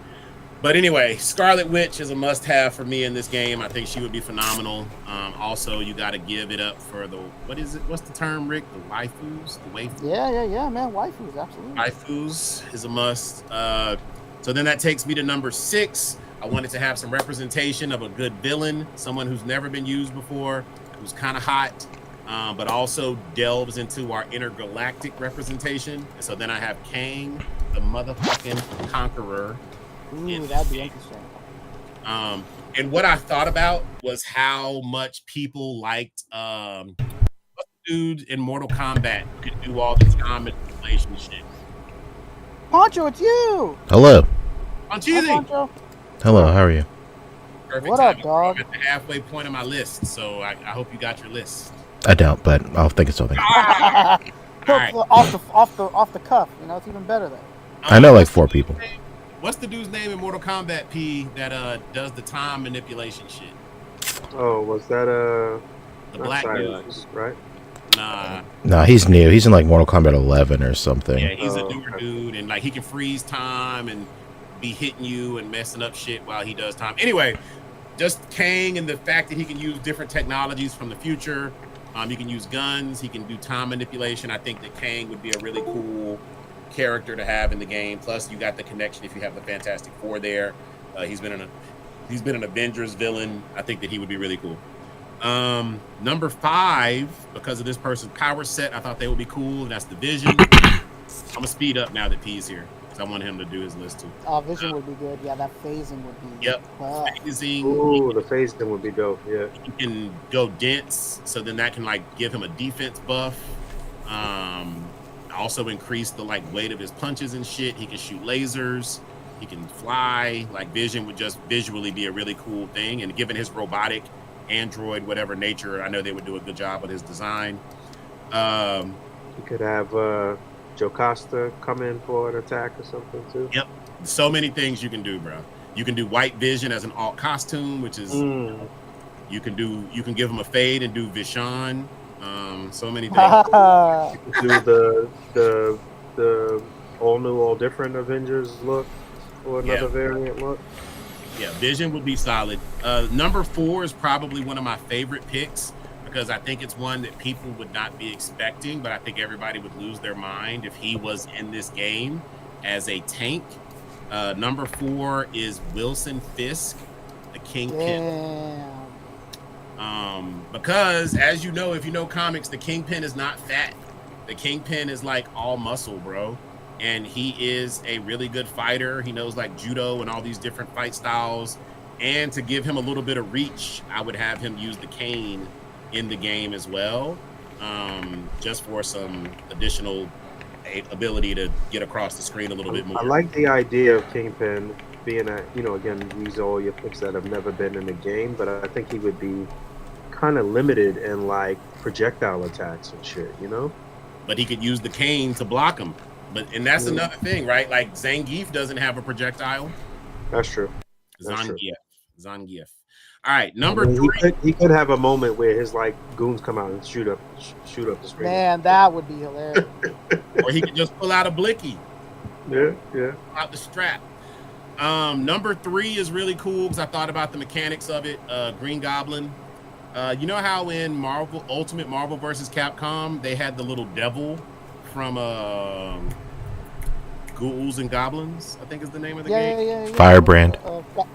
Speaker 7: But anyway, Scarlet Witch is a must-have for me in this game. I think she would be phenomenal. Also, you got to give it up for the what's the term, Rick? The waifus, the waifus.
Speaker 4: Yeah, man. Waifus, absolutely.
Speaker 7: Waifus is a must. So then that takes me to number 6. I wanted to have some representation of a good villain, someone who's never been used before, who's kind of hot, but also delves into our intergalactic representation. So then I have Kang, the motherfucking Conqueror.
Speaker 4: Ooh, that'd be interesting.
Speaker 7: And what I thought about was how much people liked what's the dude in Mortal Kombat who could do all the time manipulation shit.
Speaker 4: Poncho, it's you.
Speaker 8: Hello.
Speaker 7: Poncho.
Speaker 8: Hello, how are you?
Speaker 7: Perfect.
Speaker 4: What up, dog?
Speaker 7: I'm at the halfway point of my list, so I hope you got your list.
Speaker 8: I don't, but I'll think of something.
Speaker 7: All right.
Speaker 4: Off the cuff, you know, it's even better though.
Speaker 8: I know like 4 people.
Speaker 7: What's the dude's name in Mortal Kombat, P, that does the time manipulation shit?
Speaker 6: Oh, was that
Speaker 7: the black dude,
Speaker 6: right?
Speaker 7: Nah,
Speaker 8: he's new. He's in like Mortal Kombat 11 or something.
Speaker 7: Yeah, he's a newer dude, and like he can freeze time and be hitting you and messing up shit while he does time. Anyway, just Kang and the fact that he can use different technologies from the future. He can use guns. He can do time manipulation. I think that Kang would be a really cool character to have in the game. Plus, you got the connection if you have the Fantastic Four there. He's been an Avengers villain. I think that he would be really cool. Number 5, because of this person's power set, I thought they would be cool. That's the Vision. I'm gonna speed up now that P's here because I want him to do his list too.
Speaker 4: Vision would be good. Yeah, that phasing would be.
Speaker 7: Yep. Phasing.
Speaker 6: Ooh, the phasing would be dope. Yeah.
Speaker 7: He can go dense, so then that can like give him a defense buff. Also increase the like weight of his punches and shit. He can shoot lasers. He can fly. Like Vision would just visually be a really cool thing. And given his robotic android, whatever nature, I know they would do a good job with his design.
Speaker 6: You could have Jocasta come in for an attack or something too.
Speaker 7: Yep. So many things you can do, bro. You can do White Vision as an alt costume, which is you can give him a fade and do Vishan. So many things.
Speaker 6: You can do the all new, all different Avengers look or another variant look.
Speaker 7: Yeah, Vision would be solid. Number 4 is probably one of my favorite picks because I think it's one that people would not be expecting, but I think everybody would lose their mind if he was in this game as a tank. Number 4 is Wilson Fisk, the Kingpin. Because as you know, if you know comics, the Kingpin is not fat. The Kingpin is like all muscle, bro. And he is a really good fighter. He knows like judo and all these different fight styles. And to give him a little bit of reach, I would have him use the cane in the game as well, just for some additional ability to get across the screen a little bit more.
Speaker 6: I like the idea of Kingpin being again, these are all your picks that have never been in the game, but I think he would be kind of limited in like projectile attacks and shit, you know?
Speaker 7: But he could use the cane to block him. And that's another thing, right? Like Zangief doesn't have a projectile.
Speaker 6: That's true.
Speaker 7: Zangief. All right, number 3.
Speaker 6: He could have a moment where his like goons come out and shoot up the screen.
Speaker 4: Man, that would be hilarious.
Speaker 7: Or he could just pull out a blicky.
Speaker 6: Yeah.
Speaker 7: Out the strap. Number 3 is really cool because I thought about the mechanics of it. Green Goblin. You know how in Ultimate Marvel vs. Capcom, they had the little devil from Ghouls and Goblins, I think is the name of the
Speaker 4: Yeah,
Speaker 7: game.
Speaker 4: yeah, yeah.
Speaker 8: Firebrand.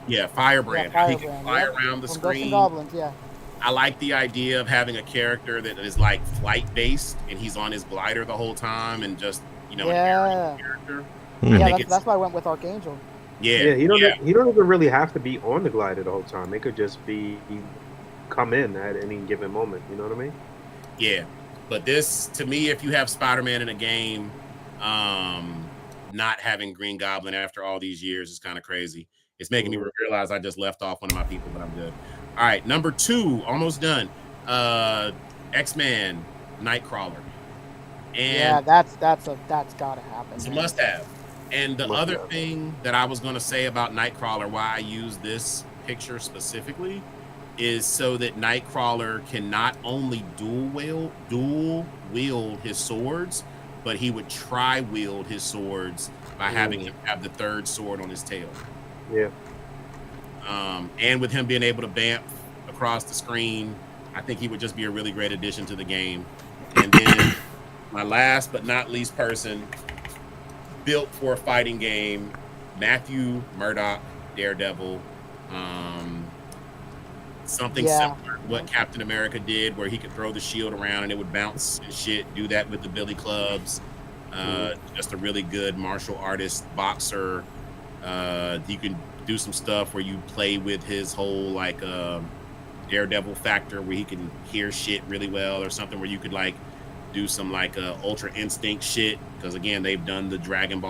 Speaker 7: Yeah, Firebrand.
Speaker 4: Yeah,
Speaker 7: How he can
Speaker 4: Firebrand,
Speaker 7: fly
Speaker 4: yep.
Speaker 7: around the
Speaker 4: From Ghosts and
Speaker 7: screen.
Speaker 4: Goblins, yeah.
Speaker 7: I like the idea of having a character that is like flight based and he's on his glider the whole time and just, you know, an aerial character.
Speaker 4: Yeah, that's why I went with Archangel.
Speaker 7: Yeah,
Speaker 6: he don't even really have to be on the glider the whole time. It could just be come in at any given moment. You know what I mean?
Speaker 7: Yeah, but this, to me, if you have Spider-Man in a game, not having Green Goblin after all these years is kind of crazy. It's making me realize I just left off one of my people, but I'm good. All right, number 2, almost done. X-Men Nightcrawler. And
Speaker 4: yeah, that's gotta happen.
Speaker 7: It's a must-have. And the other thing that I was going to say about Nightcrawler, why I use this picture specifically, is so that Nightcrawler can not only dual wield his swords, but he would tri-wield his swords by having him have the third sword on his tail.
Speaker 6: Yeah.
Speaker 7: And with him being able to bamf across the screen, I think he would just be a really great addition to the game. And then my last but not least person, built for a fighting game, Matthew Murdock, Daredevil. Something similar to what Captain America did, where he could throw the shield around and it would bounce and shit. Do that with the billy clubs. Just a really good martial artist, boxer. You can do some stuff where you play with his whole like Daredevil factor, where he can hear shit really well, or something where you could like do some like Ultra Instinct shit, because again they've done the Dragon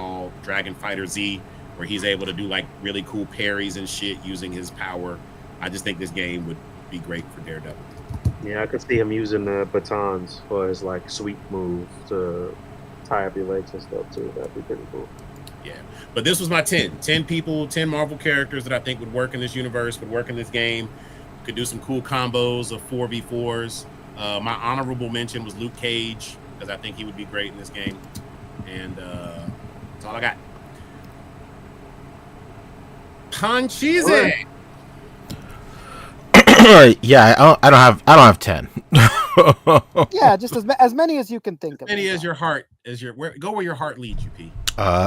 Speaker 7: Fighter Z, where he's able to do like really cool parries and shit using his power. I just think this game would be great for Daredevil.
Speaker 6: Yeah, I could see him using the batons for his like sweep move to tie up your legs and stuff too. That'd be pretty cool.
Speaker 7: Yeah, but this was my 10 people, 10 Marvel characters that I think would work in this universe, would work in this game. Could do some cool combos of 4v4s. My honorable mention was Luke Cage, because I think he would be great in this game. And that's all I got. Panchise.
Speaker 8: Yeah, I don't have 10.
Speaker 4: Yeah, just as many as you can think of.
Speaker 7: As many as your heart, go where your heart leads you, P.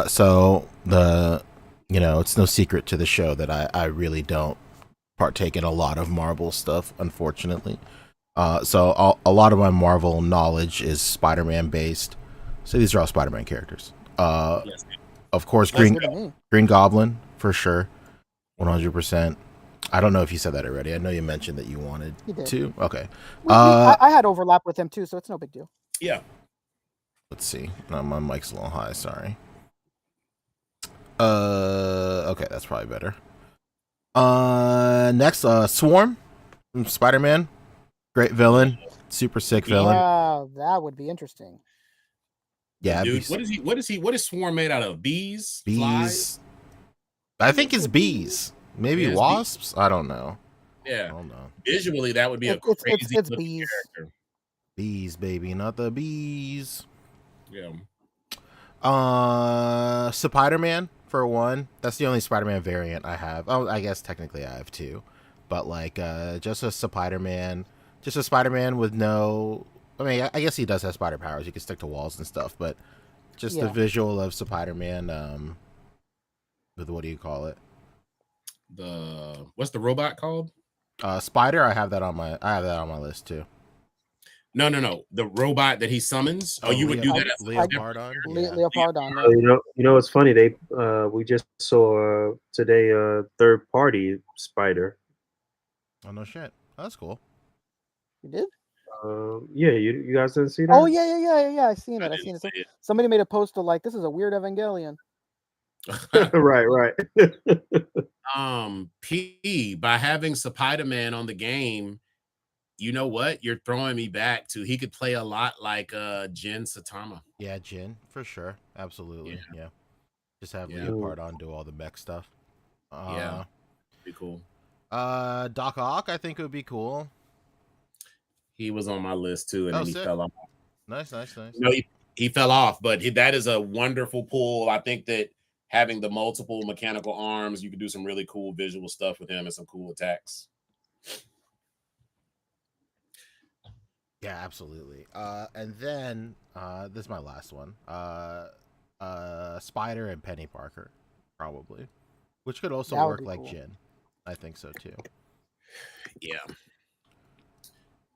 Speaker 8: So it's no secret to the show that I really don't partake in a lot of Marvel stuff, unfortunately. So a lot of my Marvel knowledge is Spider-Man based. So these are all Spider-Man characters.
Speaker 7: Yes.
Speaker 8: Of course, Green Goblin for sure, 100%. I don't know if you said that already. I know you mentioned that you wanted to. Okay.
Speaker 4: I had overlap with him too, so it's no big deal.
Speaker 7: Yeah.
Speaker 8: Let's see. No, my mic's a little high. Sorry. Okay, that's probably better. Next, Swarm from Spider-Man. Great villain. Super sick villain.
Speaker 4: Yeah, that would be interesting.
Speaker 8: Yeah,
Speaker 7: dude. What is Swarm made out of? Bees?
Speaker 8: Bees.
Speaker 7: Flies?
Speaker 8: I think it's bees. Maybe wasps? Bees. I don't know.
Speaker 7: Yeah.
Speaker 8: I don't know.
Speaker 7: Visually, that would be a crazy
Speaker 4: it's bees.
Speaker 7: character.
Speaker 8: Bees, baby, not the bees.
Speaker 7: Yeah.
Speaker 8: Spider-Man for one. That's the only Spider-Man variant I have. Oh, I guess technically I have two, but like just a Spider-Man with no. I mean, I guess he does have spider powers. He can stick to walls and stuff, but just the visual of Spider-Man. With what do you call it?
Speaker 7: What's the robot called?
Speaker 8: Spider. I have that on my list too.
Speaker 7: No. The robot that he summons. Oh, you would do that as
Speaker 8: Leopardon.
Speaker 4: Leopardon.
Speaker 6: You know, it's funny. We just saw today a third party spider.
Speaker 8: Oh no shit! Oh, that's cool.
Speaker 4: You did?
Speaker 6: Yeah, you guys didn't see that?
Speaker 4: Oh yeah. I seen it. Somebody made a post of like, this is a weird Evangelion.
Speaker 6: right.
Speaker 7: P, by having Spider-Man on the game, you know what? You're throwing me back to he could play a lot like Jin Saitama.
Speaker 8: Yeah, Jin for sure, absolutely. Yeah. Just have Leopardon do all the mech stuff.
Speaker 7: Yeah, be cool.
Speaker 8: Doc Ock, I think would be cool.
Speaker 7: He was on my list too, and then he fell off.
Speaker 8: Nice.
Speaker 7: No, he fell off, but that is a wonderful pull. I think that having the multiple mechanical arms, you could do some really cool visual stuff with him and some cool attacks.
Speaker 8: Yeah, absolutely. And then this is my last one. Spider and Penny Parker, probably, which could also
Speaker 4: That would
Speaker 8: work
Speaker 4: be
Speaker 8: like
Speaker 4: cool.
Speaker 8: Jin. I think so too.
Speaker 7: Yeah.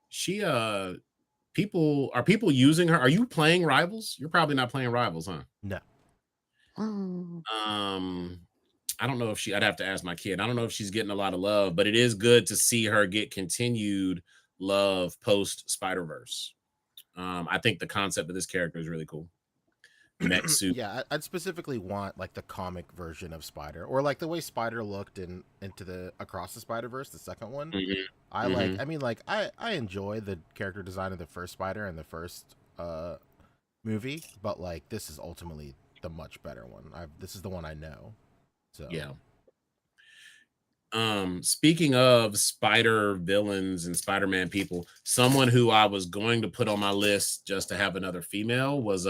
Speaker 7: She people using her? Are you playing Rivals? You're probably not playing Rivals, huh?
Speaker 8: No.
Speaker 7: I don't know if I'd have to ask my kid. I don't know if she's getting a lot of love, but it is good to see her get continued love post Spider-Verse. I think the concept of this character is really cool. Mech suit.
Speaker 8: Yeah, I'd specifically want like the comic version of Spider, or like the way Spider looked into the Across the Spider-Verse, the second one. I enjoy the character design of the first Spider and the first movie, but like this is ultimately the much better one. This is the one I know. So
Speaker 7: yeah. Speaking of Spider villains and Spider-Man people, someone who I was going to put on my list just to have another female was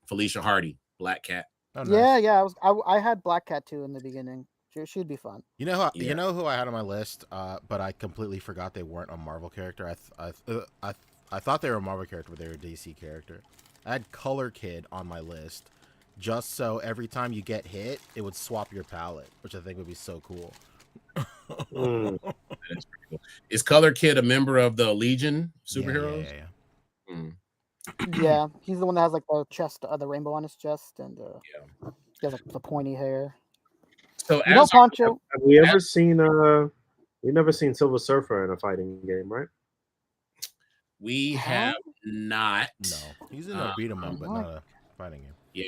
Speaker 7: Felicia Hardy, Black Cat.
Speaker 8: Oh, nice.
Speaker 4: Yeah. I had Black Cat too in the beginning. She'd be fun.
Speaker 8: You know who I had on my list, but I completely forgot they weren't a Marvel character. I thought they were a Marvel character, but they were a DC character. I had Color Kid on my list, just so every time you get hit, it would swap your palette, which I think would be so cool.
Speaker 7: That is pretty cool. Is Color Kid a member of the Legion superheroes?
Speaker 4: Yeah, he's the one that has like the chest, the rainbow on his chest, and he has like the pointy hair.
Speaker 7: So,
Speaker 4: Poncho.
Speaker 6: Have we ever seen? We've never seen Silver Surfer in a fighting game, right?
Speaker 7: We have not.
Speaker 8: No, he's in a beat 'em up, but not a fighting game.
Speaker 7: Yeah.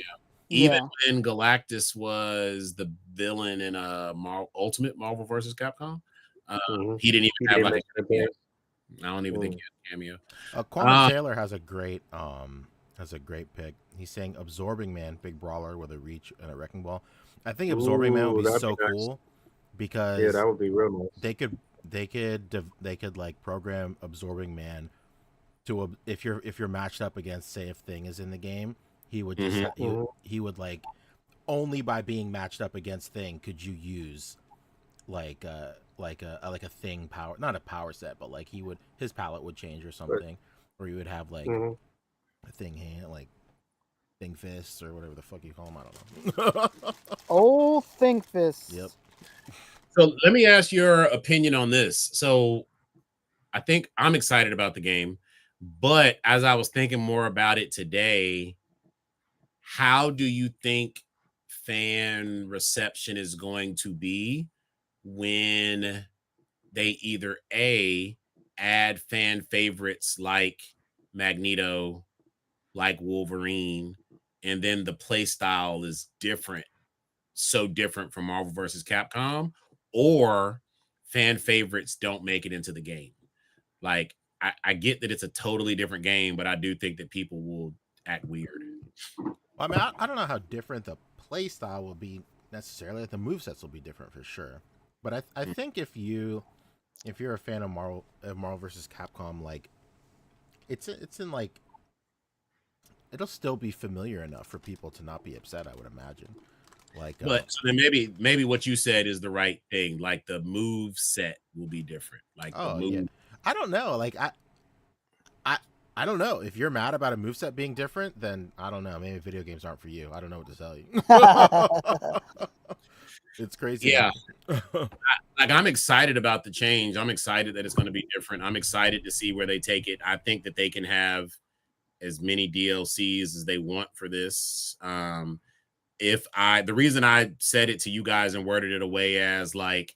Speaker 7: Even when Galactus was the villain in Ultimate Marvel vs. Capcom, he didn't even have like a cameo. I don't even think he had a cameo.
Speaker 8: Corman Taylor has a great pick. He's saying Absorbing Man, big brawler with a reach and a wrecking ball. I think Absorbing Man would be so cool because
Speaker 6: that would be real nice.
Speaker 8: They could like program Absorbing Man to if you're matched up against, say, if Thing is in the game, he would just he would like only by being matched up against Thing could you use like a Thing power, not a power set, but like his palette would change or something, or you would have like a Thing hand, like Thing fists or whatever the fuck you call them. I don't know.
Speaker 4: Oh, Thing fists.
Speaker 8: Yep.
Speaker 7: So let me ask your opinion on this. So I think I'm excited about the game, but as I was thinking more about it today, how do you think fan reception is going to be when they either add fan favorites like Magneto, like Wolverine, and then the play style is different, so different from Marvel vs. Capcom, or fan favorites don't make it into the game? Like, I get that it's a totally different game, but I do think that people will act weird.
Speaker 8: Well, I mean, I don't know how different the play style will be necessarily. The movesets will be different for sure. But I think if you're a fan of Marvel vs. Capcom, like it's in like it'll still be familiar enough for people to not be upset, I would imagine. Like,
Speaker 7: but so then maybe what you said is the right thing. Like the move set will be different. Like the move.
Speaker 8: Yeah. I don't know. Like I don't know. If you're mad about a moveset being different, then I don't know. Maybe video games aren't for you. I don't know what to tell you. It's crazy.
Speaker 7: Yeah. I'm excited about the change. I'm excited that it's going to be different. I'm excited to see where they take it. I think that they can have as many DLCs as they want for this. The reason I said it to you guys and worded it away as like,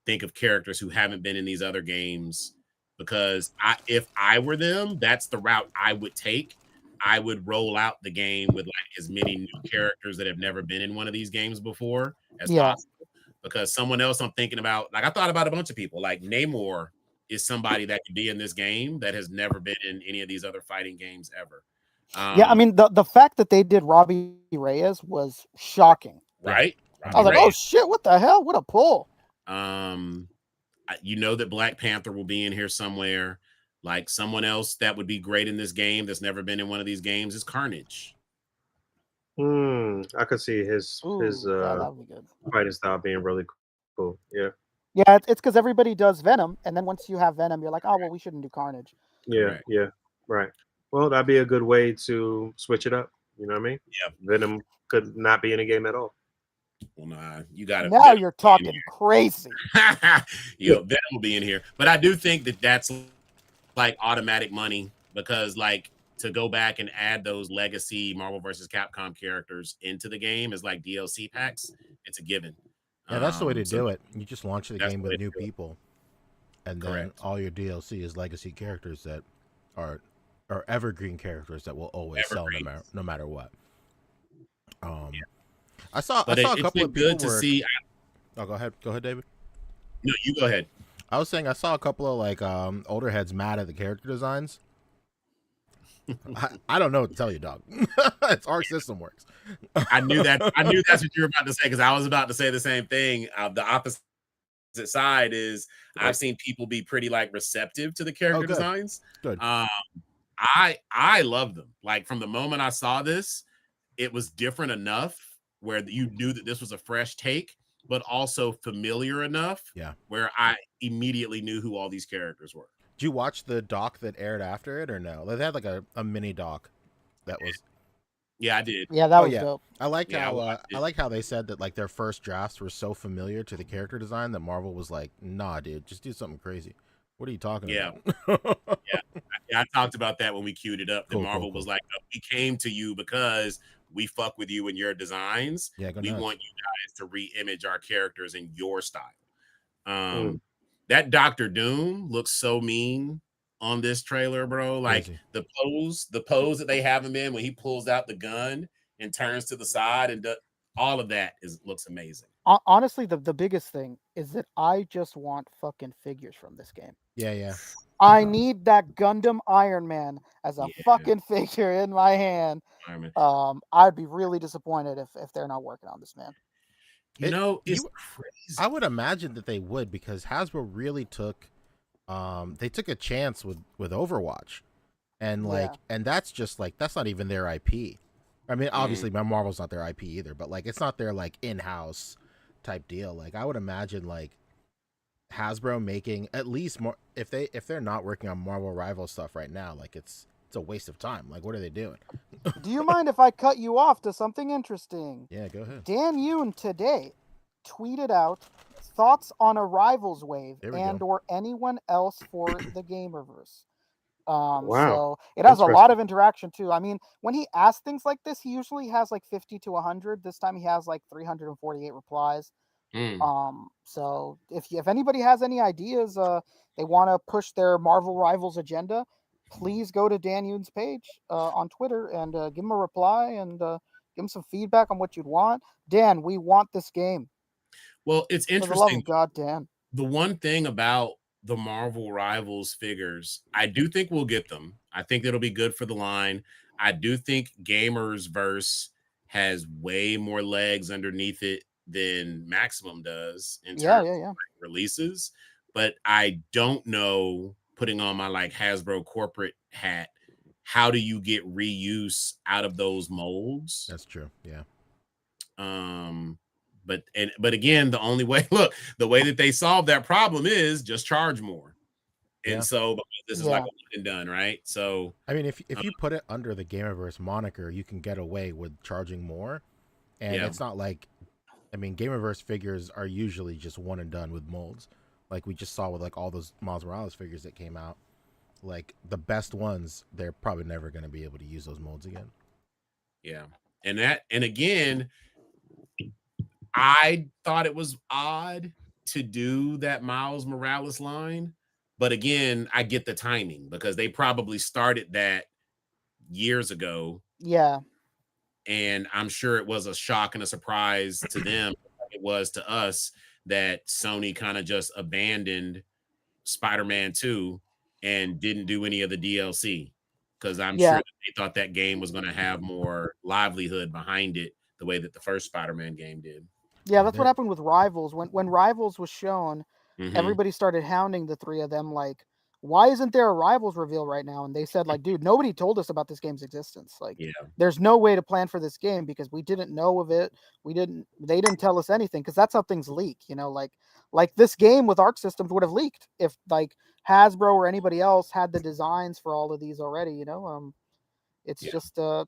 Speaker 7: think of characters who haven't been in these other games, because if I were them, that's the route I would take. I would roll out the game with like as many new characters that have never been in one of these games before as possible. Because someone else I'm thinking about, like I thought about a bunch of people, like Namor is somebody that could be in this game that has never been in any of these other fighting games ever.
Speaker 4: I mean, the fact that they did Robbie Reyes was shocking.
Speaker 7: Right?
Speaker 4: I was like, oh shit, what the hell? What a pull.
Speaker 7: You know that Black Panther will be in here somewhere. Like someone else that would be great in this game that's never been in one of these games is Carnage.
Speaker 6: I could see his fighting style being really cool. Yeah.
Speaker 4: Yeah, it's because everybody does Venom, and then once you have Venom, you're like, oh well, we shouldn't do Carnage.
Speaker 6: Yeah, right. Well, that'd be a good way to switch it up. You know what I mean?
Speaker 7: Yeah.
Speaker 6: Venom could not be in a game at all.
Speaker 7: Well, nah, you got to.
Speaker 4: Now you're talking crazy.
Speaker 7: Venom will be in here, but I do think that that's like automatic money because, like, to go back and add those legacy Marvel vs. Capcom characters into the game is like DLC packs. It's a given.
Speaker 8: Yeah, that's the way to do it. You just launch the game with new
Speaker 7: it.
Speaker 8: people, and then
Speaker 7: Correct.
Speaker 8: all your DLC is legacy characters that are evergreen characters that will always sell no matter what. I saw a couple of people
Speaker 7: to see.
Speaker 8: Oh, go ahead, David.
Speaker 7: No, you go ahead.
Speaker 8: I was saying I saw a couple of like older heads mad at the character designs. I don't know what to tell you, dog. It's Arc System Works.
Speaker 7: I knew that. I knew that's what you were about to say because I was about to say the same thing. The opposite side is I've seen people be pretty like receptive to the character designs.
Speaker 8: Good.
Speaker 7: I love them. Like from the moment I saw this, it was different enough where you knew that this was a fresh take, but also familiar enough.
Speaker 8: Yeah.
Speaker 7: Where I immediately knew who all these characters were.
Speaker 8: Did you watch the doc that aired after it or no? They had like a mini doc that was.
Speaker 7: Yeah, I did.
Speaker 4: Yeah, that was dope.
Speaker 8: I liked how they said that like their first drafts were so familiar to the character design that Marvel was like, nah, dude, just do something crazy. What are you talking about?
Speaker 7: I talked about that when we queued it up. That Marvel was like, oh, we came to you because we fuck with you and your designs.
Speaker 8: Yeah,
Speaker 7: we want you guys to re-image our characters in your style. That Dr. Doom looks so mean on this trailer, bro. Like
Speaker 8: crazy.
Speaker 7: the pose that they have him in when he pulls out the gun and turns to the side and all of that looks amazing.
Speaker 4: Honestly, the biggest thing is that I just want fucking figures from this game.
Speaker 8: Yeah.
Speaker 4: I need that Gundam Iron Man as a fucking figure in my hand. I'd be really disappointed if they're not working on this, man.
Speaker 7: It's crazy.
Speaker 8: I would imagine that they would because Hasbro really took a chance with Overwatch. And and that's just like that's not even their IP. I mean, obviously Marvel's not their IP either, but like it's not their like in-house type deal. Like I would imagine like Hasbro making at least more if they're not working on Marvel Rival stuff right now, like it's a waste of time. Like what are they doing?
Speaker 4: Do you mind if I cut you off to something interesting?
Speaker 8: Yeah, go ahead.
Speaker 4: Dan Yoon today tweeted out thoughts on a Rivals wave and or anyone else for the Gamerverse. So it has a lot of interaction too. I mean, when he asks things like this, he usually has like 50 to 100. This time he has like 348 replies. So if anybody has any ideas, they want to push their Marvel Rivals agenda, please go to Dan Yoon's page on Twitter and give him a reply and give him some feedback on what you'd want. Dan, we want this game.
Speaker 7: Well, it's interesting.
Speaker 4: For the love of God, Dan.
Speaker 7: The one thing about the Marvel Rivals figures, I do think we'll get them. I think it'll be good for the line. I do think Gamers Verse has way more legs underneath it than Maximum does in terms of like releases. But I don't know, putting on my like Hasbro corporate hat, how do you get reuse out of those molds?
Speaker 8: That's true. Yeah.
Speaker 7: But again, the only way, look, the way that they solve that problem is just charge more. And so this is like a one and done, right? So
Speaker 8: I mean, if you put it under the Gamerverse moniker, you can get away with charging more. And it's not like, I mean, Gamerverse figures are usually just one and done with molds. Like we just saw with like all those Miles Morales figures that came out. Like the best ones, they're probably never going to be able to use those molds again.
Speaker 7: Yeah. And again, I thought it was odd to do that Miles Morales line. But again, I get the timing because they probably started that years ago.
Speaker 4: Yeah.
Speaker 7: And I'm sure it was a shock and a surprise to them. It was to us that Sony kind of just abandoned Spider-Man 2 and didn't do any of the DLC. Because I'm sure that they thought that game was going to have more livelihood behind it the way that the first Spider-Man game did.
Speaker 4: Yeah, that's what happened with Rivals. When Rivals was shown, everybody started hounding the three of them like, why isn't there a Rivals reveal right now? And they said like, dude, nobody told us about this game's existence. Like, there's no way to plan for this game because we didn't know of it. They didn't tell us anything because that's how things leak, you know, like this game with Arc Systems would have leaked if like Hasbro or anybody else had the designs for all of these already, you know? It's
Speaker 7: Yeah.
Speaker 4: just so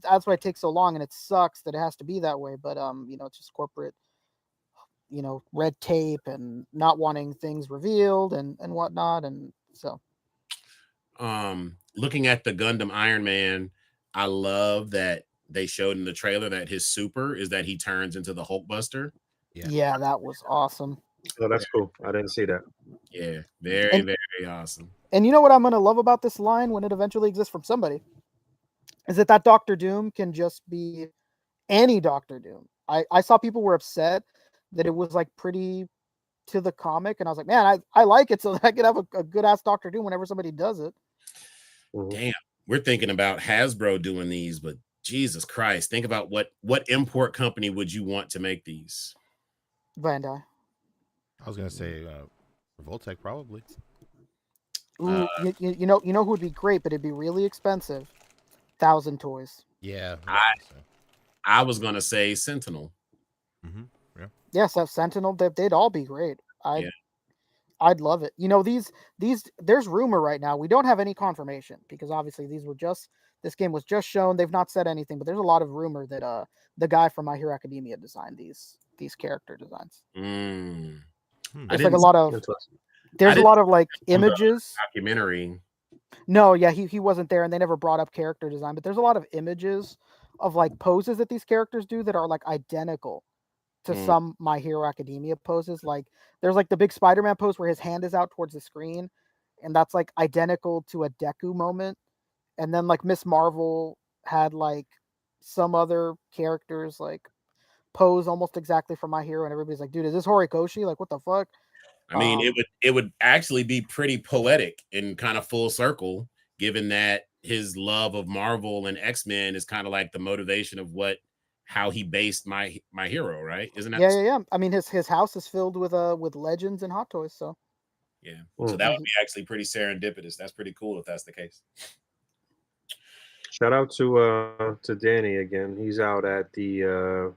Speaker 4: that's why it takes so long, and it sucks that it has to be that way. But it's just corporate, red tape and not wanting things revealed and whatnot, and so.
Speaker 7: Looking at the Gundam Iron Man, I love that they showed in the trailer that his super is that he turns into the Hulkbuster.
Speaker 4: Yeah, that was awesome.
Speaker 6: Oh, that's cool. I didn't see that.
Speaker 7: Yeah, very, very awesome.
Speaker 4: And you know what I'm gonna love about this line when it eventually exists from somebody is that Doctor Doom can just be any Doctor Doom. I saw people were upset that it was like pretty to the comic, and I was like, man, I like it so that I could have a good ass Doctor Doom whenever somebody does it.
Speaker 7: Damn, we're thinking about Hasbro doing these, but Jesus Christ, think about what import company would you want to make these?
Speaker 4: Bandai.
Speaker 8: I was gonna say Voltec probably.
Speaker 4: Ooh, you know who would be great, but it'd be really expensive. 1,000 Toys.
Speaker 8: Yeah.
Speaker 7: I was gonna say Sentinel.
Speaker 8: Mm-hmm. Yeah.
Speaker 4: Yes, that Sentinel. They'd all be great. I'd love it. These there's rumor right now. We don't have any confirmation because obviously this game was just shown. They've not said anything, but there's a lot of rumor that the guy from My Hero Academia designed these character designs. It's like a lot of like images.
Speaker 7: Documentary.
Speaker 4: No, yeah, he wasn't there, and they never brought up character design. But there's a lot of images of like poses that these characters do that are like identical to some My Hero Academia poses. Like there's like the big Spider-Man pose where his hand is out towards the screen, and that's like identical to a Deku moment. And then like Miss Marvel had like some other characters like pose almost exactly from My Hero, and everybody's like, dude, is this Horikoshi? Like, what the fuck?
Speaker 7: I mean, it would actually be pretty poetic and kind of full circle, given that his love of Marvel and X-Men is kind of like the motivation of how he based my hero, right? Isn't that?
Speaker 4: Yeah. I mean, his house is filled with legends and Hot Toys, so
Speaker 7: yeah. So that would be actually pretty serendipitous. That's pretty cool if that's the case.
Speaker 6: Shout out to Danny again. He's out at the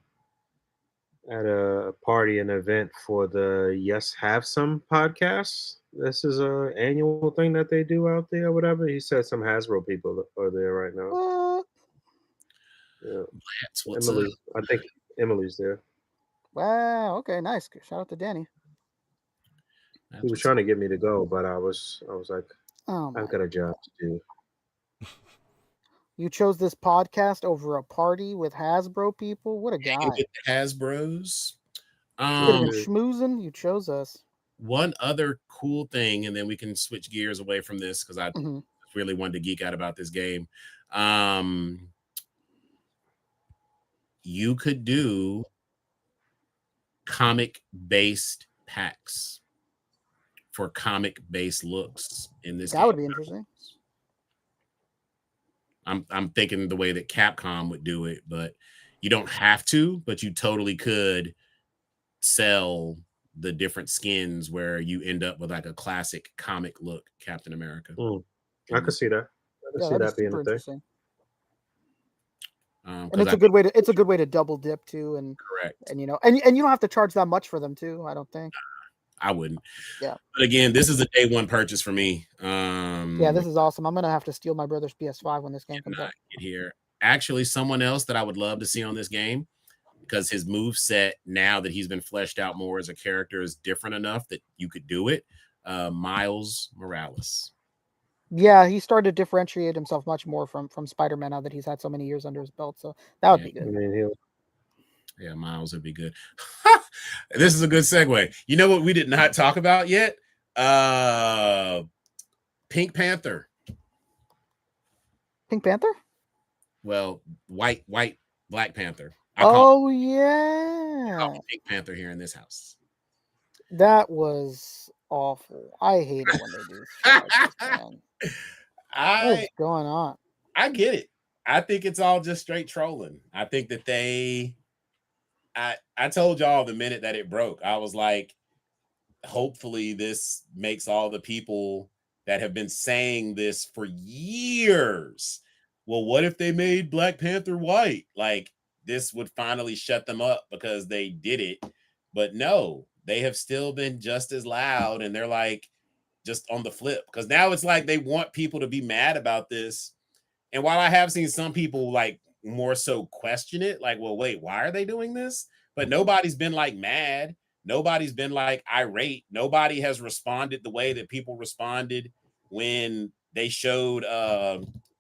Speaker 6: at a party, an event for the Yes Have Some podcast. This is a annual thing that they do out there, or whatever. He said some Hasbro people are there right now. Yeah,
Speaker 7: What's
Speaker 6: Emily. I think Emily's there.
Speaker 4: Wow. Okay. Nice. Shout out to Danny.
Speaker 6: He was trying to get me to go, but I was like, I've got a job to do.
Speaker 4: You chose this podcast over a party with Hasbro people? What a guy.
Speaker 7: With the Hasbros.
Speaker 4: You could have been schmoozing. You chose us.
Speaker 7: One other cool thing, and then we can switch gears away from this because I really wanted to geek out about this game. You could do comic-based packs for comic-based looks in this game.
Speaker 4: That would be interesting.
Speaker 7: I'm thinking the way that Capcom would do it, but you don't have to, but you totally could sell the different skins where you end up with like a classic comic look Captain America.
Speaker 6: I could see that. I could see that being a thing.
Speaker 4: And it's a good way to double dip too, and
Speaker 7: correct.
Speaker 4: And you don't have to charge that much for them too. I don't think.
Speaker 7: I wouldn't.
Speaker 4: Yeah.
Speaker 7: But again, this is a day one purchase for me.
Speaker 4: Yeah, this is awesome. I'm gonna have to steal my brother's PS5 when this game comes out.
Speaker 7: Get here. Actually, someone else that I would love to see on this game, because his move set now that he's been fleshed out more as a character is different enough that you could do it. Miles Morales.
Speaker 4: Yeah, he started to differentiate himself much more from Spider-Man now that he's had so many years under his belt. So that would be good.
Speaker 6: I mean,
Speaker 7: yeah, Miles would be good. This is a good segue. You know what we did not talk about yet? Pink Panther.
Speaker 4: Pink Panther?
Speaker 7: Well, white Black Panther.
Speaker 4: Yeah.
Speaker 7: Pink Panther here in this house.
Speaker 4: That was awful. I hate it when they do shit like this, man. What's going on?
Speaker 7: I get it. I think it's all just straight trolling. I think that I told y'all the minute that it broke, I was like, hopefully this makes all the people that have been saying this for years. Well, what if they made Black Panther white? Like, this would finally shut them up because they did it. But no, they have still been just as loud, and they're like just on the flip, because now it's like they want people to be mad about this. And while I have seen some people like more so question it, like, well, wait, why are they doing this? But nobody's been like mad. Nobody's been like irate. Nobody has responded the way that people responded when they showed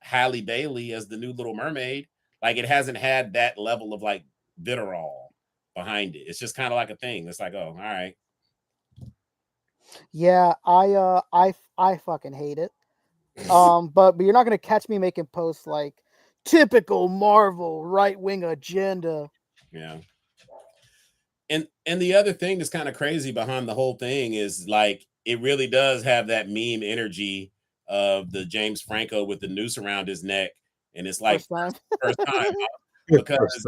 Speaker 7: Halle Bailey as the new Little Mermaid. Like, it hasn't had that level of like vitriol behind it. It's just kind of like a thing. It's like, oh, all right.
Speaker 4: Yeah, I fucking hate it. But you're not gonna catch me making posts like typical Marvel right-wing agenda.
Speaker 7: Yeah. And the other thing that's kind of crazy behind the whole thing is like it really does have that meme energy of the James Franco with the noose around his neck, and it's like first time because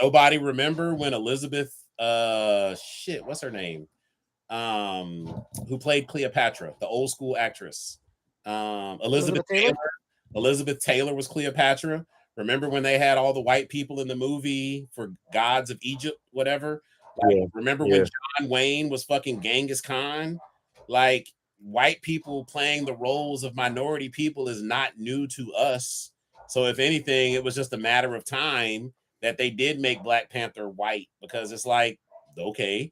Speaker 7: nobody remember when Elizabeth what's her name, who played Cleopatra, the old school actress, Elizabeth Taylor was Cleopatra. Remember when they had all the white people in the movie for Gods of Egypt, whatever? Like, remember when John Wayne was fucking Genghis Khan? Like, white people playing the roles of minority people is not new to us. So if anything, it was just a matter of time that they did make Black Panther white, because it's like, okay,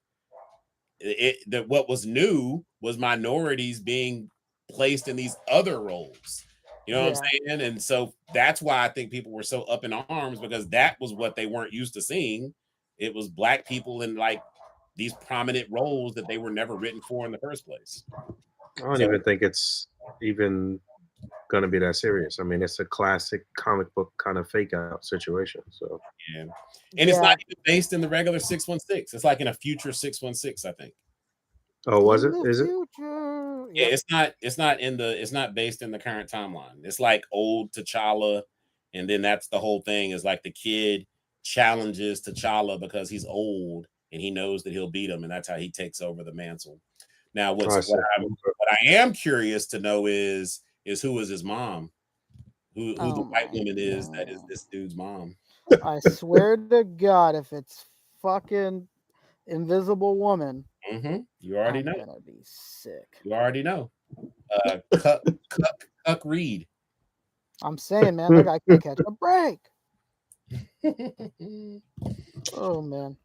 Speaker 7: what was new was minorities being placed in these other roles. You know what I'm saying? And so that's why I think people were so up in arms, because that was what they weren't used to seeing. It was black people in like these prominent roles that they were never written for in the first place.
Speaker 6: I don't even think it's even going to be that serious. I mean, it's a classic comic book kind of fake out situation. So
Speaker 7: yeah, and it's not even based in the regular 616. It's like in a future 616, I think.
Speaker 6: Oh, was it? Is it?
Speaker 7: Yeah, it's not based in the current timeline. It's like old T'Challa, and then that's the whole thing, is like the kid challenges T'Challa because he's old and he knows that he'll beat him, and that's how he takes over the mantle. Now, what I am curious to know is who is his mom? Who the white woman is that is this dude's mom?
Speaker 4: I swear to God, if it's fucking Invisible Woman,
Speaker 7: you already know.
Speaker 4: I'm gonna be sick.
Speaker 7: You already know. Cuck Reed.
Speaker 4: I'm saying, man, that guy can catch a break. Oh man.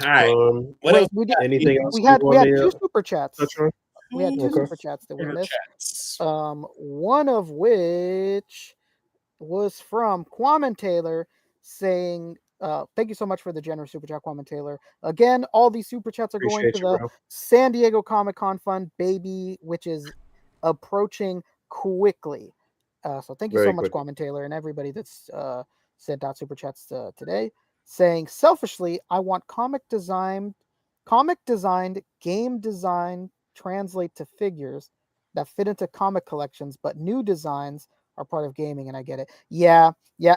Speaker 7: All right. What else?
Speaker 6: Anything else?
Speaker 4: We had two super chats. We had two super chats that we missed. One of which was from Kwame Taylor saying, thank you so much for the generous super chat, Kwame Taylor. Again, all these super chats are going to the San Diego Comic-Con Fund, baby, which is approaching quickly. So thank you so much, Kwame Taylor, and everybody that's sent out super chats today, saying, selfishly, I want comic designed, game design translate to figures that fit into comic collections, but new designs are part of gaming, and I get it. Yeah.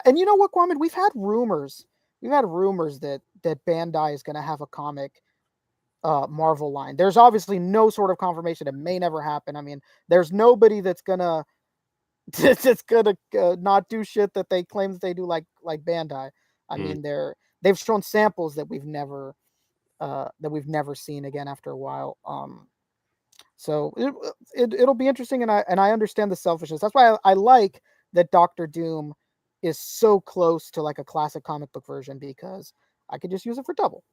Speaker 4: And you know what, Kwame? We've had rumors that Bandai is going to have a comic Marvel line. There's obviously no sort of confirmation. It may never happen. I mean, there's nobody that's gonna not do shit that they claim that they do like Bandai. I mean, they've shown samples that we've never seen again after a while. So it'll be interesting, and I understand the selfishness. That's why I like that Doctor Doom is so close to like a classic comic book version, because I could just use it for double.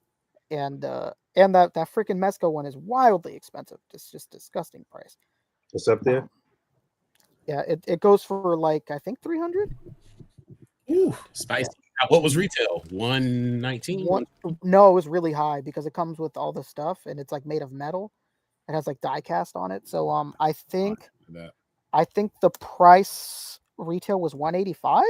Speaker 4: And that freaking Mezco one is wildly expensive. It's just disgusting price.
Speaker 6: It's up there.
Speaker 4: Yeah, it goes for like, I think 300.
Speaker 7: Ooh, spicy. Yeah. What was retail? 119.
Speaker 4: No, it was really high because it comes with all the stuff, and it's like made of metal. It has like die cast on it. So I think the price retail was 185.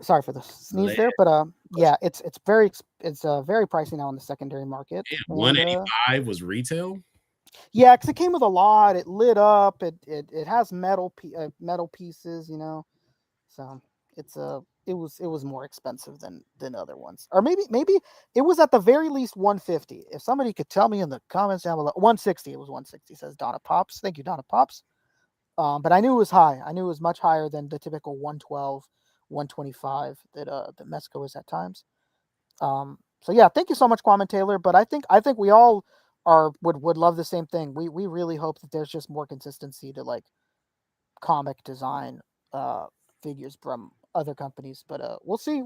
Speaker 4: Sorry for the sneeze there, but yeah, it's very pricey now in the secondary market.
Speaker 7: Yeah, 185 was retail.
Speaker 4: Yeah, because it came with a lot. It lit up. It has metal pieces, you know. So it was more expensive than other ones, or maybe it was at the very least 150. If somebody could tell me in the comments down below, 160. It was 160. Says Donna Pops. Thank you, Donna Pops. But I knew it was high. I knew it was much higher than the typical 112, 125 that Mezco is at times. So yeah, thank you so much, Kwame Taylor. But I think we all would love the same thing. We really hope that there's just more consistency to like comic design figures from other companies. But we'll see.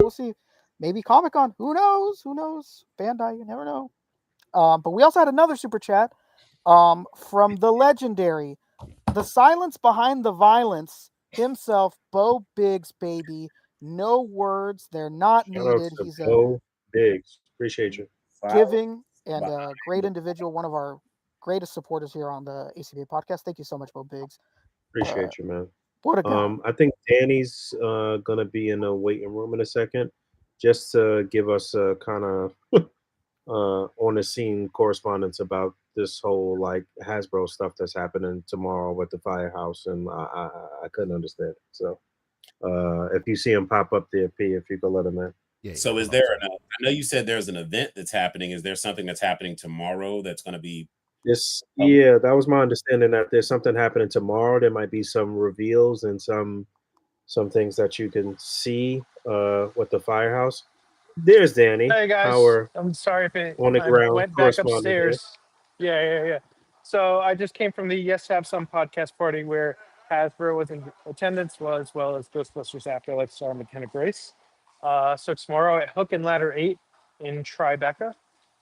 Speaker 4: Maybe Comic-Con. Who knows? Bandai, you never know. But we also had another super chat from the legendary, the silence behind the violence himself, Bo Biggs, baby. No words, they're not
Speaker 6: Shout out
Speaker 4: needed.
Speaker 6: to
Speaker 4: He's a
Speaker 6: Bo Biggs. Appreciate you.
Speaker 4: giving and a great individual, one of our greatest supporters here on the ACBA podcast. Thank you so much, Bo Biggs.
Speaker 6: Appreciate you, man.
Speaker 4: What a guy.
Speaker 6: I think Danny's gonna be in the waiting room in a second, just to give us a kind of on the scene correspondence about this whole like Hasbro stuff that's happening tomorrow with the firehouse, and I couldn't understand it. So if you see him pop up there, P, if you could let him in.
Speaker 8: Yeah.
Speaker 7: So is there I know you said there's an event that's happening. Is there something that's happening tomorrow that's going to be
Speaker 6: Yeah, that was my understanding, that there's something happening tomorrow. There might be some reveals and some things that you can see with the firehouse. There's Danny.
Speaker 9: Hey guys,
Speaker 6: Our
Speaker 9: I'm sorry if
Speaker 6: on the
Speaker 9: I
Speaker 6: ground
Speaker 9: went back
Speaker 6: correspondent here.
Speaker 9: upstairs. Yeah. So I just came from the Yes Have Some podcast party where Hasbro was in attendance, as well as Ghostbusters Afterlife star McKenna Grace. So tomorrow at Hook and Ladder 8 in Tribeca,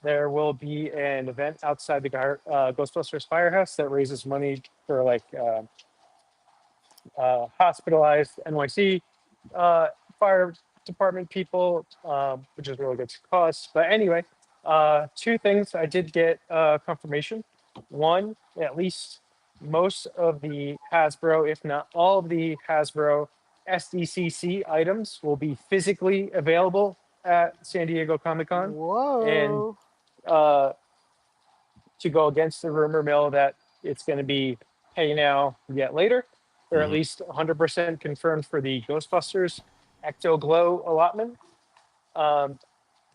Speaker 9: there will be an event outside the Ghostbusters Firehouse that raises money for hospitalized NYC fire department people, which is really good cause. But anyway, two things I did get confirmation. One, at least most of the Hasbro, if not all of the Hasbro SDCC items, will be physically available at San Diego Comic-Con. And
Speaker 4: Whoa.
Speaker 9: to go against the rumor mill that it's going to be pay now, get later, or at least 100% confirmed for the Ghostbusters Ecto Glow allotment. And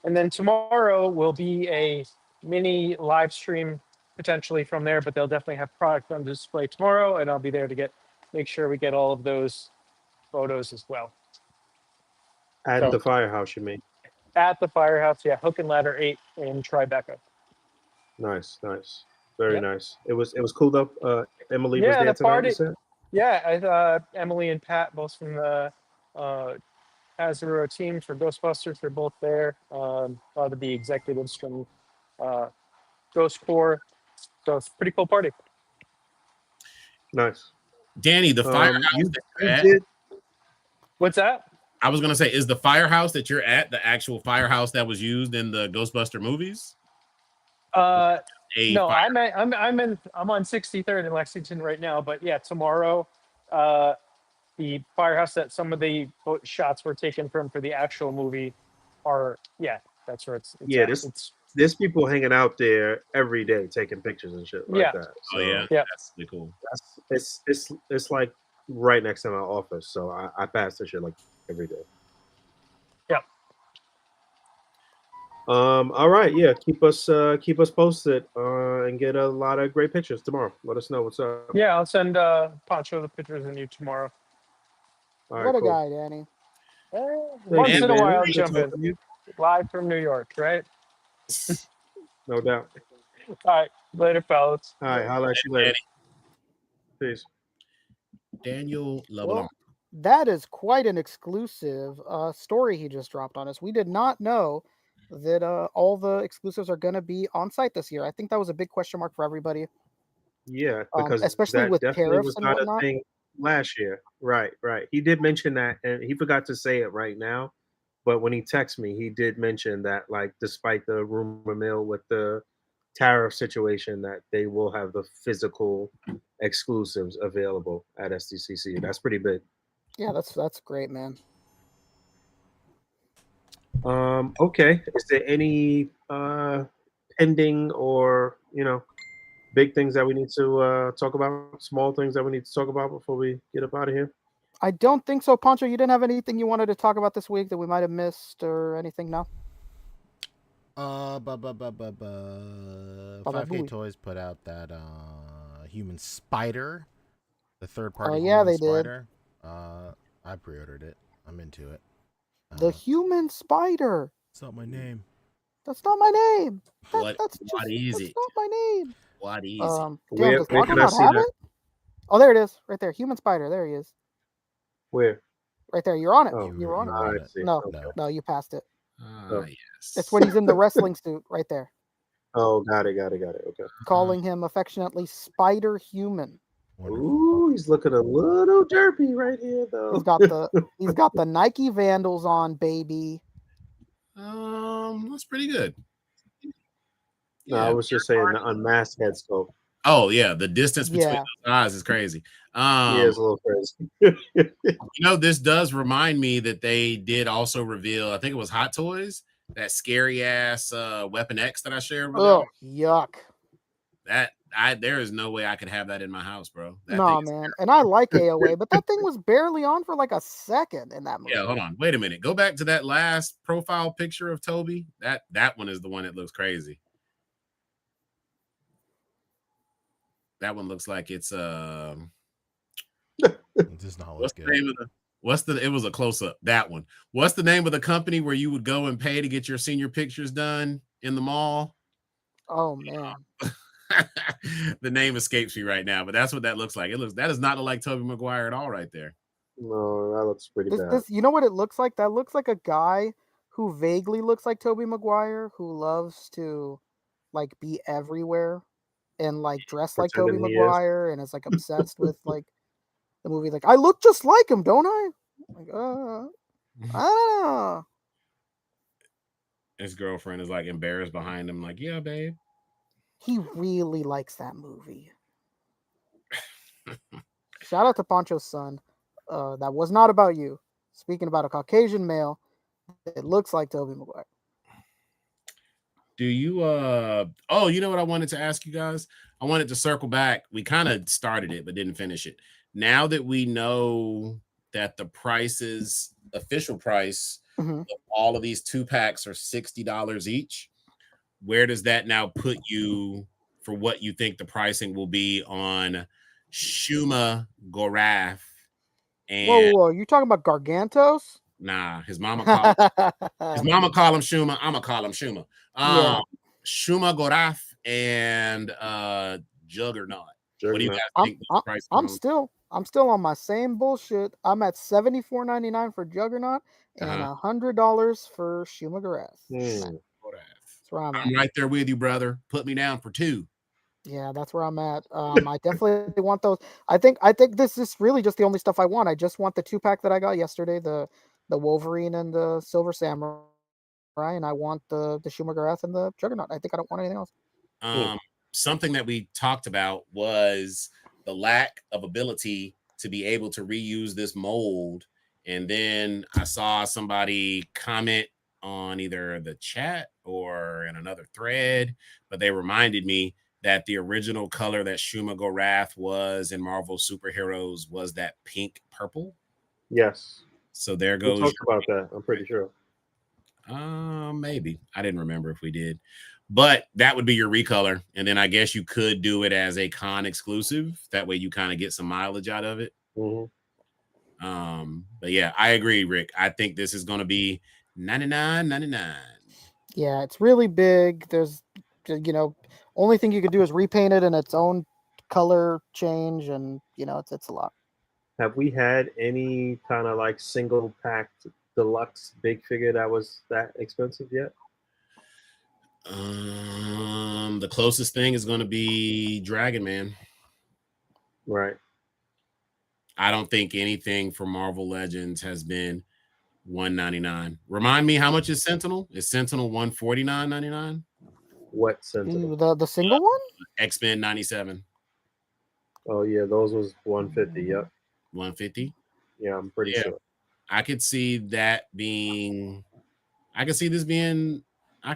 Speaker 9: then tomorrow will be a mini live stream potentially from there, but they'll definitely have product on display tomorrow, and I'll be there to make sure we get all of those photos as well.
Speaker 6: At the firehouse, you mean?
Speaker 9: At the firehouse, yeah, Hook and Ladder 8 in Tribeca.
Speaker 6: Nice. Very nice. It was cool though. Emily was
Speaker 9: Yeah,
Speaker 6: there
Speaker 9: the
Speaker 6: tonight,
Speaker 9: party.
Speaker 6: you said?
Speaker 9: Yeah, Emily and Pat, both from the Hasbro team for Ghostbusters, they're both there. A lot of the executives from Ghost Corps. So it's a pretty cool party.
Speaker 6: Nice.
Speaker 7: Danny, the firehouse
Speaker 6: you
Speaker 7: that you're at?
Speaker 6: did.
Speaker 9: What's that?
Speaker 7: I was gonna say, is the firehouse that you're at the actual firehouse that was used in the Ghostbuster movies?
Speaker 9: No, I'm on 63rd in Lexington right now, but yeah, tomorrow, the firehouse that some of the shots were taken from for the actual movie are, that's where it's
Speaker 6: Yeah,
Speaker 9: at.
Speaker 6: there's people hanging out there every day taking pictures and shit like that. So
Speaker 7: yeah, that's really cool.
Speaker 6: It's like right next to my office, so I pass this shit like every day.
Speaker 9: Yeah.
Speaker 6: All right, yeah. Keep us posted and get a lot of great pictures tomorrow. Let us know what's up.
Speaker 9: Yeah, I'll send Poncho the pictures in you tomorrow.
Speaker 6: All right,
Speaker 4: What a
Speaker 6: cool.
Speaker 4: guy, Danny.
Speaker 9: Once in a while, I'll
Speaker 6: Good
Speaker 9: jump
Speaker 6: talking to
Speaker 9: in.
Speaker 6: you.
Speaker 9: Live from New York, right?
Speaker 6: No doubt.
Speaker 9: All right, later, fellas.
Speaker 6: All right, holla at you later. Peace.
Speaker 7: Daniel LeBlanc.
Speaker 4: Well, that is quite an exclusive story he just dropped on us. We did not know that all the exclusives are going to be on site this year. I think that was a big question mark for everybody.
Speaker 6: Yeah, because
Speaker 4: especially
Speaker 6: that
Speaker 4: with
Speaker 6: definitely
Speaker 4: tariffs
Speaker 6: was
Speaker 4: and
Speaker 6: not
Speaker 4: whatnot.
Speaker 6: a thing last year. Right. He did mention that, and he forgot to say it right now. But when he texted me, he did mention that, like, despite the rumor mill with the tariff situation, that they will have the physical exclusives available at SDCC. That's pretty big.
Speaker 4: Yeah, that's great, man.
Speaker 6: Okay. Is there any pending or big things that we need to talk about? Small things that we need to talk about before we get up out of here?
Speaker 4: I don't think so, Poncho. You didn't have anything you wanted to talk about this week that we might have missed or anything, no?
Speaker 8: 5K Toys put out that human spider, the third party.
Speaker 4: Yeah, they
Speaker 8: spider. I pre-ordered it. I'm into it.
Speaker 4: The human spider.
Speaker 8: It's not my name.
Speaker 4: That's not my name.
Speaker 7: What is
Speaker 4: that's
Speaker 7: it?
Speaker 4: not my name.
Speaker 7: What is it?
Speaker 4: Damn,
Speaker 6: Where can I see that?
Speaker 4: Oh, there it is, right there. Human spider. There he is.
Speaker 6: Where?
Speaker 4: Right there. You're on it.
Speaker 6: Oh,
Speaker 4: You're on
Speaker 8: you
Speaker 4: it.
Speaker 8: were on
Speaker 6: I
Speaker 8: it.
Speaker 6: see.
Speaker 4: No,
Speaker 6: Okay.
Speaker 4: no, you passed it.
Speaker 7: Yes.
Speaker 4: It's when he's in the wrestling suit, right there.
Speaker 6: Oh, got it. Okay.
Speaker 4: Calling him affectionately Spider Human.
Speaker 8: Wonderful.
Speaker 6: Ooh, he's looking a little derpy right here, though.
Speaker 4: He's got the Nike Vandals on, baby.
Speaker 7: That's pretty good.
Speaker 6: No, I was just saying the unmasked head sculpt.
Speaker 7: Oh yeah, the distance between those eyes is crazy.
Speaker 6: Yeah, it's a little crazy.
Speaker 7: This does remind me that they did also reveal, I think it was Hot Toys, that scary ass Weapon X that I shared with
Speaker 4: Oh, yuck.
Speaker 7: There is no way I could have that in my house, bro.
Speaker 4: Nah, man. And I like AOA, but that thing was barely on for like a second in that movie.
Speaker 7: Yeah, hold on. Wait a minute. Go back to that last profile picture of Toby. That one is the one that looks crazy. That one looks like it's
Speaker 8: It does not look
Speaker 7: what's
Speaker 8: good.
Speaker 7: the name of it was a close-up. That one. What's the name of the company where you would go and pay to get your senior pictures done in the mall?
Speaker 4: Oh man.
Speaker 7: The name escapes me right now, but that's what that looks like. That does not look like Tobey Maguire at all right there.
Speaker 6: No, that looks pretty bad.
Speaker 4: You know what it looks like? That looks like a guy who vaguely looks like Tobey Maguire, who loves to like be everywhere and like dress like Tobey Maguire and is like obsessed with like the movie. Like, I look just like him, don't I? Like, I don't know.
Speaker 7: His girlfriend is like embarrassed behind him, like, yeah, babe.
Speaker 4: He really likes that movie. Shout out to Poncho's son. That was not about you. Speaking about a Caucasian male, it looks like Tobey Maguire.
Speaker 7: Do you you know what I wanted to ask you guys? I wanted to circle back. We kind of started it but didn't finish it. Now that we know that the prices, official price of all of these 2-packs are $60 each, where does that now put you for what you think the pricing will be on Schuma Gorath? And
Speaker 4: whoa, you talking about Gargantos?
Speaker 7: Nah, his mama called him Schuma. I'm gonna call him Schuma. Schuma Gorath and Juggernaut. What do you guys think?
Speaker 4: I'm still on my same bullshit. I'm at $74.99 for Juggernaut and $100 for Schuma Gorath. That's where
Speaker 7: I'm right there with you, brother. Put me down for 2.
Speaker 4: Yeah, that's where I'm at. I definitely want those. I think this is really just the only stuff I want. I just want the 2-pack that I got yesterday, the Wolverine and the Silver Samurai, and I want the Schuma Gorath and the Juggernaut. I think I don't want anything else.
Speaker 7: Something that we talked about was the lack of ability to be able to reuse this mold. And then I saw somebody comment on either the chat or in another thread, but they reminded me that the original color that Schuma Gorath was in Marvel Superheroes was that pink purple.
Speaker 6: Yes.
Speaker 7: So there goes.
Speaker 6: We talked about that. I'm pretty sure.
Speaker 7: Maybe I didn't remember if we did, but that would be your recolor, and then I guess you could do it as a con exclusive. That way, you kind of get some mileage out of it. But yeah, I agree, Rick. I think this is going to be $99.99.
Speaker 4: Yeah, it's really big. There's, only thing you could do is repaint it in its own color change, and it's a lot.
Speaker 6: Have we had any kind of like single packed deluxe big figure that was that expensive yet?
Speaker 7: The closest thing is going to be Dragon Man.
Speaker 6: Right.
Speaker 7: I don't think anything for Marvel Legends has been $199. Remind me, how much is Sentinel? Is Sentinel $149.99?
Speaker 6: What Sentinel?
Speaker 4: The single one?
Speaker 7: X-Men 97.
Speaker 6: Oh yeah, those was 150. Yep.
Speaker 7: 150.
Speaker 6: Yeah, I'm pretty sure.
Speaker 7: I could see that being. I could see this being. I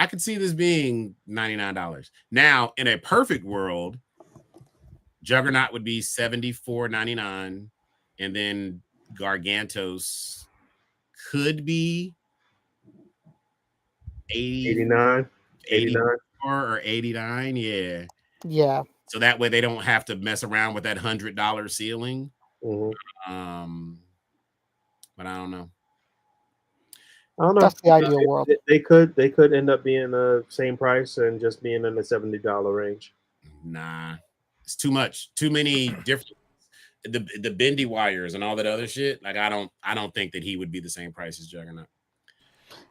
Speaker 7: could see this being $99. Now, in a perfect world, Juggernaut would be $74.99, and then Gargantos could be
Speaker 6: 89
Speaker 7: or 89.
Speaker 4: Yeah.
Speaker 7: So that way they don't have to mess around with that $100 ceiling. But I don't know.
Speaker 4: That's the ideal world.
Speaker 6: They could end up being the same price and just being in the $70 range.
Speaker 7: Nah, It's too much, too many different the bendy wires and all that other shit. Like I don't think that he would be the same price as Juggernaut.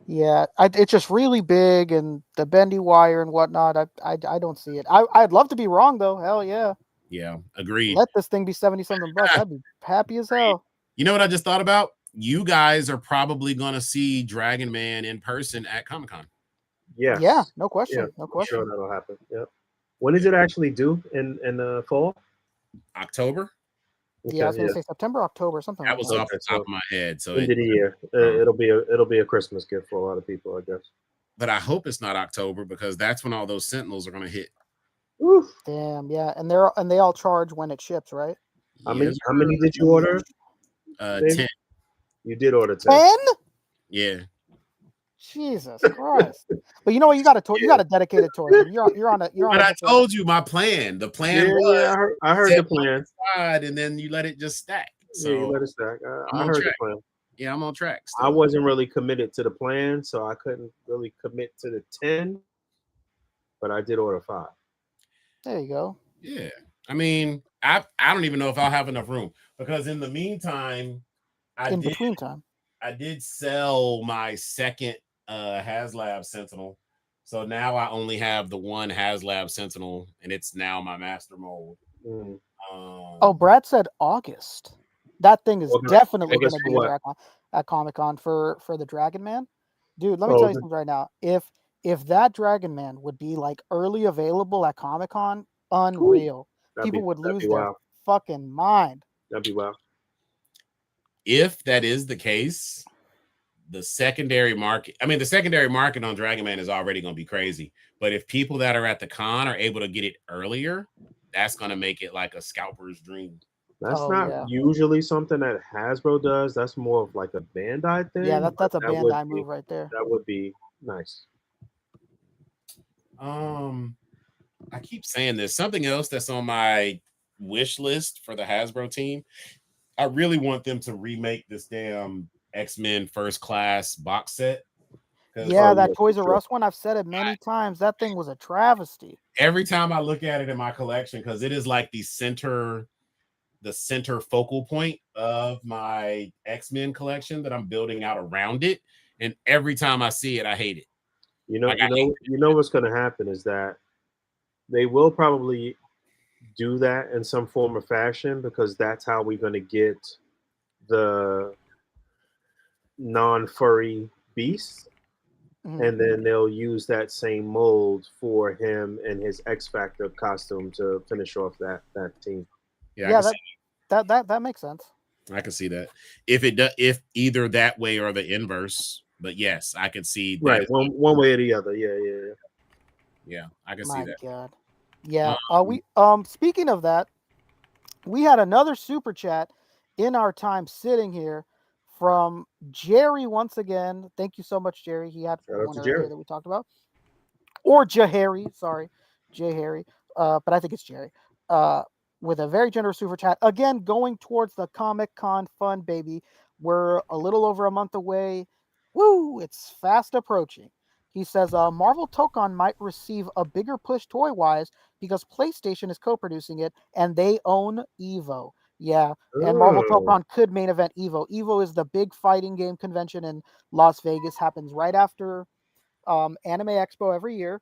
Speaker 4: Yeah, it's just really big and the bendy wire and whatnot. I don't see it. I'd love to be wrong though. Hell yeah.
Speaker 7: Yeah, agreed.
Speaker 4: Let this thing be 70-something bucks. I'd be happy as hell.
Speaker 7: You know what I just thought about? You guys are probably gonna see Dragon Man in person at Comic-Con.
Speaker 6: Yes.
Speaker 4: Yeah, no question.
Speaker 6: Yeah,
Speaker 4: No question.
Speaker 6: sure that'll happen. Yep. When is it actually due in fall?
Speaker 7: October.
Speaker 4: Yeah, I was gonna say September, October, something
Speaker 7: That
Speaker 4: like
Speaker 7: was
Speaker 4: that.
Speaker 7: off the top of my head. So
Speaker 6: end of the year. It'll be a Christmas gift for a lot of people, I guess.
Speaker 7: But I hope it's not October because that's when all those Sentinels are gonna hit.
Speaker 6: Oof.
Speaker 4: Damn, yeah, and they all charge when it ships, right?
Speaker 6: How many did you order?
Speaker 7: 10.
Speaker 6: You did order 10.
Speaker 4: 10?
Speaker 7: Yeah.
Speaker 4: Jesus Christ! But you know what? You got a dedicated tour. You're on.
Speaker 7: But I told you my plan. The plan was
Speaker 6: I heard the plan.
Speaker 7: And then you let it just stack. So
Speaker 6: yeah, you let it stack. I
Speaker 7: on
Speaker 6: heard
Speaker 7: track.
Speaker 6: the plan.
Speaker 7: Yeah, I'm on track. Still.
Speaker 6: I wasn't really committed to the plan, so I couldn't really commit to the 10. But I did order 5.
Speaker 4: There you go.
Speaker 7: Yeah, I mean, I don't even know if I'll have enough room because in the meantime, I did sell my second Haslab Sentinel, so now I only have the one Haslab Sentinel, and it's now my master mold.
Speaker 4: Brad said August. That thing is definitely going to be there at Comic-Con for the Dragon Man. Dude, let me tell you something right now. If that Dragon Man would be like early available at Comic-Con, unreal. People would lose their fucking mind.
Speaker 6: That'd be wild.
Speaker 7: If that is the case, the secondary market on Dragon Man is already going to be crazy. But if people that are at the con are able to get it earlier, that's going to make it like a scalper's dream.
Speaker 6: That's not usually something that Hasbro does. That's more of like a Bandai thing.
Speaker 4: Yeah, that's a Bandai move right there.
Speaker 6: That would be nice.
Speaker 7: I keep saying this. Something else that's on my wish list for the Hasbro team. I really want them to remake this damn X-Men First Class box set.
Speaker 4: Yeah, that Toys R Us one. I've said it many times. That thing was a travesty.
Speaker 7: Every time I look at it in my collection, because it is like the center focal point of my X-Men collection that I'm building out around it. And every time I see it, I hate it.
Speaker 6: You know what's going to happen is that they will probably do that in some form or fashion because that's how we're going to get the non-furry beasts. And then they'll use that same mold for him and his X Factor costume to finish off that team.
Speaker 4: Yeah, that makes sense.
Speaker 7: I can see that. If either that way or the inverse. But yes, I can see that.
Speaker 6: Right, one way or the other.
Speaker 7: Yeah, I can see that.
Speaker 4: My God. Yeah. We speaking of that, we had another super chat in our time sitting here from Jerry once again. Thank you so much, Jerry. He had one earlier that we talked about. Or Jahari, sorry. Jahari. But I think it's Jerry. With a very generous super chat. Again, going towards the Comic-Con fun, baby. We're a little over a month away. Woo! It's fast approaching. He says, Marvel Tokon might receive a bigger push toy-wise because PlayStation is co-producing it and they own EVO. Yeah, and Marvel Tokon could main event EVO. EVO is the big fighting game convention in Las Vegas. Happens right after Anime Expo every year.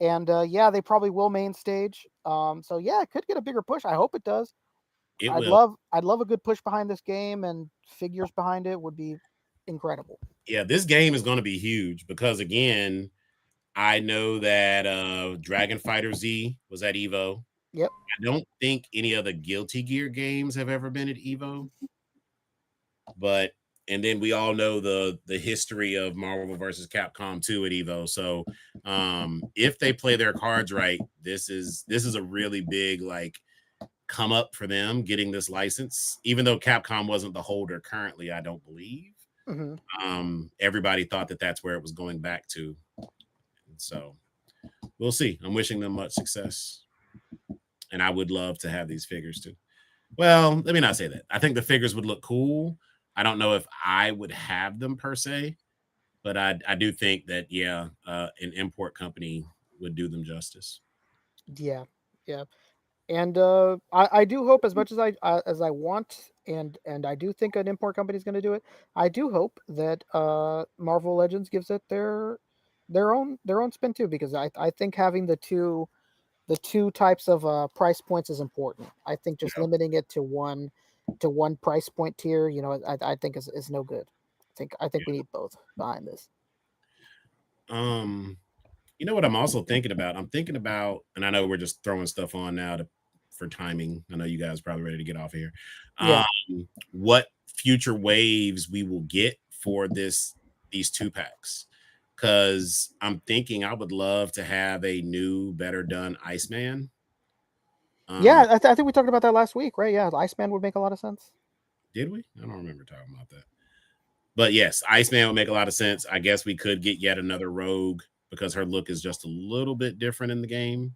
Speaker 4: And they probably will main stage. So yeah, it could get a bigger push. I hope it does. I'd love a good push behind this game, and figures behind it would be incredible.
Speaker 7: Yeah, this game is going to be huge because again, I know that Dragon Fighter Z was at EVO.
Speaker 4: Yep.
Speaker 7: I don't think any of the Guilty Gear games have ever been at EVO. And then we all know the history of Marvel versus Capcom 2 at EVO. So if they play their cards right, this is a really big come up for them getting this license, even though Capcom wasn't the holder currently, I don't believe. Everybody thought that that's where it was going back to. And so we'll see. I'm wishing them much success. And I would love to have these figures too. Well, let me not say that. I think the figures would look cool. I don't know if I would have them per se, but I do think that, an import company would do them justice.
Speaker 4: Yeah. And I do hope, as much as I want, and I do think an import company is going to do it. I do hope that Marvel Legends gives it their own spin too, because I think having the two types of price points is important. I think just limiting it to one price point tier, I think is no good. I think we need both behind this.
Speaker 7: You know what I'm also thinking about? I'm thinking about, and I know we're just throwing stuff on now for timing. I know you guys are probably ready to get off here.
Speaker 4: Yeah.
Speaker 7: What future waves we will get for these 2-packs? Because I'm thinking I would love to have a new, better done Iceman.
Speaker 4: Yeah, I think we talked about that last week, right? Yeah, the Iceman would make a lot of sense.
Speaker 7: Did we? I don't remember talking about that. But yes, Iceman would make a lot of sense. I guess we could get yet another Rogue because her look is just a little bit different in the game.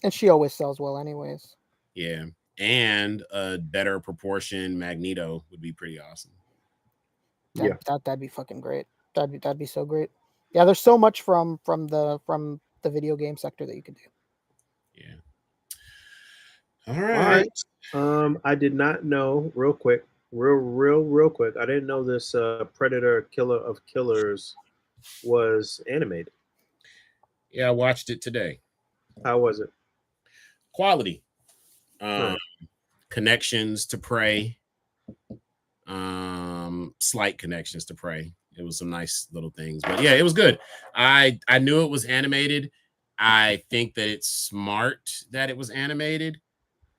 Speaker 4: And she always sells well anyways.
Speaker 7: Yeah. And a better proportion Magneto would be pretty awesome.
Speaker 4: That'd be fucking great. That'd be so great. Yeah, there's so much from the video game sector that you could do.
Speaker 7: Yeah. All right.
Speaker 6: I did not know, real quick. I didn't know this Predator Killer of Killers was animated.
Speaker 7: Yeah, I watched it today.
Speaker 6: How was it?
Speaker 7: Quality. Connections to Prey. Slight connections to Prey. It was some nice little things. But yeah, it was good. I knew it was animated. I think that it's smart that it was animated.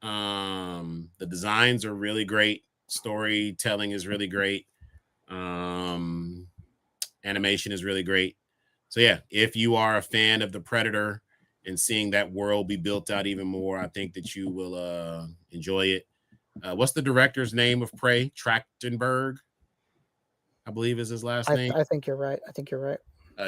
Speaker 7: The designs are really great. Storytelling is really great. Animation is really great. So yeah, if you are a fan of the Predator and seeing that world be built out even more, I think that you will enjoy it. What's the director's name of Prey? Trachtenberg, I believe is his last name.
Speaker 4: I think you're right.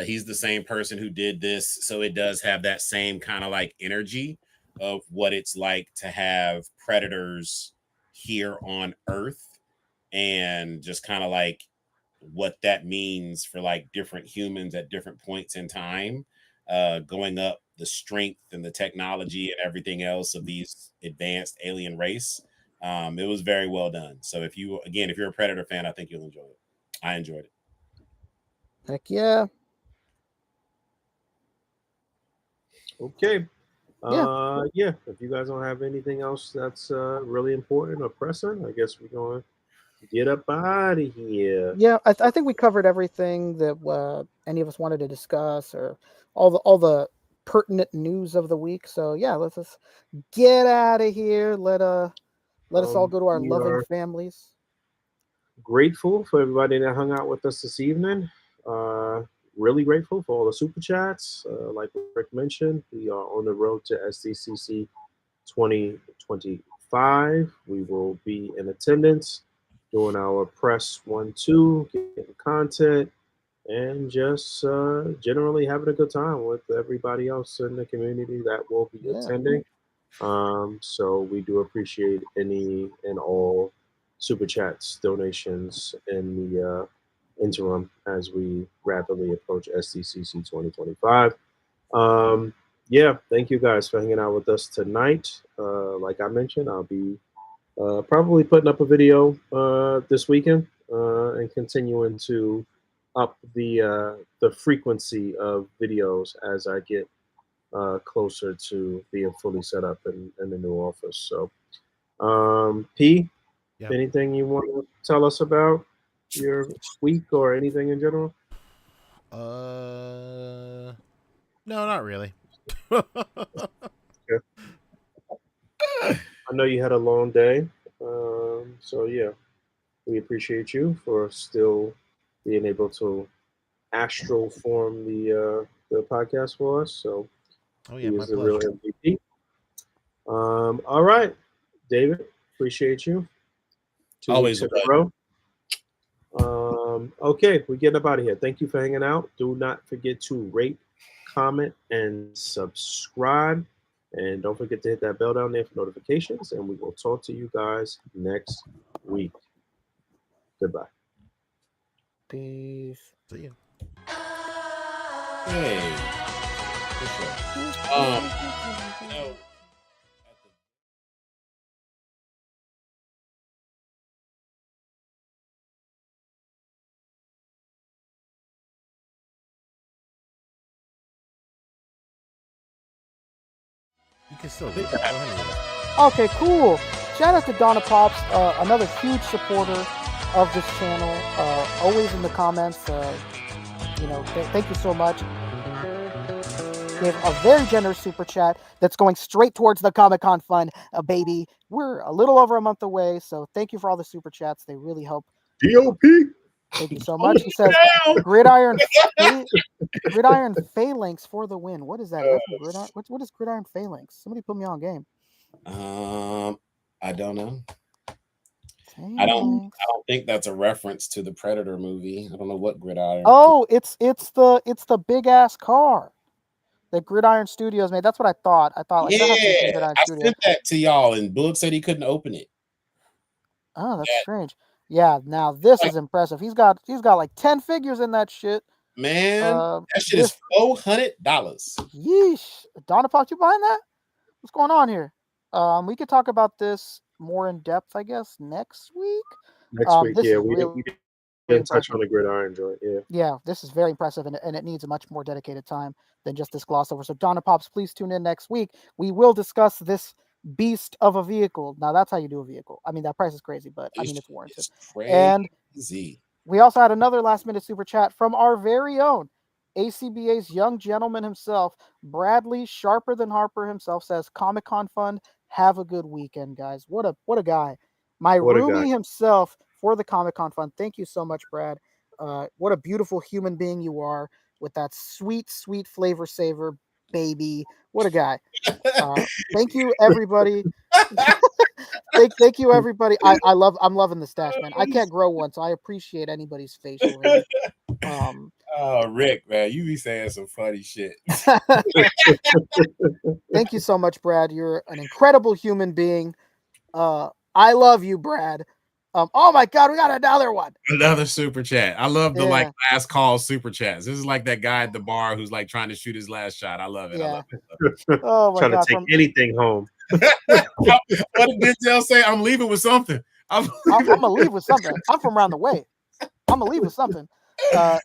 Speaker 7: He's the same person who did this, so it does have that same kind of like energy of what it's like to have predators here on Earth, and just kind of like what that means for like different humans at different points in time, going up the strength and the technology and everything else of these advanced alien race. It was very well done. So if you're a Predator fan, I think you'll enjoy it. I enjoyed it.
Speaker 4: Heck yeah.
Speaker 6: Okay.
Speaker 4: Yeah.
Speaker 6: If you guys don't have anything else that's really important or pressing, I guess we're going to get up out of here.
Speaker 4: Yeah, I think we covered everything that any of us wanted to discuss, or all the pertinent news of the week. So yeah, let's just get out of here. Let us all go to our loving families.
Speaker 6: Grateful for everybody that hung out with us this evening. Really grateful for all the super chats. Like Rick mentioned, we are on the road to SDCC 2025. We will be in attendance, doing our press 1-2, getting content, and just generally having a good time with everybody else in the community that will be attending. So we do appreciate any and all super chats, donations in the interim as we rapidly approach SDCC 2025. Thank you guys for hanging out with us tonight. Like I mentioned, I'll be probably putting up a video this weekend and continuing to up the frequency of videos as I get closer to being fully set up in the new office. So, P, anything you want to tell us about your week or anything in general?
Speaker 8: No, not really.
Speaker 6: Okay. I know you had a long day, so yeah, we appreciate you for still being able to astral form the podcast for us. So,
Speaker 8: he is
Speaker 6: the real MVP. All right, David, appreciate you.
Speaker 7: Always a
Speaker 6: pleasure. Okay, we're getting up out of here. Thank you for hanging out. Do not forget to rate, comment, and subscribe. And don't forget to hit that bell down there for notifications. And we will talk to you guys next week. Goodbye.
Speaker 4: Peace.
Speaker 8: See ya.
Speaker 7: Hey.
Speaker 8: can still read it. Go ahead and read it.
Speaker 4: Okay, cool. Shout out to Donna Pops, another huge supporter of this channel. Always in the comments. Thank you so much. Gave a very generous super chat that's going straight towards the Comic-Con fund, baby. We're a little over a month away, so thank you for all the super chats. They really help.
Speaker 6: DOP.
Speaker 4: Thank you so much. He says, Gridiron Phalanx for the win. What is that? Is that from Gridiron? What is Gridiron Phalanx? Somebody put me on game.
Speaker 7: I don't know.
Speaker 4: Phalanx.
Speaker 7: I don't think that's a reference to the Predator movie. I don't know what Gridiron.
Speaker 4: Oh, it's the big ass car that Gridiron Studios made. That's what I thought.
Speaker 7: Yeah, I sent that to y'all, and Bullock said he couldn't open it.
Speaker 4: Oh, that's strange. Yeah, now this is impressive. He's got like 10 figures in that shit.
Speaker 7: Man, that shit is $400.
Speaker 4: Yeesh. Donna Pops, you behind that? What's going on here? We could talk about this more in depth, I guess, next week.
Speaker 6: Next week, yeah. We didn't touch on the Gridiron joint, yeah.
Speaker 4: Yeah, this is very impressive, and it needs a much more dedicated time than just this gloss over. So Donna Pops, please tune in next week. We will discuss this beast of a vehicle. Now that's how you do a vehicle. I mean, that price is crazy, but I mean, it's warranted.
Speaker 7: It's crazy.
Speaker 4: And we also had another last minute super chat from our very own ACBA's young gentleman himself, Bradley Sharper Than Harper himself, says, Comic-Con fund, have a good weekend, guys. What a guy. My roomie himself for the Comic-Con fund. Thank you so much, Brad. What a beautiful human being you are with that sweet, sweet flavor saver, baby. What a guy. Thank you, everybody. Thank you, everybody. I'm loving the stash, man. I can't grow one, so I appreciate anybody's facial hair.
Speaker 7: Oh, Rick, man, you be saying some funny shit.
Speaker 4: Thank you so much, Brad. You're an incredible human being. I love you, Brad. Oh my God, we got another one.
Speaker 7: Another super chat. I love the like last call super chats. This is like that guy at the bar who's like trying to shoot his last shot. I love it.
Speaker 4: Yeah.
Speaker 7: I love it.
Speaker 4: Oh my
Speaker 6: God,
Speaker 4: God,
Speaker 6: to take anything home.
Speaker 7: What did Denzel say? I'm leaving with something. I'm
Speaker 4: gonna leave with something. I'm from around the way. I'm gonna leave with something.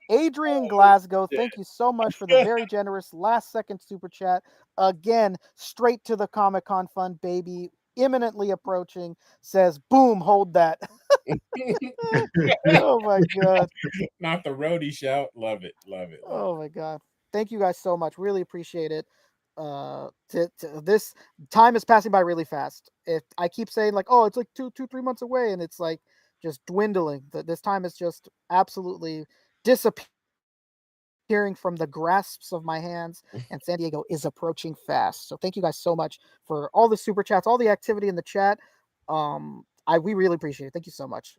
Speaker 4: Adrian Glasgow, thank you so much for the very generous last second super chat. Again, straight to the Comic-Con fund, baby. Imminently approaching, says, boom, hold that. Oh my God.
Speaker 7: Not the roadie shout. Love it.
Speaker 4: Oh my God. Thank you guys so much. Really appreciate it. This time is passing by really fast. If I keep saying like, oh, it's like 3 months away, and it's like just dwindling. This time is just absolutely disappearing from the grasps of my hands, and San Diego is approaching fast. So thank you guys so much for all the super chats, all the activity in the chat. We really appreciate it. Thank you so much.